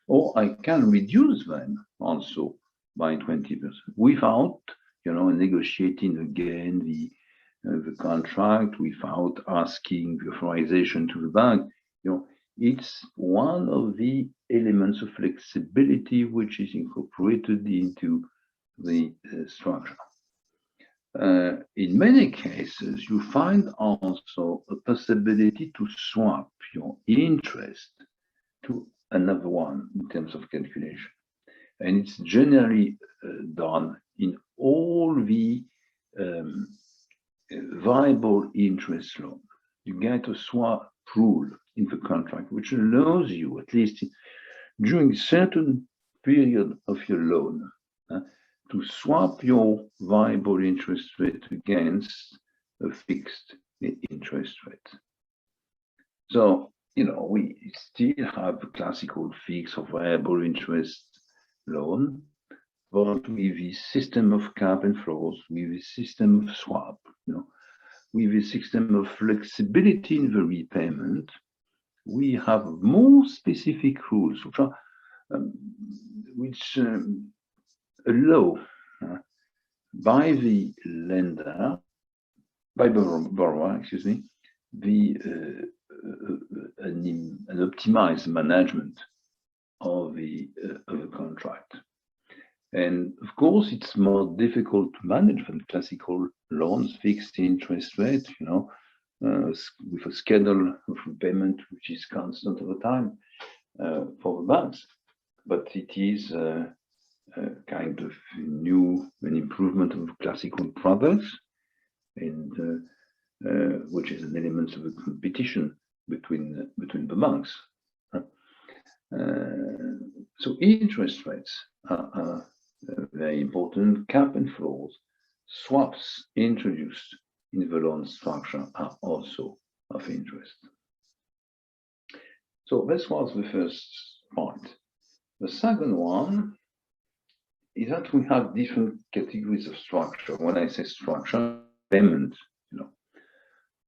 or I can reduce them also by 20% without, negotiating again the contract, without asking the authorization to the bank. It's one of the elements of flexibility which is incorporated into the structure. In many cases, you find also a possibility to swap your interest to another one in terms of calculation. And it's generally done in all the variable interest loan. You get a swap rule in the contract, which allows you, at least during a certain period of your loan, to swap your variable interest rate against a fixed interest rate. So, we still have a classical fixed or variable interest loan, but with the system of cap and floors, with the system of swap, with the system of flexibility in the repayment, we have more specific rules which allow by the lender, by borrower, excuse me, an optimized management of the contract. And of course, it's more difficult to manage than classical loans, fixed interest rate, with a schedule of repayment which is constant over time for the banks. But it is kind of an improvement of classical products, and which is an element of a competition between the banks. So interest rates are very important. Cap and floors, swaps introduced in the loan structure are also of interest. So this was the first point. The second one is that we have different categories of structure. When I say structure, payment,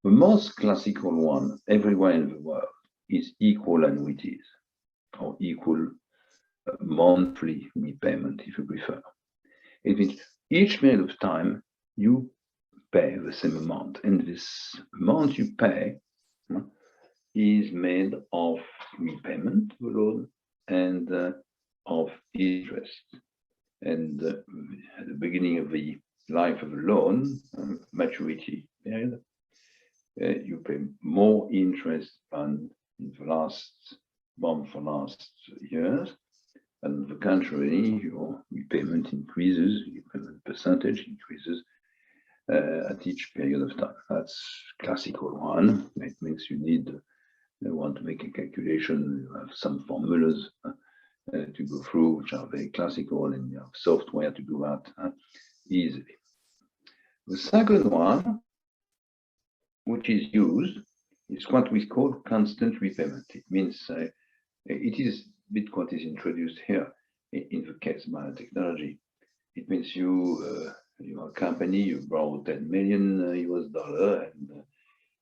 the most classical one everywhere in the world is equal annuities or equal monthly repayment, if you prefer. It means each period of time you pay the same amount, and this amount you pay is made of repayment, the loan, and of interest. And at the beginning of the life of a loan, maturity period, you pay more interest than in the last month or last years. And on the contrary, your repayment increases, your payment percentage increases at each period of time. That's classical one. It means you want to make a calculation, you have some formulas to go through, which are very classical, and you have software to do that easily. The second one, which is used, is what we call constant repayment. It means it is a bit what is introduced here in the case of biotechnology. It means you are a company, you borrow $10 million and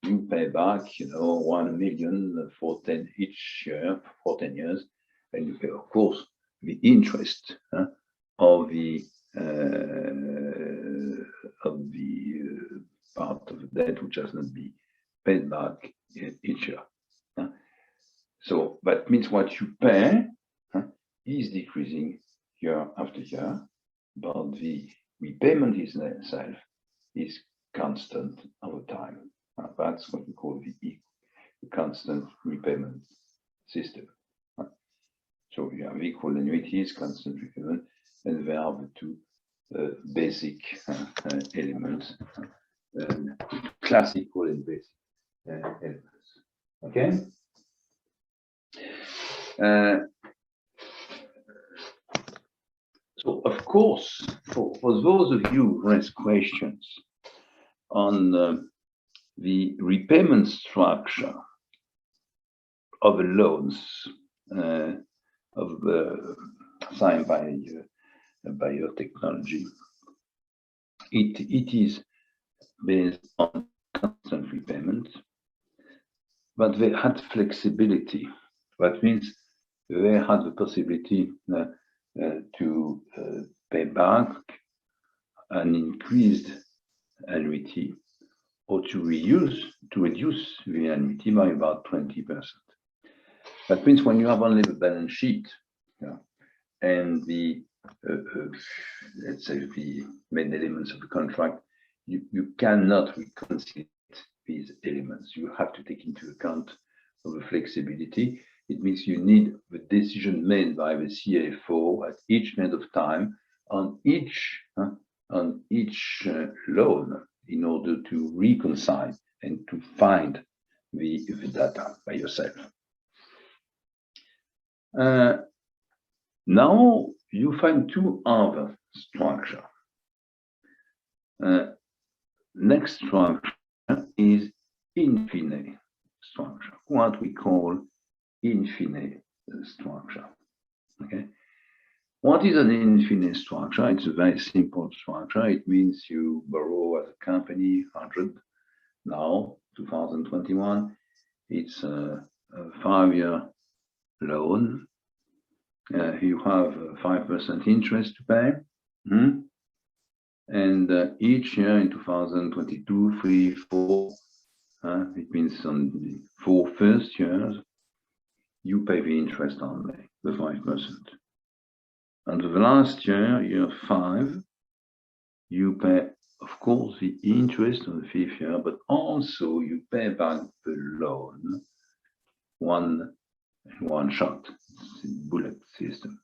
you pay back, $1 million for 10 each year for 10 years, and you pay, of course, the interest of the part of the debt which has not been paid back each year. So that means what you pay is decreasing year after year, but the repayment itself is constant over time. That's what we call the constant repayment system. So you have equal annuities, constant repayment, and they are the two basic elements, classical and basic elements. Okay. So, of course, for those of you who raise questions on the repayment structure of the loans signed by biotechnology, it is based on constant repayment, but they had flexibility. That means they had the possibility to pay back an increased annuity or to reduce the annuity by about 20%. That means when you have only the balance sheet and the let's say the main elements of the contract, you cannot reconcile these elements. You have to take into account of the flexibility. It means you need the decision made by the CFO at each point of time on each loan in order to reconcile and to find the data by yourself. Now you find two other structures. Next structure is infinite structure, what we call infinite structure. Okay, what is an infinite structure? It's a very simple structure. It means you borrow as a company 100. Now 2021, it's a 5-year loan. You have 5% interest to pay, and each year in 2022, 3, 4, it means on the 4 first years, you pay the interest only, the 5%. And the last year, year 5, you pay, of course, the interest on the 5th year, but also you pay back the loan one shot. It's a bullet system.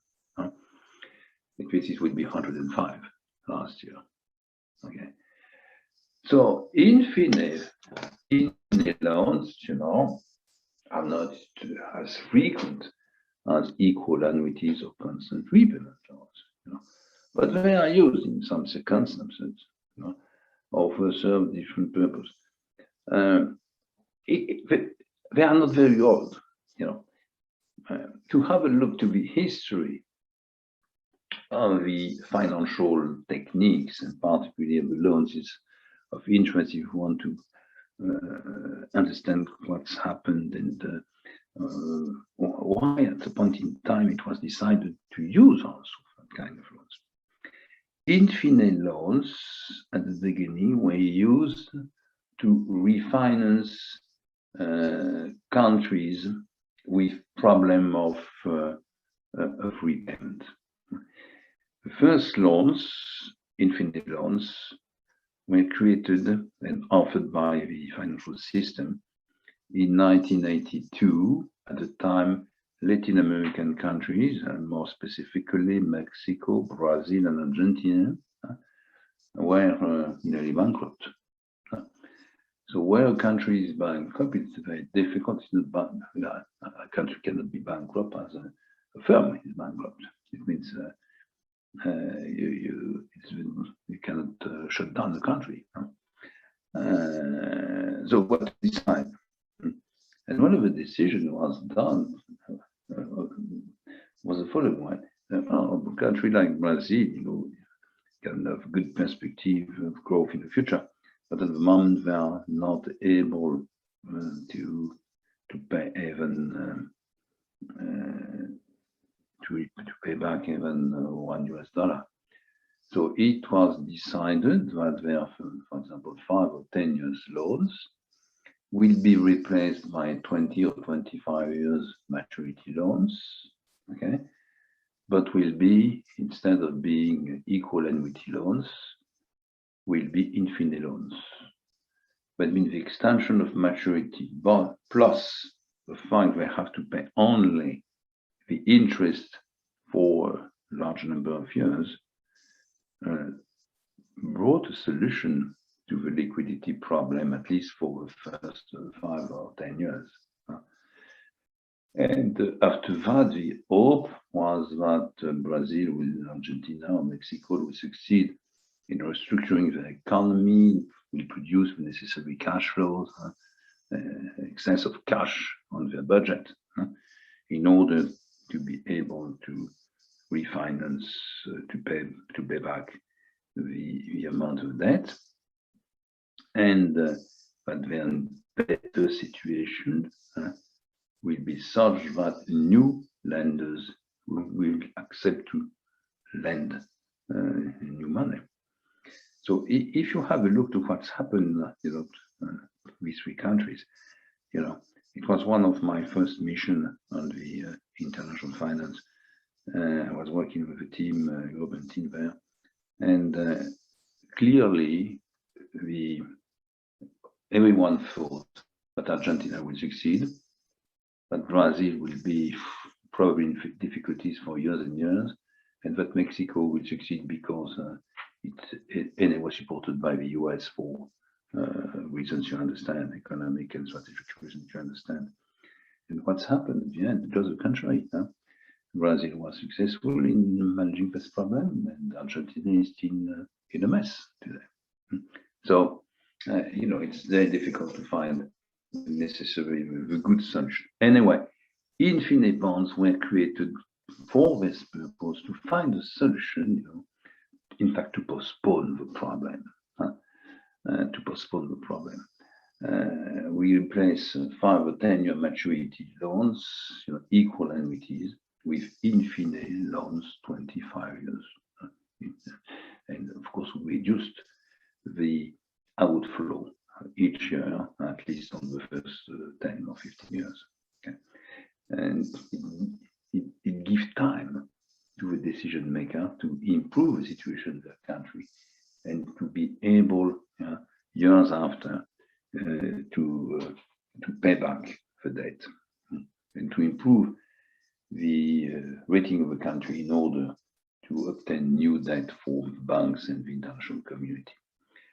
It means it would be 105 last year. Okay. So infinite loans, are not as frequent as equal annuities or constant repayment loans, but they are used in some circumstances, or for serve different purpose. They are not very old, to have a look to the history of the financial techniques and particularly of the loans is of interest if you want to understand what's happened and why at a point in time it was decided to use also that kind of loans. Infinite loans at the beginning were used to refinance countries with problem of repayment. The first loans, infinite loans, were created and offered by the financial system in 1982. At the time, Latin American countries, and more specifically Mexico, Brazil, and Argentina, were nearly bankrupt. So where a country is bankrupt, it's very difficult. A country cannot be bankrupt as a firm is bankrupt. It means you cannot shut down the country. So what to decide? And one of the decisions was done was the following one. A country like Brazil, can have good perspective of growth in the future, but at the moment they are not able to pay even to pay back even $1. So it was decided that their, for example, 5 or 10 years loans will be replaced by 20 or 25 years maturity loans, okay? But will be, instead of being equal annuity loans, will be infinite loans. That means the extension of maturity, but plus the fact they have to pay only the interest for a large number of years, brought a solution to the liquidity problem, at least for the first 5 or 10 years. And after that, the hope was that Brazil, with Argentina or Mexico, would succeed in restructuring the economy, will produce the necessary cash flows, excess of cash on their budget, in order to be able to refinance, to pay back the amount of debt, and but then better situation will be such that new lenders will accept to lend new money. So if you have a look to what's happened, with 3 countries, it was one of my first mission on the international finance. I was working with a team, European team there, and clearly everyone thought that Argentina would succeed, that Brazil will be probably in difficulties for years and years, and that Mexico will succeed because it was supported by the US for reasons you understand, economic and strategic reasons you understand. And what's happened at the end, it was the contrary. Brazil was successful in managing this problem, and Argentina is still in a mess today. So, it's very difficult to find the good solution. Anyway, infinite bonds were created for this purpose, to find a solution, in fact, to postpone the problem. We replace 5 or 10-year maturity loans, equal annuities, with infinite loans, 25 years. And of course, we reduced the outflow each year, at least on the first 10 or 15 years. Okay? And it gives time to the decision maker to improve the situation in their country and to be able, years after, to pay back the debt and to improve the rating of the country in order to obtain new debt for banks and the international community.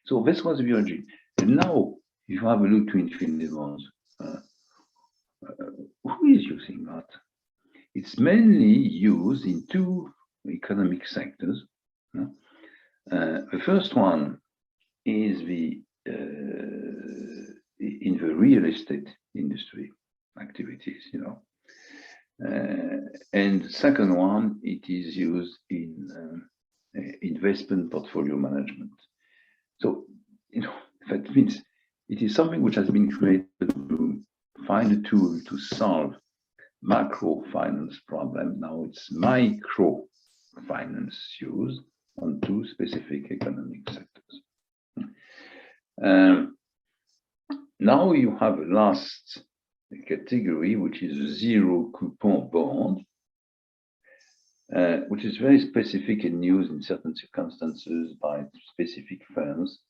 So this was the origin. And now, if you have a look to infinite bonds, who is using that? It's mainly used in 2 economic sectors. The first one is in the real estate industry activities, and the second one, it is used in investment portfolio management. So, that means it is something which has been created to find a tool to solve macro finance problem. Now it's micro finance used on 2 specific economic sectors. Now you have a last category, which is a 0 coupon bond, which is very specific and used in certain circumstances by specific firms.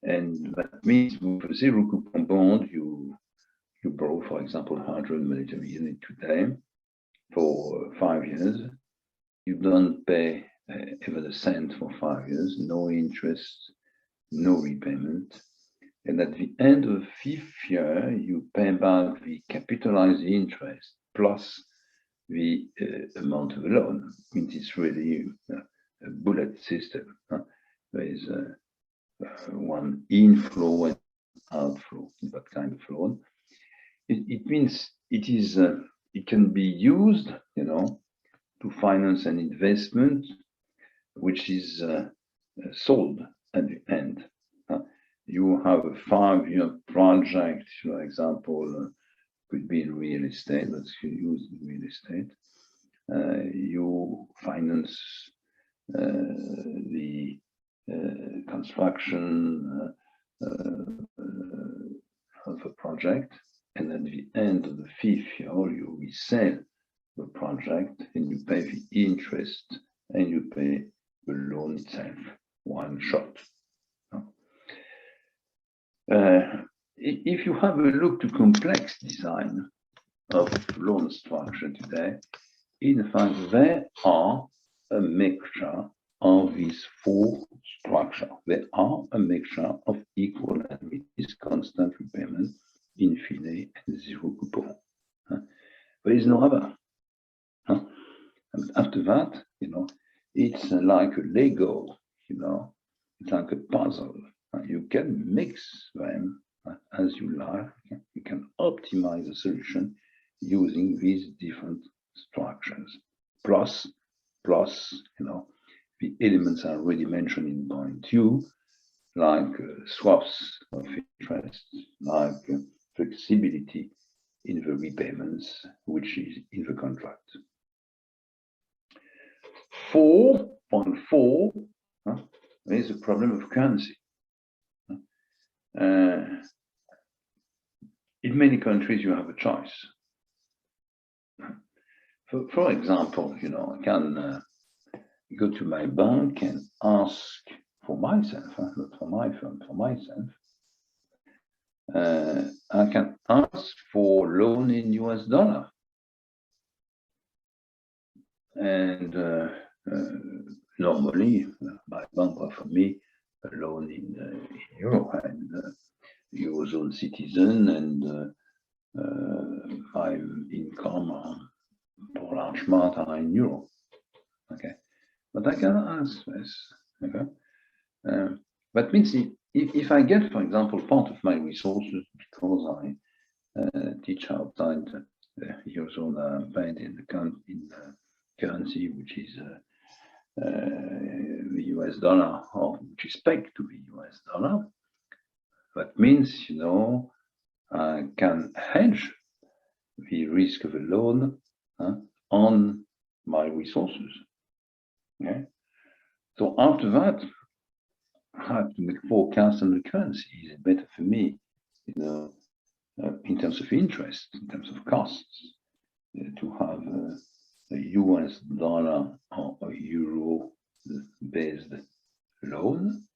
And that means with a 0 coupon bond, you borrow, for example, 100 military units today for 5 years. You don't pay even a cent for 5 years, no interest, no repayment. And at the end of the 5th year, you pay back the capitalized interest plus the amount of the loan. It means it's really a bullet system. There is one inflow and outflow in that kind of loan. It means it can be used, to finance an investment which is sold at the end. You have a 5-year project, for example, could be in real estate, let's use real estate. You finance the construction of a project, and at the end of the 5th year, you resell the project and you pay the interest and you pay the loan itself, one shot. If you have a look to complex design of loan structure today, in fact, there are a mixture of these four structures. They are a mixture of equal annuities, constant repayment, infinite, and zero coupon. There is no other. And after that, it's like a Lego, it's like a puzzle. You can mix them as you like. You can optimize the solution using these different structures. Plus, the elements are already mentioned in point 2, like swaps of interest, like flexibility in the repayments, which is in the contract. 4.4 is the problem of currency. In many countries, you have a choice. For example, I can go to my bank and ask for myself, not for my firm, for myself. I can ask for loan in US dollar. And normally, my bank offers me a loan in euro, and Eurozone citizen, and my income for large amount are in euro. Okay, but I cannot ask this. Okay, that means if I get, for example, part of my resources because I teach outside the Eurozone paid in the currency which is the US dollar, or which is pegged to the US dollar, that means, I can hedge the risk of a loan on my resources. Okay. So after that, I have to make forecasts on the currency. Is it better for me, in terms of interest, in terms of costs, to have a US dollar or a euro-based loan?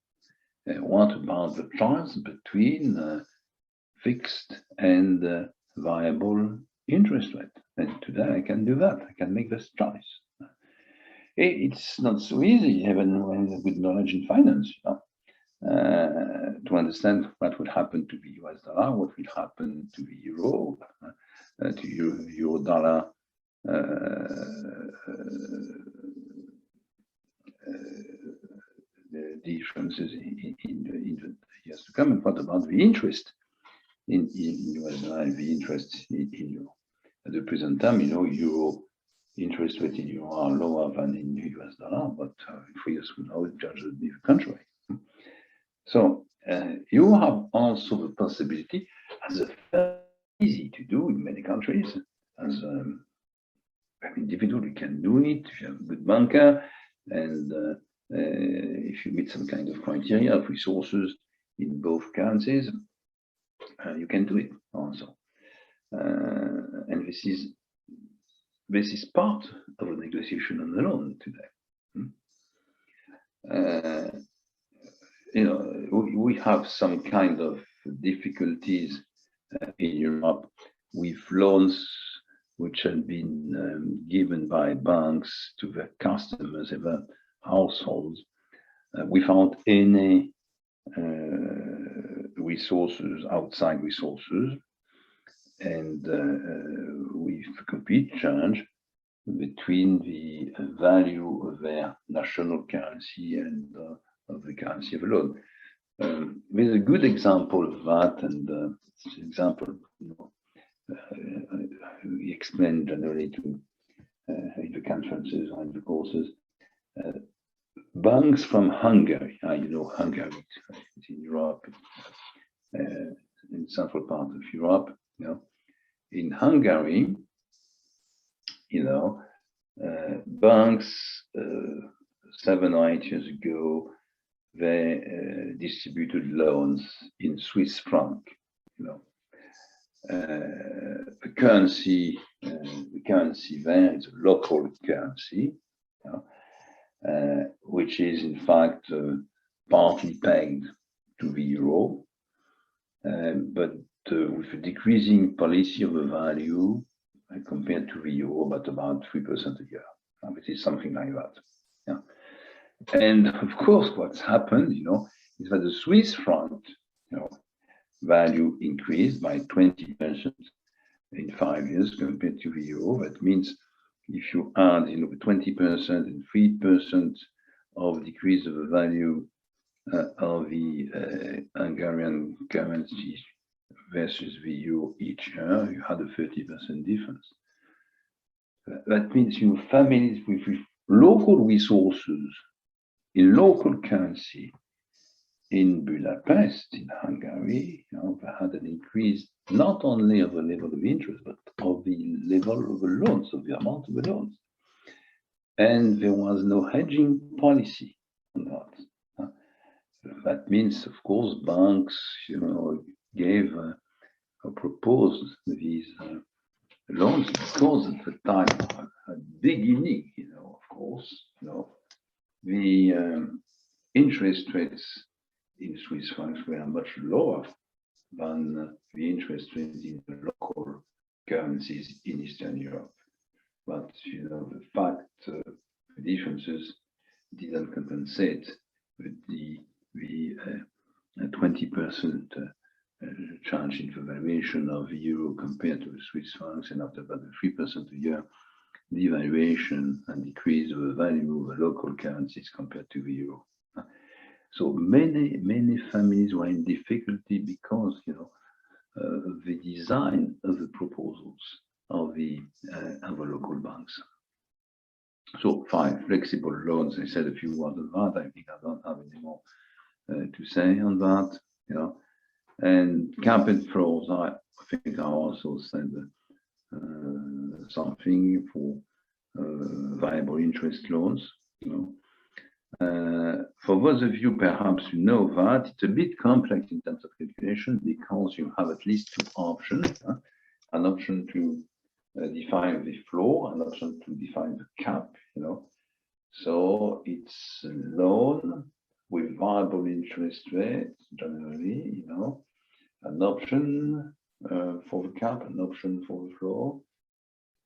What about the choice between fixed and variable interest rate? And today I can do that. I can make this choice. It's not so easy, even with knowledge in finance, to understand what would happen to the US dollar, what will happen to the euro, to euro dollar the differences in the years to come, and what about the interest in US dollar and the interest in euro? At the present time, euro interest rate in euro are lower than in US dollar, but 3 years from now, it just would be the contrary. So you have also the possibility, as easy to do in many countries, as an individual, you can do it if you have a good banker, and if you meet some kind of criteria of resources in both currencies, you can do it also. And this is part of a negotiation on the loan today. We have some kind of difficulties in Europe with loans which have been given by banks to their customers, their households, without any resources, outside resources, and with complete change between the value of their national currency and of the currency of a loan. There's a good example of that, and this example we explain generally to in the conferences or in the courses. Banks from Hungary, Hungary, it's in Europe, in the central part of Europe. In Hungary, banks 7 or 8 years ago, they distributed loans in Swiss franc. The currency there is a local currency, which is in fact partly pegged to the euro, but with a decreasing policy of the value compared to the euro, but about 3% a year. It is something like that. And of course, what's happened, is that the Swiss franc, value increased by 20% in 5 years compared to the euro. That means if you add, 20% and 3% of decrease of the value of the Hungarian currency versus the euro each year, you had a 30% difference. That means, families with local resources in local currency in Budapest, in Hungary, they had an increase not only of the level of interest, but of the level of the loans, of the amount of the loans. And there was no hedging policy on that. That means, of course, banks, gave or proposed these loans because at the time, at the beginning, of course, the interest rates in Swiss francs were much lower than the interest rates in the local currencies in Eastern Europe. But the fact the differences didn't compensate with the 20% change in the valuation of the euro compared to the Swiss francs, and after that, the 3% a year devaluation and decrease of the value of the local currencies compared to the euro. So many families were in difficulty because the design of the proposals of the local banks. So 5 flexible loans. I said a few words on that. I think I don't have any more to say on that. And carpet floors. I think I also said something for variable interest loans. For those of you perhaps who know that it's a bit complex in terms of calculation because you have at least 2 options, an option to define the floor, an option to define the cap, So it's a loan with variable interest rates generally, an option for the cap, an option for the floor.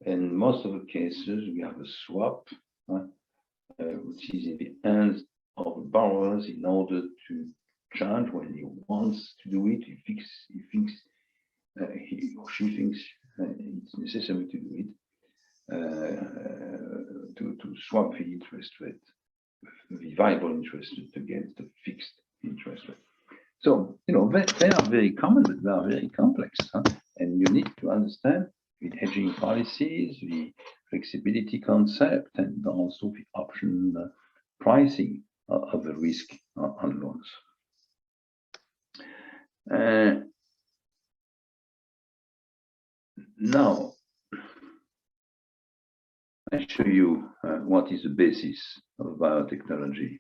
In most of the cases, we have a swap, which is in the hands of the borrowers in order to charge when he wants to do it. He or she thinks it's necessary to do it, to swap the interest rate, the variable interest rate against the fixed interest rate. So, they are very common, but they are very complex. And you need to understand the hedging policies, the flexibility concept, and also the option pricing of the risk on loans. Now, I show you what is the basis of biotechnology,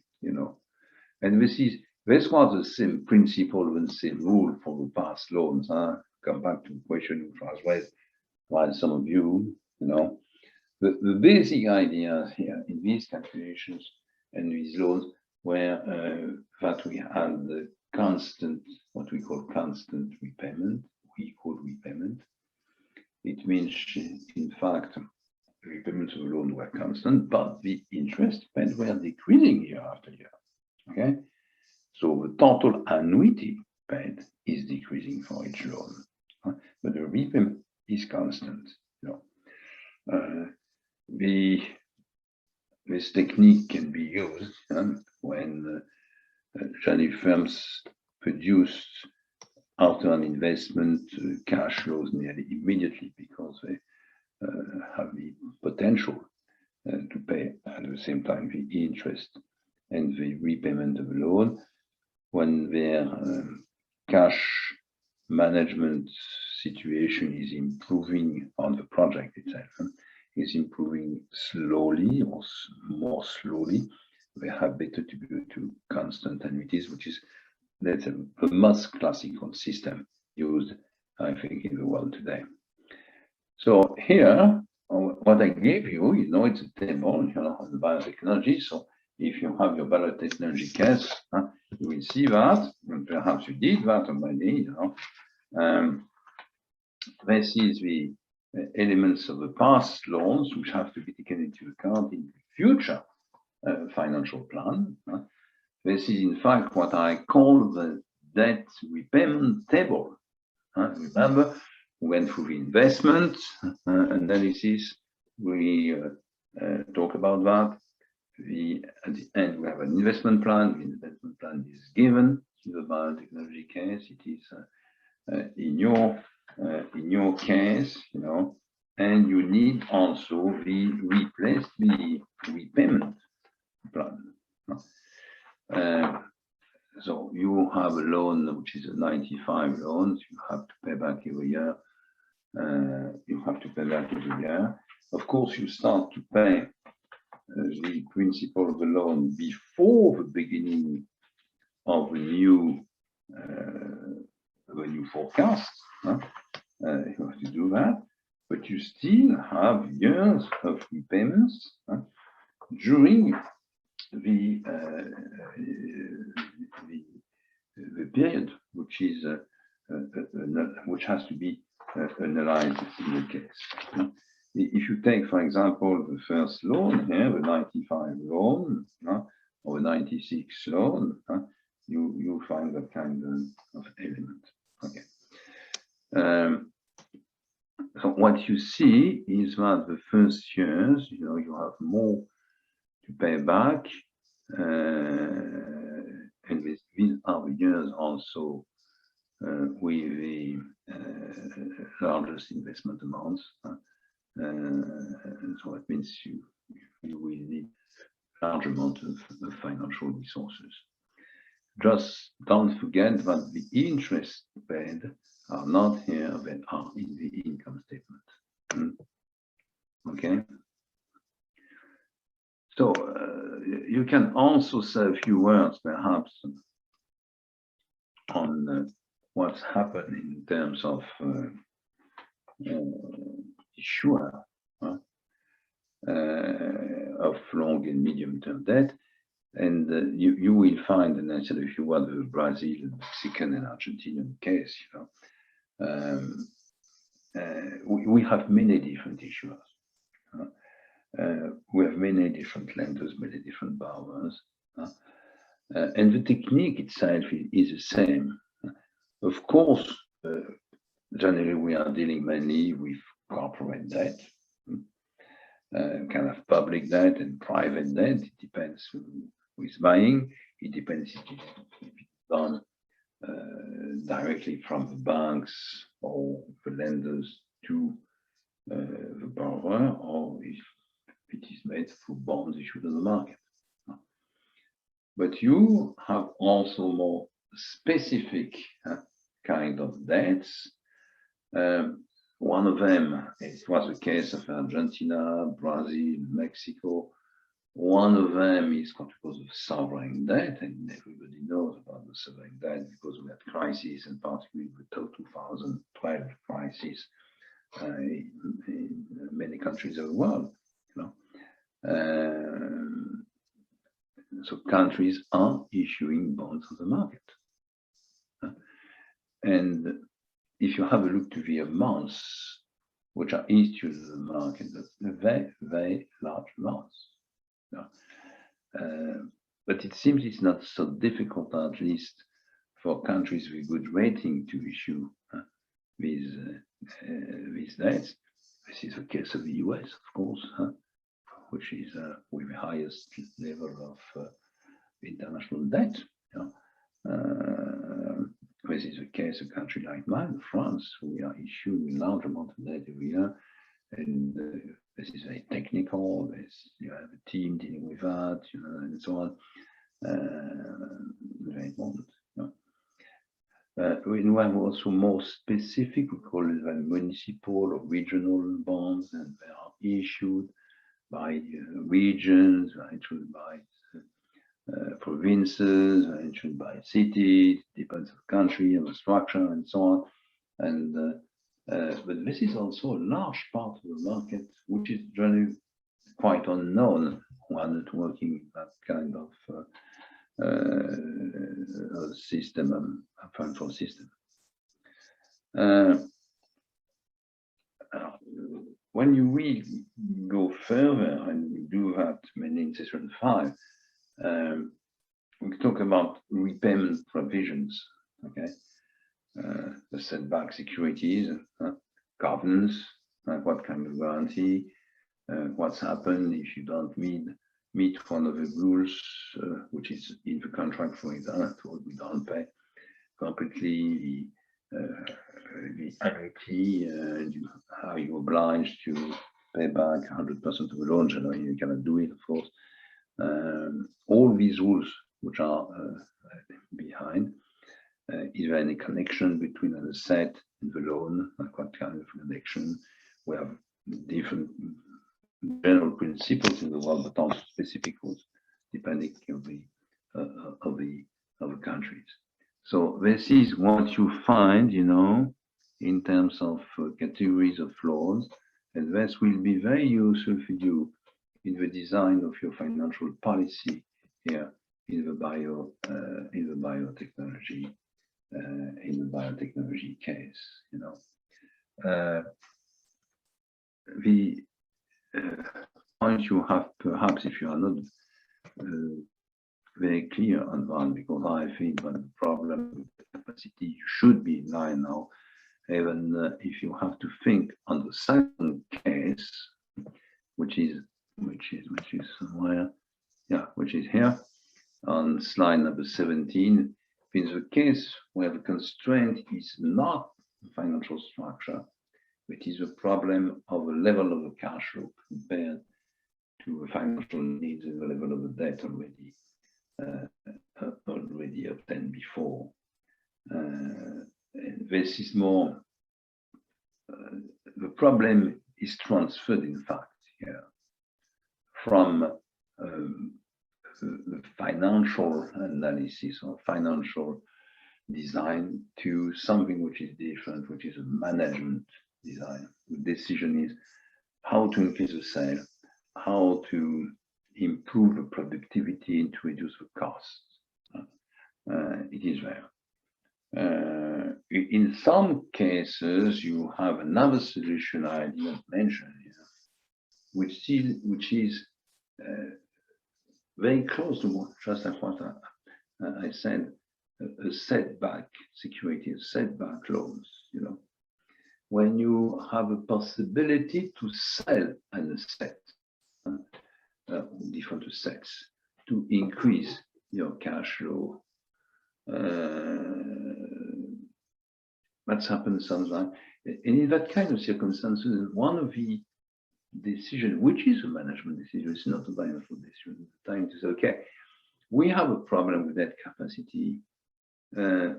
and this was the same principle and same rule for the past loans. Come back to the question which was raised by some of you, The basic idea here in these calculations and these loans were that we had the constant, what we call constant repayment, equal repayment. It means, in fact, repayments of the loan were constant, but the interest paid were decreasing year after year. Okay, so the total annuity paid is decreasing for each loan, but the repayment is constant. This technique can be used when Chinese firms produce after an investment cash flows nearly immediately because they have the potential to pay at the same time the interest and the repayment of the loan. When their cash management situation is improving on the project itself, is improving slowly or more slowly, they have better to go to constant annuities, which is that's the most classical system used, I think, in the world today. So here, what I gave you, it's a table, on the biotechnology. So if you have your biotechnology case, you will see that, and perhaps you did that already. This is the elements of the past loans which have to be taken into account in the future financial plan. This is in fact what I call the debt repayment table. Remember, we went through the investment analysis. We talk about that. At the end, we have an investment plan. The investment plan is given. In the biotechnology case, it is in your case, you know, and you need also the repayment plan. So you have a loan which is a 95 loan. You have to pay back every year. Of course, you start to pay the principal of the loan before the beginning of a new forecast. You have to do that, but you still have years of repayments during the period which is which has to be analyzed in the case. If you take, for example, the first loan here, the 95 loan or the 96 loan, you find that kind of element. Okay. So what you see is that the first years, you know, you have more to pay back, and these are the years also with the largest investment amounts. So it means you will need large amount of financial resources. Just don't forget that the interest paid are not here, they are in the income statement. Okay. So you can also say a few words, perhaps, on what's happened in terms of issuer of long and medium-term debt, and you will find, and I said if you want the Brazil, Mexican, and Argentinian case, you know, we have many different issuers. We have many different lenders, many different borrowers, and the technique itself is the same. Of course, generally we are dealing mainly with corporate debt, kind of public debt and private debt. It depends who is buying. It depends if it's done directly from the banks or the lenders to the borrower, or if it is made through bonds issued on the market. But you have also more specific kind of debts. One of them, it was the case of Argentina, Brazil, Mexico. One of them is because of sovereign debt, and everybody knows about the sovereign debt because we had crises, and particularly the 2012 crisis in many countries of the world. You know? So countries are issuing bonds on the market. And if you have a look to the amounts which are issued in the market, that's very, very large amounts. But it seems it's not so difficult, at least for countries with good rating, to issue these debts. This is the case of the US, of course, which is with the highest level of international debt. This is the case of a country like mine, France. We are issuing a large amount of debt every year, and this is very technical. You have a team dealing with that, you know, and so on. Very important. We have also more specific, we call it municipal or regional bonds, and they are issued by regions, issued by provinces, issued by cities, depends on the country and the structure and so on. And but this is also a large part of the market, which is generally quite unknown when not working with that kind of system, financial system. when you really go further, and we do that mainly in session 5, we talk about repayment provisions, okay? The setback securities, governance, what kind of guarantee, what's happened if you don't meet one of the rules, which is in the contract, for example, we don't pay completely the annuity, are you obliged to pay back 100% of the loan? Generally, you cannot do it, of course. All these rules which are behind. Is there any connection between an asset and the loan? Like what kind of connection? We have different general principles in the world, but also specific rules depending of the countries. So this is what you find, you know, in terms of categories of loans, and this will be very useful for you in the design of your financial policy here in the biotechnology case, you know. The point you have, perhaps, if you are not very clear on one, because I think that the problem with the capacity, you should be in line now, even if you have to think on the second case, which is somewhere, yeah, which is here on slide number 17. In the case where the constraint is not the financial structure, it is a problem of the level of the cash flow compared to the financial needs and the level of the debt already obtained before. And this is more, the problem is transferred, in fact, here from the financial analysis or financial design to something which is different, which is a management design. The decision is how to increase the sale, how to improve the productivity and to reduce the costs. It is there. In some cases, you have another solution I didn't mention here, which is very close to what, just like what I said, a setback security, a setback loans, you know. When you have a possibility to sell an asset, different assets, to increase your cash flow. That's happened sometimes. And in that kind of circumstances, one of the decision, which is a management decision, it's not a financial decision, the time to say, okay, we have a problem with that capacity.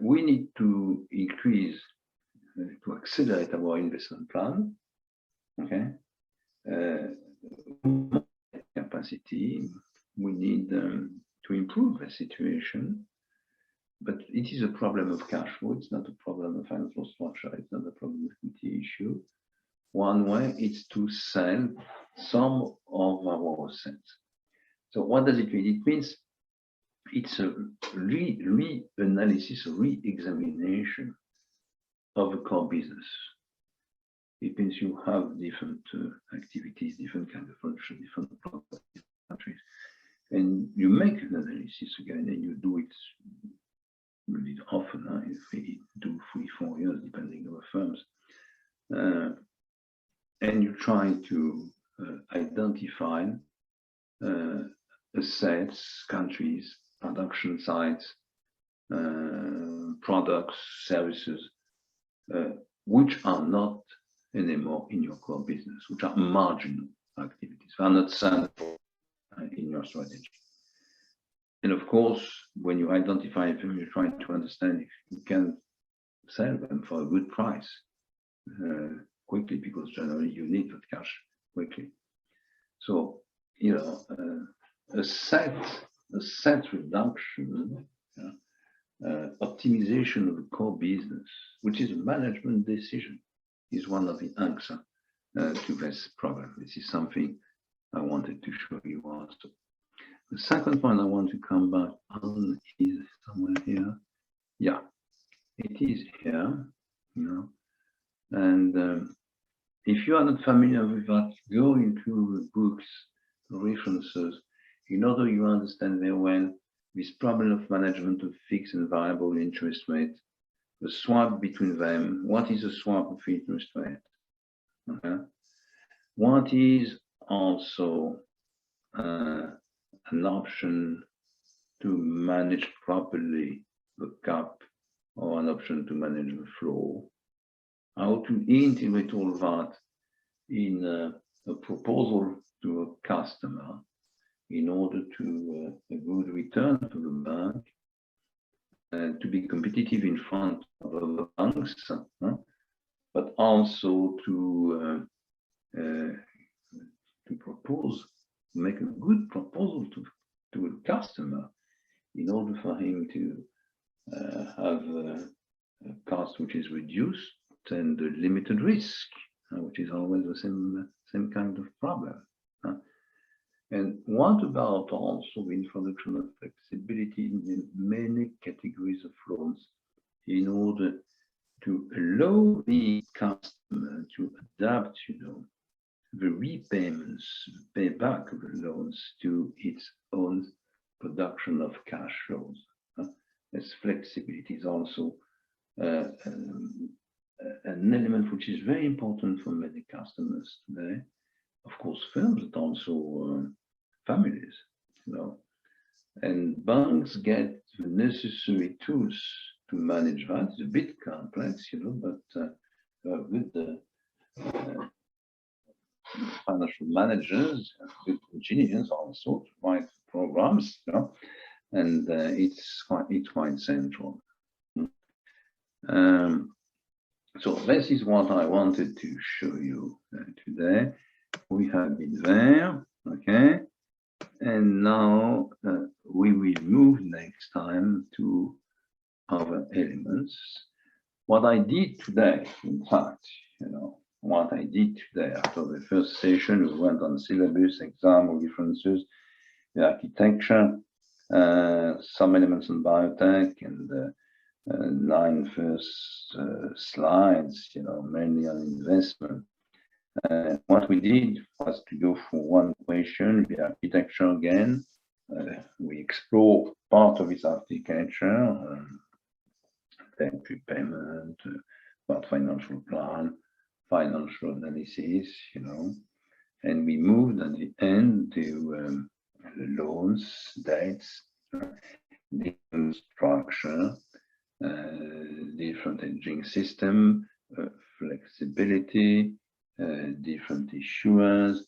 We need to increase, to accelerate our investment plan. Okay. Capacity, we need to improve the situation, but it is a problem of cash flow. It's not a problem of financial structure. It's not a problem of equity issue. One way is to sell some of our assets. So what does it mean? It means it's a re-analysis, re-examination of a core business. It means you have different activities, different kind of function, different products, different countries, and you make an analysis again, and you do it really often. If we do 3-4 years, depending on the firms. And you try to identify assets, countries, production sites, products, services, which are not anymore in your core business, which are marginal activities, are not central in your strategy. And of course, when you identify them, you're trying to understand if you can sell them for a good price. Quickly, because generally you need that cash quickly. So, you know, a set reduction, optimization of the core business, which is a management decision, is one of the answers to this problem. This is something I wanted to show you also. The second point I want to come back on is somewhere here. Yeah, it is here, you know. And if you are not familiar with that, go into the books, references, in order you understand very well this problem of management of fixed and variable interest rate, the swap between them. What is a swap of interest rate? Okay. What is also an option to manage properly the cap, or an option to manage the flow? How to integrate all that in a proposal to a customer in order to a good return to the bank, and to be competitive in front of the banks, but also to propose, make a good proposal to a customer in order for him to have a cost which is reduced and a limited risk, which is always the same kind of problem. And what about also the introduction of flexibility in many categories of loans in order to allow the customer to adapt, the repayments, payback of the loans to its own production of cash flows. As flexibility is also an element which is very important for many customers today. Of course, firms, but also families, and banks get the necessary tools to manage that. It's a bit complex, but with financial managers, with engineers also to write programs, and it's quite central. So this is what I wanted to show you today. We have been there, okay, and now we will move next time to other elements. What I did today, in fact, what I did today after the first session, we went on syllabus, exam, references, the architecture, some elements on biotech, and 9 first slides, mainly on investment. What we did was to go for one question, the architecture again. We explore part of this architecture, debt repayment, about financial plan, financial analysis, and we moved at the end to loans, debts, different structure, different hedging system, flexibility, different issuers,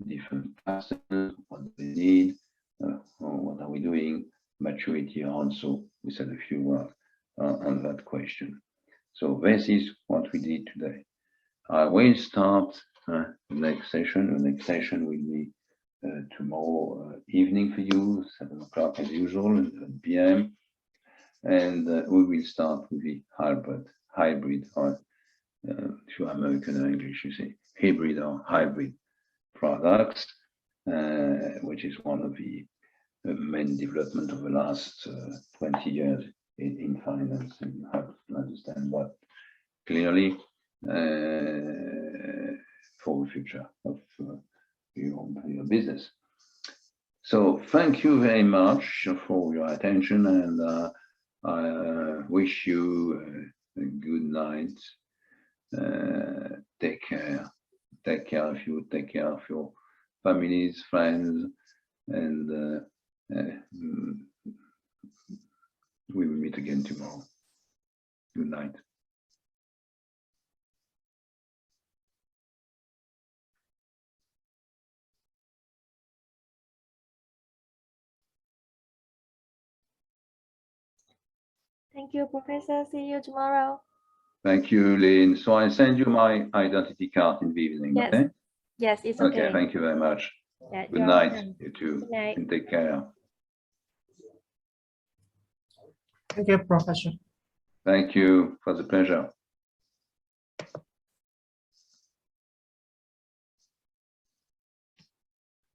different customers, what they need, what are we doing, maturity also. We said a few words on that question. So this is what we did today. I will start the next session. The next session will be tomorrow evening for you, 7 o'clock as usual, 7 p.m. And we will start with the hybrid, or if you are American or English, you say hybrid or hybrid products, which is one of the main development of the last 20 years in finance, and you have to understand that clearly for the future of your business. So thank you very much for your attention, and I wish you a good night. Take care of you, take care of your families, friends, and we will meet again tomorrow. Good night. Thank you, Professor. See you tomorrow. Thank you, Lynn. So I send you my identity card in the evening, Yes. okay? Yes, it's okay. Okay, thank you very much. Yeah, Good you're night, welcome. you too. Good night. And take care. Thank you, Professor. Thank you. It was a pleasure.